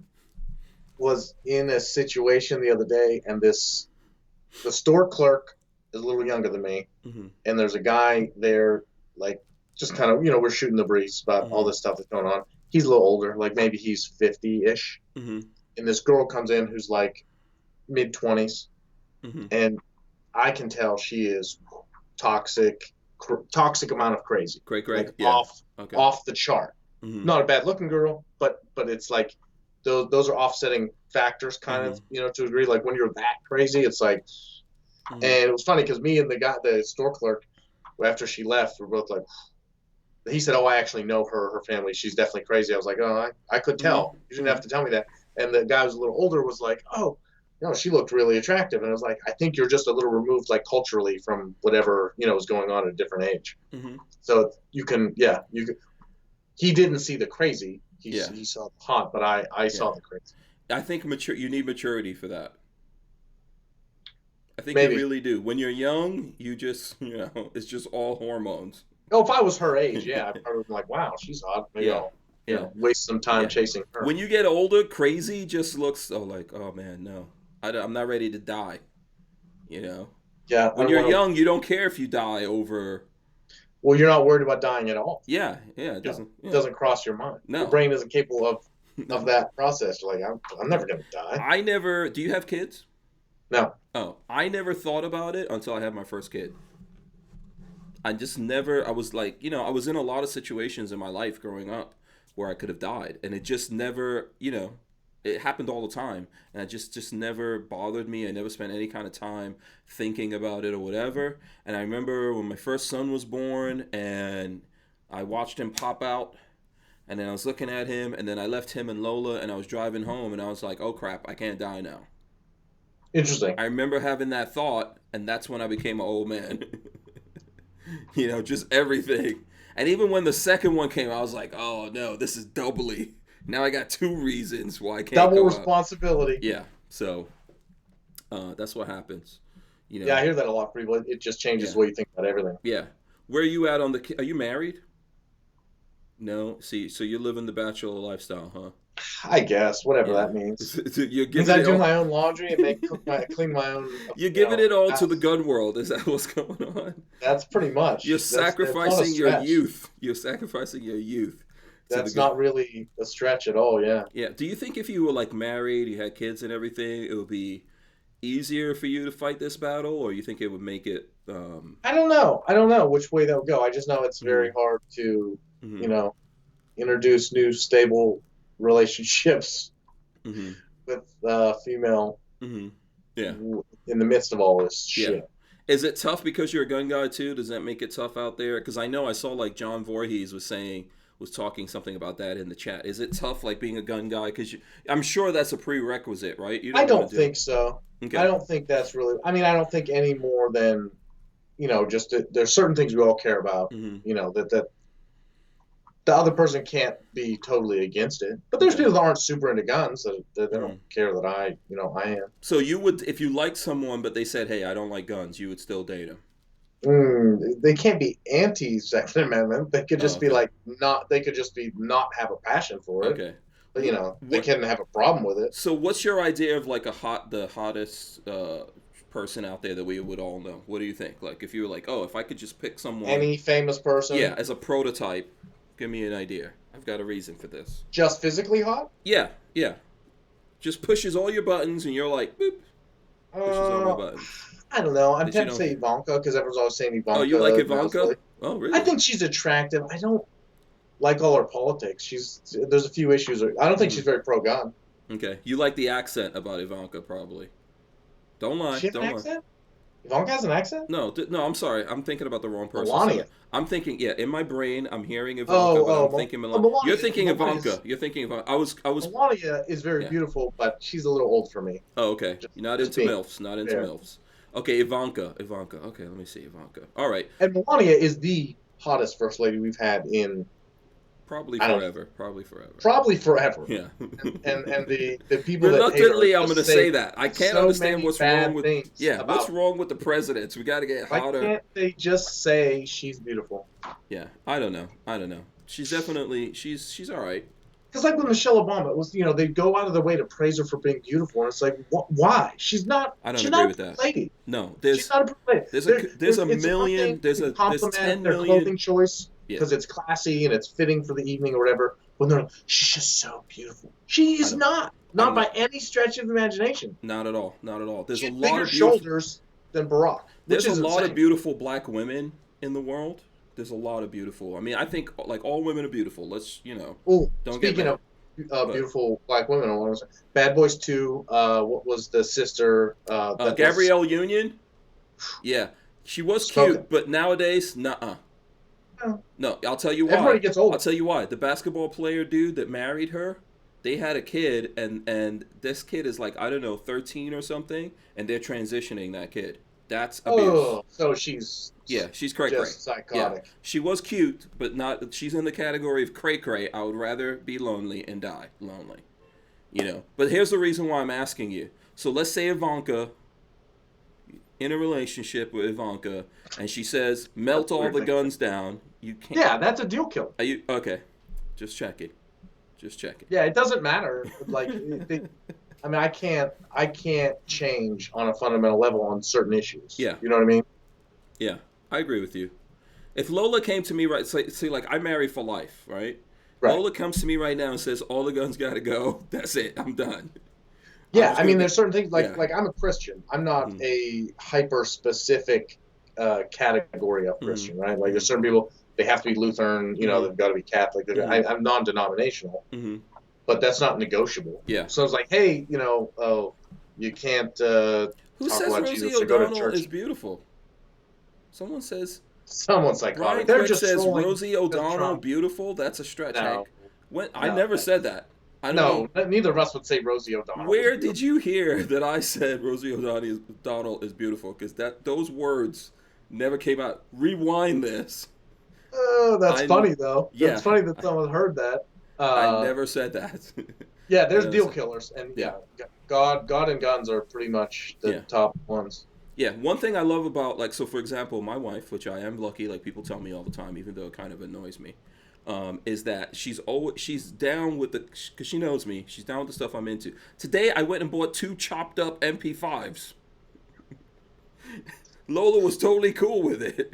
was in a situation the other day, and the store clerk is a little younger than me, and there's a guy there, like, just kind of, we're shooting the breeze about all this stuff that's going on. He's a little older, like maybe he's 50-ish, and this girl comes in who's like mid-20s, and I can tell she is toxic amount of crazy. Great. Like off the chart. Not a bad looking girl, but it's like those are offsetting factors kind of, to a degree. Like when you're that crazy, it's like, and it was funny because me and the store clerk, after she left, we're both like, he said, oh, I actually know her family. She's definitely crazy. I was like, oh, I could tell. You didn't have to tell me that. And the guy who was a little older was like, oh, she looked really attractive. And I was like, I think you're just a little removed, like culturally, from whatever, was going on at a different age. So you can, he didn't see the crazy. He saw the hot, but I saw the crazy. I think you need maturity for that. I think Maybe. You really do. When you're young, you just, it's just all hormones. Oh, if I was her age, I probably would be like, wow, she's hot. Maybe I'll waste some time chasing her. When you get older, crazy just looks like, oh man, no. I'm not ready to die, Yeah. When you're young, you don't care if you die over. Well, you're not worried about dying at all. Yeah. It doesn't. It doesn't cross your mind. No. Your brain isn't capable of that process. You're like, I'm never gonna die. Do you have kids? No. Oh, I never thought about it until I had my first kid. I just never. I was like, I was in a lot of situations in my life growing up where I could have died, and it just never, it happened all the time, and it just never bothered me. I never spent any kind of time thinking about it or whatever. And I remember when my first son was born, and I watched him pop out, and then I was looking at him, and then I left him and Lola, and I was driving home, and I was like, oh crap, I can't die now. Interesting. I remember having that thought, and that's when I became an old man. Just everything. And even when the second one came, I was like, oh no, this is doubly. Now I got two reasons why I can't double responsibility. Yeah, so that's what happens. Yeah, I hear that a lot from people. It just changes the way you think about everything. Yeah. Where are you at are you married? No? See, so you're living the bachelor lifestyle, huh? I guess, whatever that means. Means I do my own laundry and clean my own. You're giving it all to the gun world. Is that what's going on? That's pretty much. You're sacrificing your youth. You're sacrificing your youth. That's not really a stretch at all, yeah. Yeah. Do you think if you were like married, you had kids and everything, it would be easier for you to fight this battle, or you think it would make it? I don't know which way that would go. I just know it's very hard to, introduce new stable relationships Mm-hmm. with female Mm-hmm. Yeah. in the midst of all this Yeah. shit. Is it tough because you're a gun guy too? Does that make it tough out there? Because I know I saw like John Voorhees was talking something about that in the chat. Is it tough like being a gun guy? Because I'm sure that's a prerequisite, right? You I don't want don't to do. think so. Okay. I don't think that's really. I mean, I don't think any more than, just there's certain things we all care about. Mm-hmm. That the other person can't be totally against it. But there's Okay. people that aren't super into guns that they Mm-hmm. don't care that I am. So you would, if you liked someone, but they said, "Hey, I don't like guns," you would still date them. They can't be anti-Second Amendment. They could just Oh, be okay. like not. They could just be not have a passion for it. Okay. But they What? can have a problem with it. So what's your idea of like the hottest person out there that we would all know? What do you think? Like if you were like, oh, if I could just pick someone, Any famous person? yeah, as a prototype, give me an idea. I've got a reason for this. Just physically hot? Yeah, yeah. Just pushes all your buttons, and you're like, boop, pushes all my buttons. I don't know. I'm That you tempted to say don't- Ivanka because everyone's always saying Ivanka. Oh, you like you know, Ivanka? so Oh, really? I think she's attractive. I don't like all her politics. There's a few issues. I don't think she's very pro-gun. Okay. You like the accent about Ivanka, probably. Don't lie. Does she have Don't an lie. accent? Ivanka has an accent? No, no. I'm sorry. I'm thinking about the wrong person. Melania. So I'm thinking, yeah. In my brain, I'm hearing Ivanka, Oh, but oh, I'm thinking Melania. Melania. You're thinking Melania's- Ivanka. You're thinking Ivanka. I was. Melania is very Yeah. beautiful, but she's a little old for me. Oh, okay. You're not just into being milfs. Not into fair. milfs. Okay, Ivanka. Okay, let me see Ivanka. All right. And Melania is the hottest first lady we've had in Probably I don't- forever. Probably forever. probably forever. Yeah. And the people that hate her Reluctantly, I'm just going to say that. I can't so understand many what's bad wrong with. things Yeah. about What's wrong with the presidents? We got to get Why hotter. can't they just say she's beautiful? Yeah. I don't know. She's definitely. She's all right. Because like with Michelle Obama, it was they go out of their way to praise her for being beautiful, and it's like why? She's not. I don't she's agree not with a that. lady. No. She's not a pretty lady. There's a it's one million. thing There's to a there's compliment 10 their million. clothing choice Yeah. because it's classy and it's fitting for the evening or whatever. When they're like, she's just so beautiful. She is not by any stretch of the imagination. Not at all. Not at all. There's She a has lot bigger of beautiful. shoulders than Barack. There's Which is a lot of insane. beautiful black women in the world. There's a lot of beautiful. I mean, I think like all women are beautiful. Let's Ooh, Don't get speaking mad. of But- beautiful black women, I want to say, Bad Boys 2. What was the sister? That was- Gabrielle Union. Yeah, she was Smoking. cute, but nowadays, nuh-uh. No. No, I'll tell you why. Everybody gets older. I'll tell you why. The basketball player dude that married her, they had a kid, and this kid is like, I don't know, 13 or something, and they're transitioning that kid. That's abuse. Oh, so she's Yeah, she's cray cray. just psychotic. Yeah, she was cute, but not. She's in the category of cray cray. I would rather be lonely and die lonely. But here's the reason why I'm asking you. So let's say Ivanka, in a relationship with Ivanka, and she says, "Melt That's all weird the thing. guns down." You can't. Yeah, that's a deal killer. Are you okay? Just checking. Just checking. Yeah, it doesn't matter. Like, I mean, I can't change on a fundamental level on certain issues. Yeah. You know what I mean? Yeah, I agree with you. If Lola came to me right, say like I marry for life, right? Right. Lola comes to me right now and says, "All the guns gotta go. That's it. I'm done." Yeah, just I mean, gonna there's certain things like yeah. like I'm a Christian. I'm not Mhm. a hyper specific category of Christian, right? Like there's certain people they have to be Lutheran. Mhm. They've got to be Catholic. Mhm. I'm non-denominational, Mm-hmm. but that's not negotiable. Yeah. So it's like, hey, you can't. Who Talk says about Rosie Jesus or go to O'Donnell church. is beautiful? Someone says Someone's Brian psychotic. They're Craig just says trolling Rosie O'Donnell Trump. beautiful. That's a stretch. No. Hank. I No. never said that. I don't No, know. neither of us would say Rosie O'Donnell. Where did you hear that I said Rosie O'Donnell is beautiful? Because those words never came out. Rewind this. Oh, that's I- funny though. yeah. It's funny that someone heard that. I never said that. Yeah, there's I deal never said- killers, and Yeah. God and guns are pretty much the Yeah. top ones. Yeah, one thing I love about, like, so for example, my wife, which I am lucky, like people tell me all the time, even though it kind of annoys me, is that she's down with because she knows me, she's down with the stuff I'm into. Today, I went and bought 2 chopped up MP5s. Lola was totally cool with it.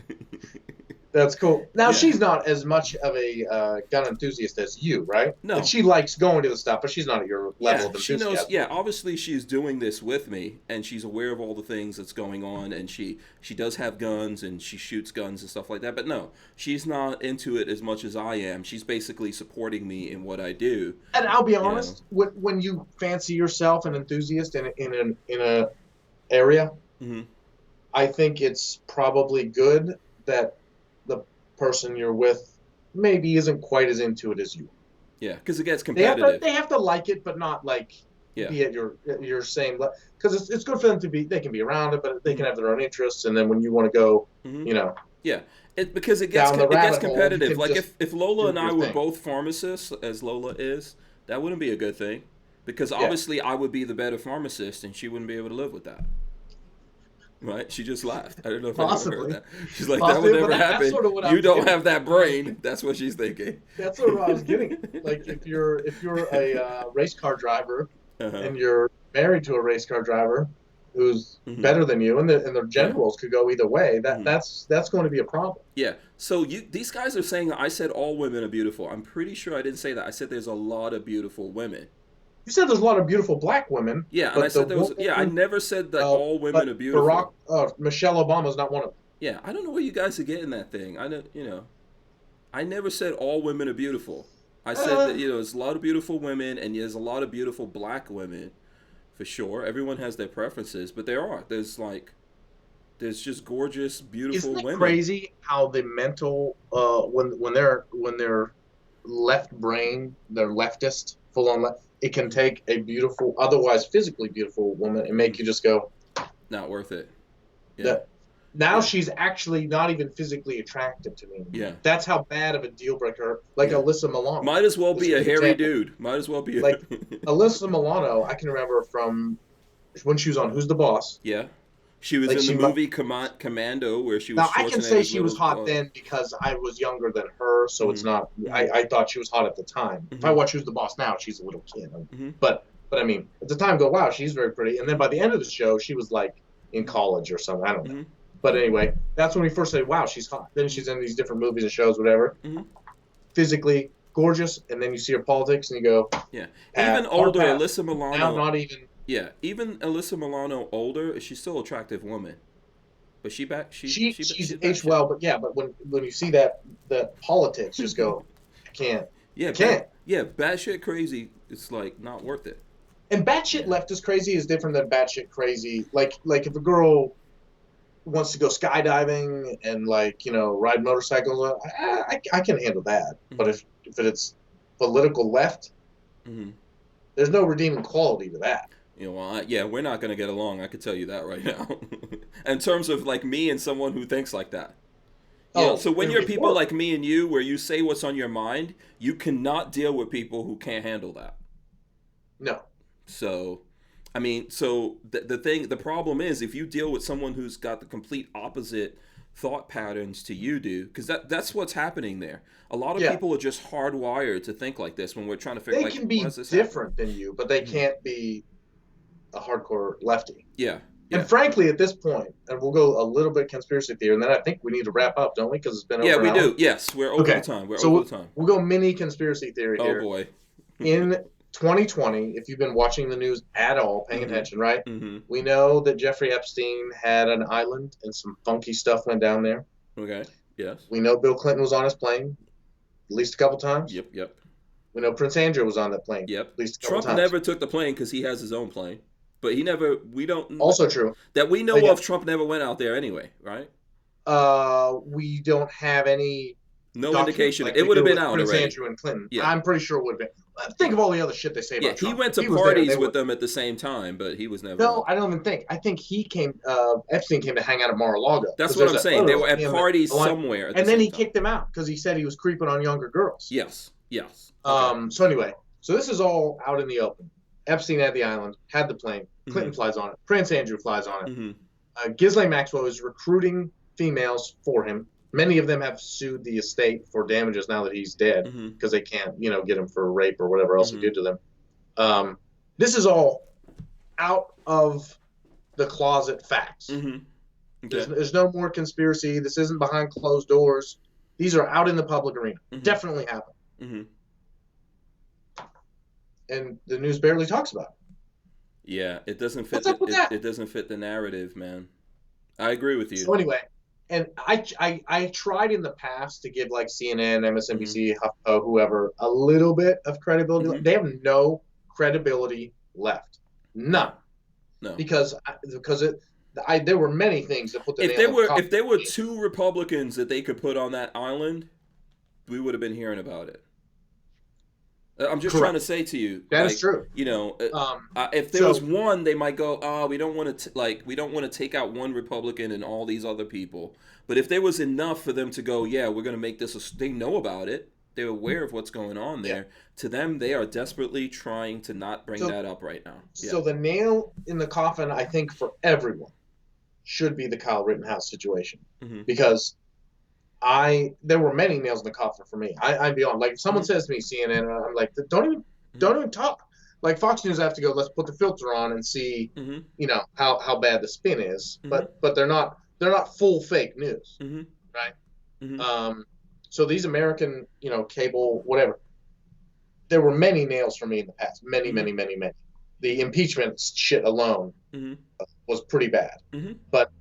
That's cool. Now Yeah. she's not as much of a gun enthusiast as you, right? No. Like, she likes going to the stuff, but she's not at your level of She enthusiasm. knows. Yeah, obviously she's doing this with me, and she's aware of all the things that's going on, and she does have guns, and she shoots guns and stuff like that. But no, she's not into it as much as I am. She's basically supporting me in what I do. And I'll be honest, when you fancy yourself an enthusiast in a area, mm-hmm. I think it's probably good that the person you're with maybe isn't quite as into it as you. Yeah, because it gets competitive. They have to like it, but not like be at your same level. Because it's good for them to be. They can be around it, but they can have their own interests. And then when you want to go, Yeah, because it gets competitive. Hole, like if Lola and I were both pharmacists, as Lola is, that wouldn't be a good thing. Because obviously I would be the better pharmacist, and she wouldn't be able to live with that. Right? She just laughed. I don't know if I ever heard that. She's like, that would never happen. Sort of you don't have that brain. That's what she's thinking. That's what I was getting at. Like, if you're a race car driver and you're married to a race car driver who's better than you, and their generals could go either way, that's going to be a problem. Yeah. So these guys are saying I said all women are beautiful. I'm pretty sure I didn't say that. I said there's a lot of beautiful women. You said there's a lot of beautiful black women. Yeah, and I said there was. I never said that all women are beautiful. Michelle Obama's not one of them. Yeah, I don't know where you guys are getting that thing. I never said all women are beautiful. I said that there's a lot of beautiful women, and there's a lot of beautiful black women, for sure. Everyone has their preferences, but there's just gorgeous, beautiful women. Isn't it crazy how the mental when they're left brain, they're leftist, full on left. It can take a beautiful, otherwise physically beautiful woman and make you just go, not worth it. Yeah. Now she's actually not even physically attractive to me. Yeah. That's how bad of a deal breaker. Like Alyssa Milano. Might as well be a hairy dude. Might as well be like Alyssa Milano. I can remember from when she was on Who's the Boss. Yeah. She was in the movie Commando, where she was. Now I can say she was hot then because I was younger than her, so it's not. I thought she was hot at the time. If I watch Who's the Boss now, she's a little kid. But I mean, at the time, go wow, she's very pretty. And then by the end of the show, she was like in college or something. I don't know. But anyway, that's when we first said, wow, she's hot. Then she's in these different movies and shows, whatever. Physically gorgeous, and then you see her politics, and you go, even older Alyssa Milano. Now not even. Yeah, even Alyssa Milano older, she's still an attractive woman. But she's aged well, but when you see that politics, just go, I can't. Yeah, batshit crazy. It's like not worth it. And batshit leftist crazy is different than batshit crazy. Like if a girl wants to go skydiving and ride motorcycles, I can handle that. But if it's political left, there's no redeeming quality to that. We're not going to get along. I could tell you that right now. In terms of like me and someone who thinks like that. So when you're people like me and you, where you say what's on your mind, you cannot deal with people who can't handle that. No. So, I mean, the problem is if you deal with someone who's got the complete opposite thought patterns to you do, because that's what's happening there. A lot of people are just hardwired to think like this when we're trying to figure out. They can be different than you, but they can't be a hardcore lefty. Yeah. And frankly, at this point, and we'll go a little bit conspiracy theory, and then I think we need to wrap up, don't we? Because it's been over an hour. Do. Yes, we're over the time. We'll go mini conspiracy theory here. Oh, boy. In 2020, if you've been watching the news at all, paying attention, right? We know that Jeffrey Epstein had an island and some funky stuff went down there. Okay, yes. We know Bill Clinton was on his plane at least a couple times. Yep. We know Prince Andrew was on that plane. Yep. At least a couple times. Trump never took the plane because he has his own plane. But we don't... Also true. That we know of, Trump never went out there anyway, right? We don't have any... No indication. It would have been out Prince already. Andrew and Clinton. Yeah. I'm pretty sure it would have been. Think of all the other shit they say about Trump. He went to parties with them at the same time, but he was never... No, I don't even think. I think Epstein came to hang out at Mar-a-Lago. That's what I'm saying. They were at parties somewhere. And then he kicked them out because he said he was creeping on younger girls. Yes. Okay. So anyway, this is all out in the open. Epstein had the island, had the plane. Clinton flies on it. Prince Andrew flies on it. Ghislaine Maxwell is recruiting females for him. Many of them have sued the estate for damages now that he's dead because they can't, get him for rape or whatever else he did to them. This is all out of the closet facts. Okay. There's no more conspiracy. This isn't behind closed doors. These are out in the public arena. Definitely happen. And the news barely talks about it. Yeah, it doesn't fit. What's up with that? It doesn't fit the narrative, man. I agree with you. So anyway, and I tried in the past to give like CNN, MSNBC, whoever a little bit of credibility. They have no credibility left. None. No. Because there were many things that put the if there were 2 Republicans that they could put on that island, we would have been hearing about it. I'm just trying to say to you that is true. You know, if there was one, they might go, "Oh, we don't want to take out one Republican and all these other people." But if there was enough for them to go, "Yeah, we're going to make this," they know about it. They're aware of what's going on there. Yeah. To them, they are desperately trying to not bring that up right now. Yeah. So the nail in the coffin, I think, for everyone, should be the Kyle Rittenhouse situation, because there were many nails in the coffin for me. I'd be on, like, if someone says to me CNN, I'm like, don't even talk. Like Fox News, I have to go, let's put the filter on and see, how bad the spin is. But they're not full fake news, right? So these American, cable, whatever, there were many nails for me in the past. Many. The impeachment shit alone was pretty bad. But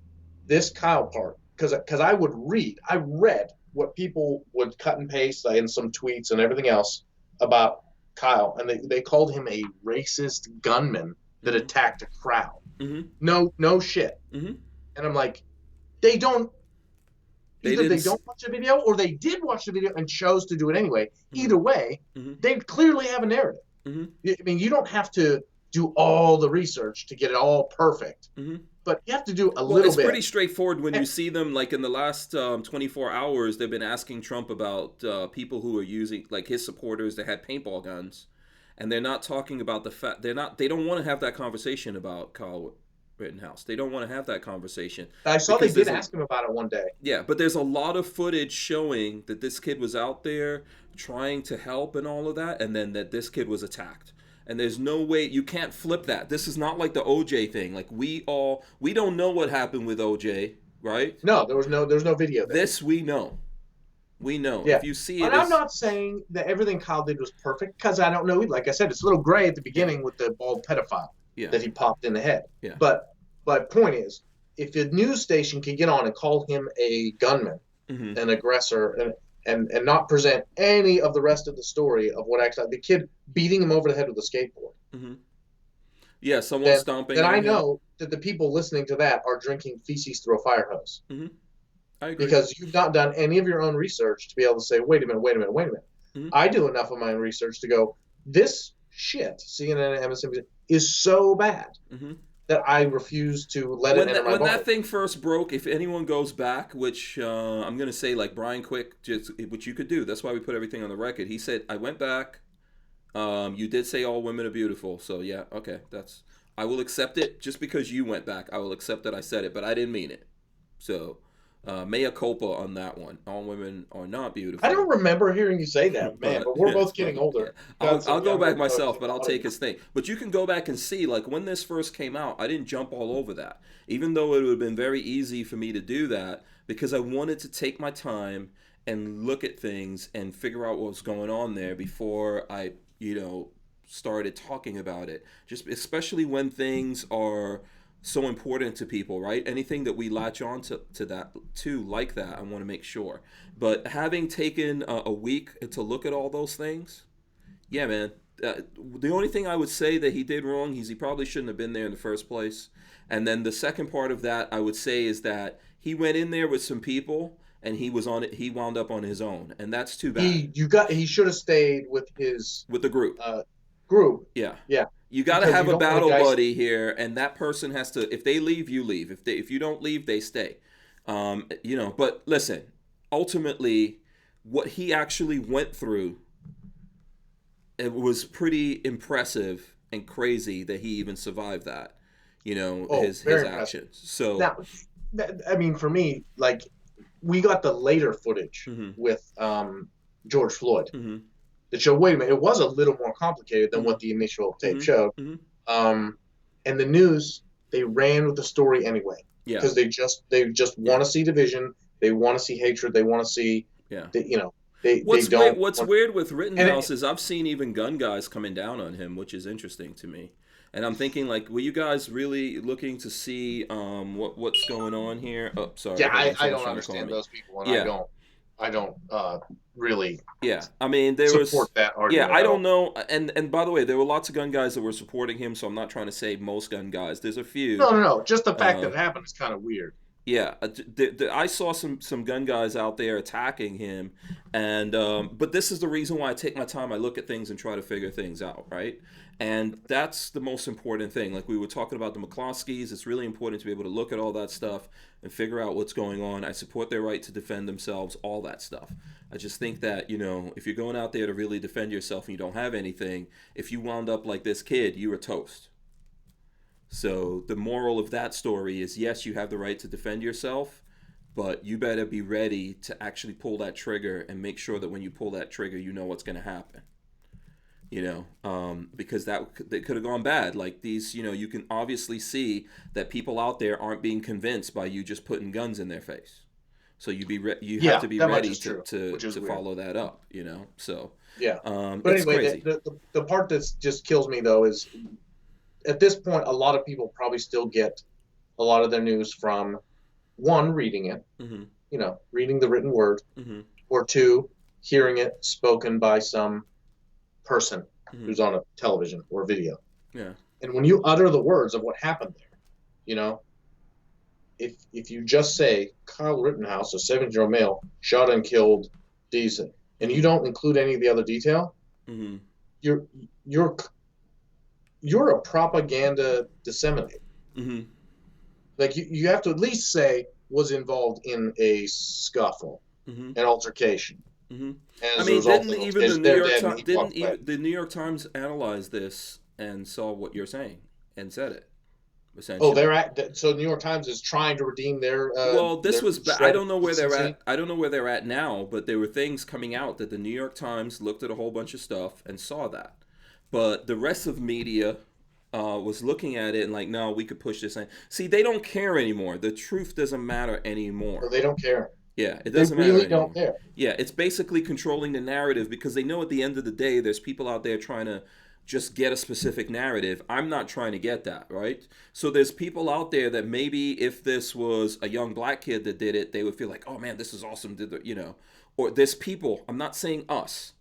this Kyle part, because I read what people would cut and paste in some tweets and everything else about Kyle, and they called him a racist gunman that attacked a crowd. No shit. And I'm like, they don't watch the video, or they did watch the video and chose to do it anyway. Either way, they clearly have a narrative. I mean, you don't have to do all the research to get it all perfect. But you have to do a little bit. It's pretty straightforward when you see them, like in the last 24 hours, they've been asking Trump about people who are using, like his supporters that had paintball guns. And they're not talking about the fact, they don't want to have that conversation about Kyle Rittenhouse. They don't want to have that conversation. I saw they did ask him about it one day. Yeah, but there's a lot of footage showing that this kid was out there trying to help and all of that, and then that this kid was attacked. And there's no way, you can't flip that. This is not like the OJ thing. Like we don't know what happened with OJ, right? No, there's no video there. This we know. We know. Yeah. If you see it, and I'm not saying that everything Kyle did was perfect, because I don't know. Like I said, it's a little gray at the beginning with the bald pedophile that he popped in the head. Yeah. But point is, if a news station could get on and call him a gunman, an aggressor, and not present any of the rest of the story of what actually, the kid beating him over the head with a skateboard. Yeah, someone stomping. Then I know that the people listening to that are drinking feces through a fire hose. I agree. Because you've not done any of your own research to be able to say, wait a minute. I do enough of my own research to go, this shit, CNN and MSNBC, is so bad that I refuse to let it enter my body. When that thing first broke, if anyone goes back, which I'm going to say, like Brian Quick, which you could do, that's why we put everything on the record. He said, I went back, you did say all women are beautiful, so yeah, okay, I will accept it. Just because you went back, I will accept that I said it, but I didn't mean it. So mea culpa on that one. All women are not beautiful. I don't remember hearing you say that, man, but we're both getting older. Yeah. I'll go back myself, but I'll take his thing. But you can go back and see, like, when this first came out, I didn't jump all over that. Even though it would have been very easy for me to do that, because I wanted to take my time and look at things and figure out what was going on there before I, started talking about it. Just especially when things are so important to people, right? Anything that we latch on to like that, I want to make sure. But having taken a week to look at all those things, yeah, man. The only thing I would say that he did wrong is he probably shouldn't have been there in the first place. And then the second part of that I would say is that he went in there with some people and he wound up on his own, and that's too bad. He should have stayed with the group. Yeah. You got to have a battle buddy here, and that person has to. If they leave, you leave. If you don't leave, they stay. But listen, ultimately, what he actually went through, it was pretty impressive and crazy that he even survived that. His actions. So now, I mean, for me, like, we got the later footage with George Floyd. That showed, wait a minute, it was a little more complicated than what the initial tape showed. And the news, they ran with the story anyway. Yeah. Because they just want to see division. They want to see hatred. They want to see, Yeah. they What's don't. What's weird with Rittenhouse And is I've seen even gun guys coming down on him, which is interesting to me. And I'm thinking, like, were you guys really looking to see what's going on here? Oh, sorry, yeah, hold on, I someone's don't trying to call understand me. those people, and Yeah, I don't really yeah. I mean, there support was, that yeah. argument I at don't all. know. And by the way, there were lots of gun guys that were supporting him, so I'm not trying to say most gun guys. There's a few. No. Just the fact Uh, that it happened is kind of weird. Yeah, I saw some gun guys out there attacking him, and but this is the reason why I take my time. I look at things and try to figure things out, right? And that's the most important thing. Like we were talking about the McCloskeys, it's really important to be able to look at all that stuff and figure out what's going on. I support their right to defend themselves, all that stuff. I just think that if you're going out there to really defend yourself and you don't have anything, if you wound up like this kid, you were toast. So the moral of that story is yes, you have the right to defend yourself, but you better be ready to actually pull that trigger and make sure that when you pull that trigger, you know what's going to happen. Because that could have gone bad. Like these, you can obviously see that people out there aren't being convinced by you just putting guns in their face. So you have Yeah, to be that much ready is true, which is to weird. follow that up. So Yeah, but it's anyway, crazy. the part that just kills me though is at this point, a lot of people probably still get a lot of their news from one, reading it, Mm-hmm. reading the written word, Mm-hmm. or two, hearing it spoken by some person Mm-hmm. who's on a television or video. Yeah. And when you utter the words of what happened there, if you just say Kyle Rittenhouse, a 7-year-old male, shot and killed Deason, and you don't include any of the other detail, Mm-hmm. you're you're a propaganda disseminator. Mm-hmm. Like you have to at least say was involved in a scuffle, Mm-hmm. an altercation. Mm-hmm. And I as a mean, result didn't of even the is New they're York dead and Times he walked away. the New York Times analyze this and saw what you're saying and said it Oh, essentially? so the New York Times is trying to redeem Well, this their was I shred don't know of where they're decency. at. I don't know where they're at now, but there were things coming out that the New York Times looked at a whole bunch of stuff and saw that. But the rest of media was looking at it and like, no, we could push this in. See, they don't care anymore. The truth doesn't matter So anymore. they don't care. Yeah, it They doesn't matter really don't anymore. care. Yeah, it's basically controlling the narrative because they know at the end of the day, there's people out there trying to just get a specific narrative. I'm not trying to get that, right? So there's people out there that maybe if this was a young black kid that did it, they would feel like, oh man, this is awesome. Or there's people, I'm not saying us.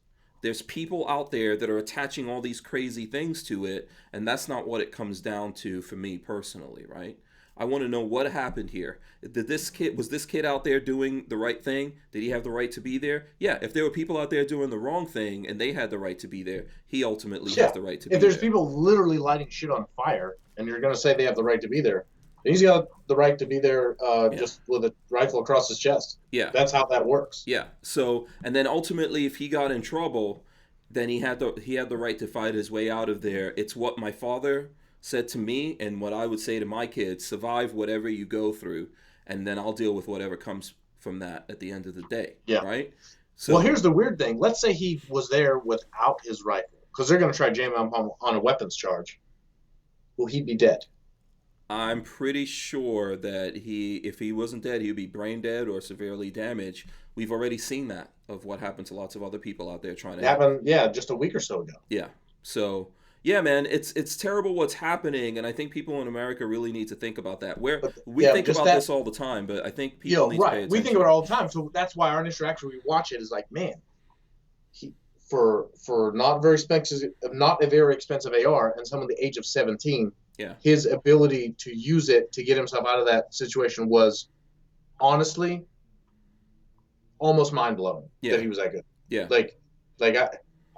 There's people out there that are attaching all these crazy things to it, and that's not what it comes down to for me personally, right? I want to know what happened here. Was this kid out there doing the right thing? Did he have the right to be there? Yeah, if there were people out there doing the wrong thing and they had the right to be there, he ultimately has Yeah. the right to If be there's there. people literally lighting shit on fire and you're going to say they have the right to be there, then he's got the right to be there Yeah. just with a rifle across his chest. Yeah. That's how that works. Yeah. So, and then ultimately if he got in trouble, then he had the right to fight his way out of there. It's what my father said to me and what I would say to my kids: survive whatever you go through, and then I'll deal with whatever comes from that at the end of the day. Yeah. Right. So Well, here's the weird thing. Let's say he was there without his rifle, because they're going to try jam him on a weapons charge. Will he be dead? I'm pretty sure that if he wasn't dead, he would be brain dead or severely damaged. We've already seen that of what happened to lots of other people out there trying It to. happened, yeah, just a week or so ago. Yeah. So yeah, man, it's terrible what's happening, and I think people in America really need to think about that. We think about this all the time, but I think people need to pay right. attention. We think about it all the time, so that's why our initial reaction when we watch it is like, man, for not a very expensive AR, and someone the age of 17, Yeah. his ability to use it to get himself out of that situation was honestly almost mind blowing. Yeah. That he was that good. Yeah. Like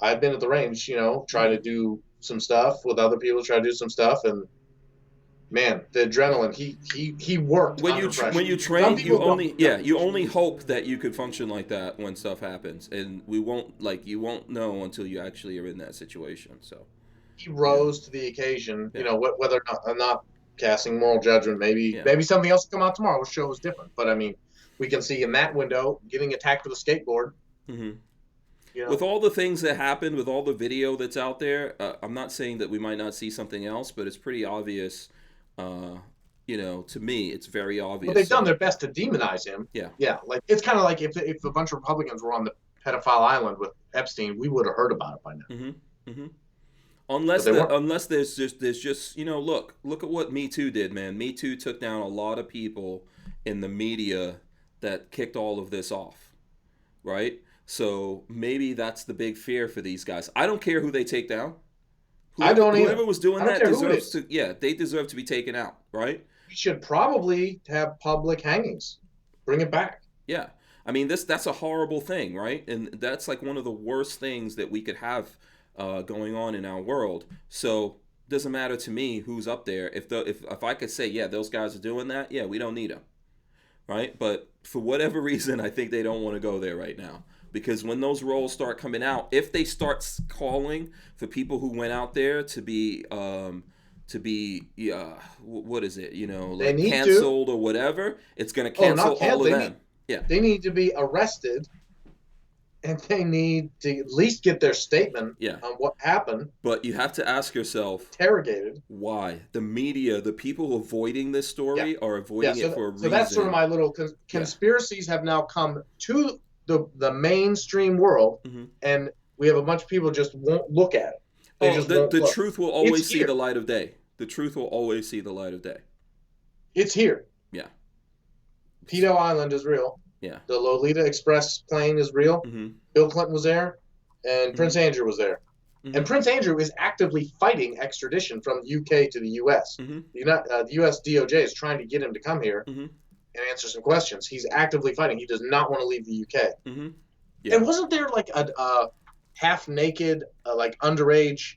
I've been at the range, try to do some stuff with other people, try to do some stuff, and man, the adrenaline, he worked When under pressure. when you Some train, people you only hope that you could function like that when stuff happens, and you won't know until you actually are in that situation. So he rose to the occasion. Yeah. Whether or not I'm not casting moral judgment, maybe something else will come out tomorrow. The show is different, but I mean, we can see in that window getting attacked with a skateboard. Mm-hmm. With all the things that happened, with all the video that's out there, I'm not saying that we might not see something else, but it's pretty obvious to me, it's very obvious. But they've done their best to demonize him. Yeah. Yeah. Like, it's kind of like if a bunch of Republicans were on the pedophile island with Epstein, we would have heard about it by now. Mm-hmm. Mm-hmm. Unless there's just look at what Me Too did, man. Me Too took down a lot of people in the media that kicked all of this off, right? So maybe that's the big fear for these guys. I don't care who they take down. Whoever was doing that deserves to. Yeah, they deserve to be taken out, right? We should probably have public hangings. Bring it back. Yeah, I mean that's a horrible thing, right? And that's like one of the worst things that we could have going on in our world. So it doesn't matter to me who's up there. If I could say, yeah, those guys are doing that, yeah, we don't need them, right? But for whatever reason, I think they don't want to go there right now. Because when those roles start coming out, if they start calling for people who went out there to be what is it, like canceled or whatever, it's going to cancel all of them. They need to be arrested, and they need to at least get their statement on what happened. But you have to ask yourself, interrogated, why the media, the people avoiding this story are avoiding it for a reason. So that's sort of my little conspiracies have now come to the mainstream world, and we have a bunch of people just won't look at it. The truth will always see the light of day. The truth will always see the light of day. It's here. Yeah. Pedo Island is real. Yeah. The Lolita Express plane is real. Mm-hmm. Bill Clinton was there, and Prince Andrew was there. Mm-hmm. And Prince Andrew is actively fighting extradition from the UK to the US. Mm-hmm. The US DOJ is trying to get him to come here and answer some questions. He's actively fighting. He does not want to leave the UK. Mm-hmm. Yeah. And wasn't there like a half-naked, like underage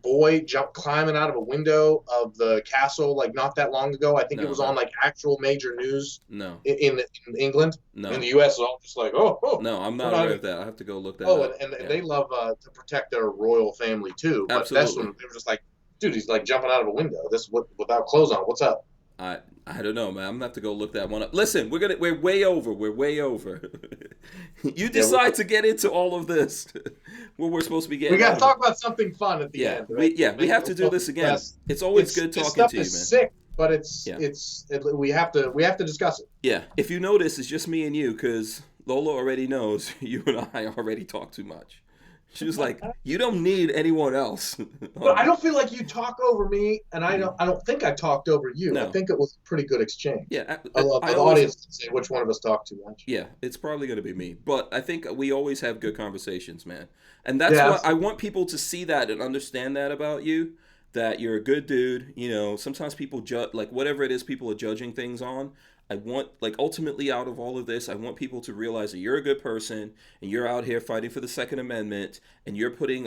boy climbing out of a window of the castle like not that long ago? I think it was on like actual major news. No. In England. No. In the US, it's all just like, oh. No, I'm not aware of that. I have to go look that up. And they love to protect their royal family too. But Absolutely. That's when they were just like, dude, he's like jumping out of a window. Without clothes on. What's up? I don't know, man. I'm gonna have to go look that one up. Listen, we're way over. We're way over. You decide to get into all of this. What we're supposed to be getting. We got to talk about something fun at the end. Right? We have to do this again. It's always good talking to you, man. This stuff is sick, but we have to discuss it. Yeah. If you notice, it's just me and you because Lola already knows you and I already talk too much. She was like, "You don't need anyone else." But I don't feel like you talk over me, and I don't think I talked over you. No. I think it was a pretty good exchange. Yeah, the audience can say which one of us talked too much. Yeah, it's probably going to be me, but I think we always have good conversations, man. And that's what I want people to see that and understand that about you. That you're a good dude. Sometimes people judge, like whatever it is, people are judging things on. I want, like, ultimately out of all of this, I want people to realize that you're a good person and you're out here fighting for the Second Amendment and you're putting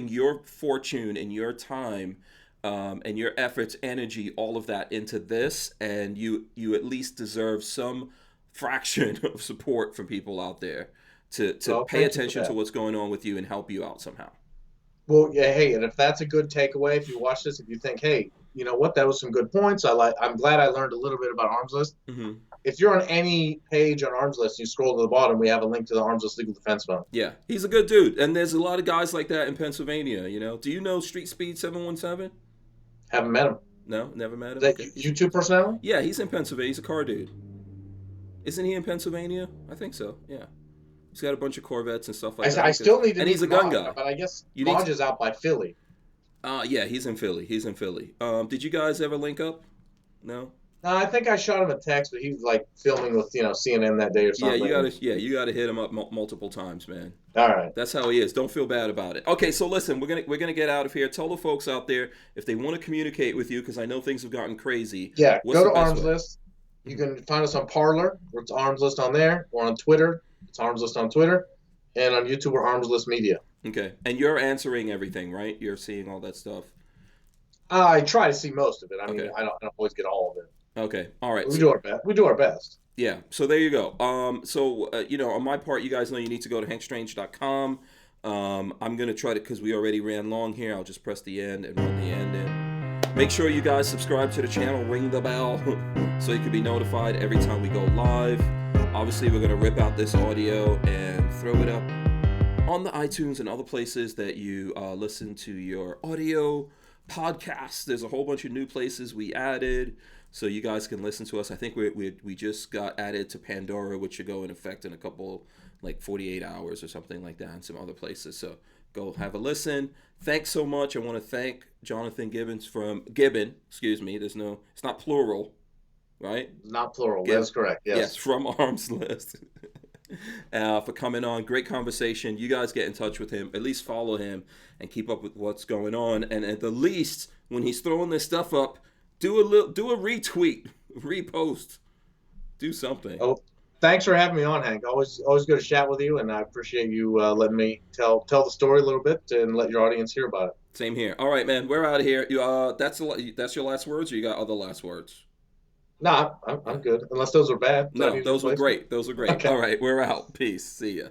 your fortune and your time and your efforts, energy, all of that into this, and you at least deserve some fraction of support from people out there to pay attention to what's going on with you and help you out somehow. Well, yeah, hey, and if that's a good takeaway, if you watch this, if you think, hey, you know what, that was some good points. I'm glad I learned a little bit about Armslist. Mm-hmm. If you're on any page on Armslist, you scroll to the bottom, we have a link to the Armslist Legal Defense Fund. Yeah, he's a good dude, and there's a lot of guys like that in Pennsylvania. Do you know Street Speed 717? Haven't met him. No, never met him. Is that YouTube personality? Yeah, he's in Pennsylvania. He's a car dude. Isn't he in Pennsylvania? I think so. Yeah. He's got a bunch of Corvettes and stuff like that. I still need to. And he's a gun guy. But I guess Lodge is out by Philly. Yeah, he's in Philly. Did you guys ever link up? No. I think I shot him a text, but he was like filming with CNN that day or something. Yeah, you gotta hit him up multiple times, man. All right. That's how he is. Don't feel bad about it. Okay, so listen, we're gonna get out of here. Tell the folks out there if they want to communicate with you, because I know things have gotten crazy. Yeah, go to Armslist. You can find us on Parler, where it's Armslist on there, or on Twitter. It's Armslist on Twitter, and on YouTube, we're Armslist Media. Okay, and you're answering everything, right? You're seeing all that stuff. I try to see most of it. I mean, I don't always get all of it. Okay, all right. We do our best. We do our best. Yeah. So there you go. On my part, you guys know you need to go to hankstrange.com. I'm gonna try to, because we already ran long here. I'll just press the end and run the end in. Make sure you guys subscribe to the channel, ring the bell, so you can be notified every time we go live. Obviously, we're gonna rip out this audio and throw it up on the iTunes and other places that you listen to your audio podcasts. There's a whole bunch of new places we added, so you guys can listen to us. I think we just got added to Pandora, which should go in effect in a couple, like 48 hours or something like that, and some other places. So go have a listen. Thanks so much. I want to thank Jonathan Gibbon. Excuse me. It's not plural, right? Not plural. That's correct. Yes, from Armslist. For coming on. Great conversation. You guys get in touch with him. At least follow him and keep up with what's going on. And at the least, when he's throwing this stuff up, do a retweet, repost, do something. Oh, thanks for having me on, Hank. Always good to chat with you, and I appreciate you letting me tell the story a little bit and let your audience hear about it. Same here. All right, man. We're out of here. That's your last words, or you got other last words? Nah, I'm good. Unless those are bad. No, those were great. Those are great. Okay. All right, we're out. Peace. See ya.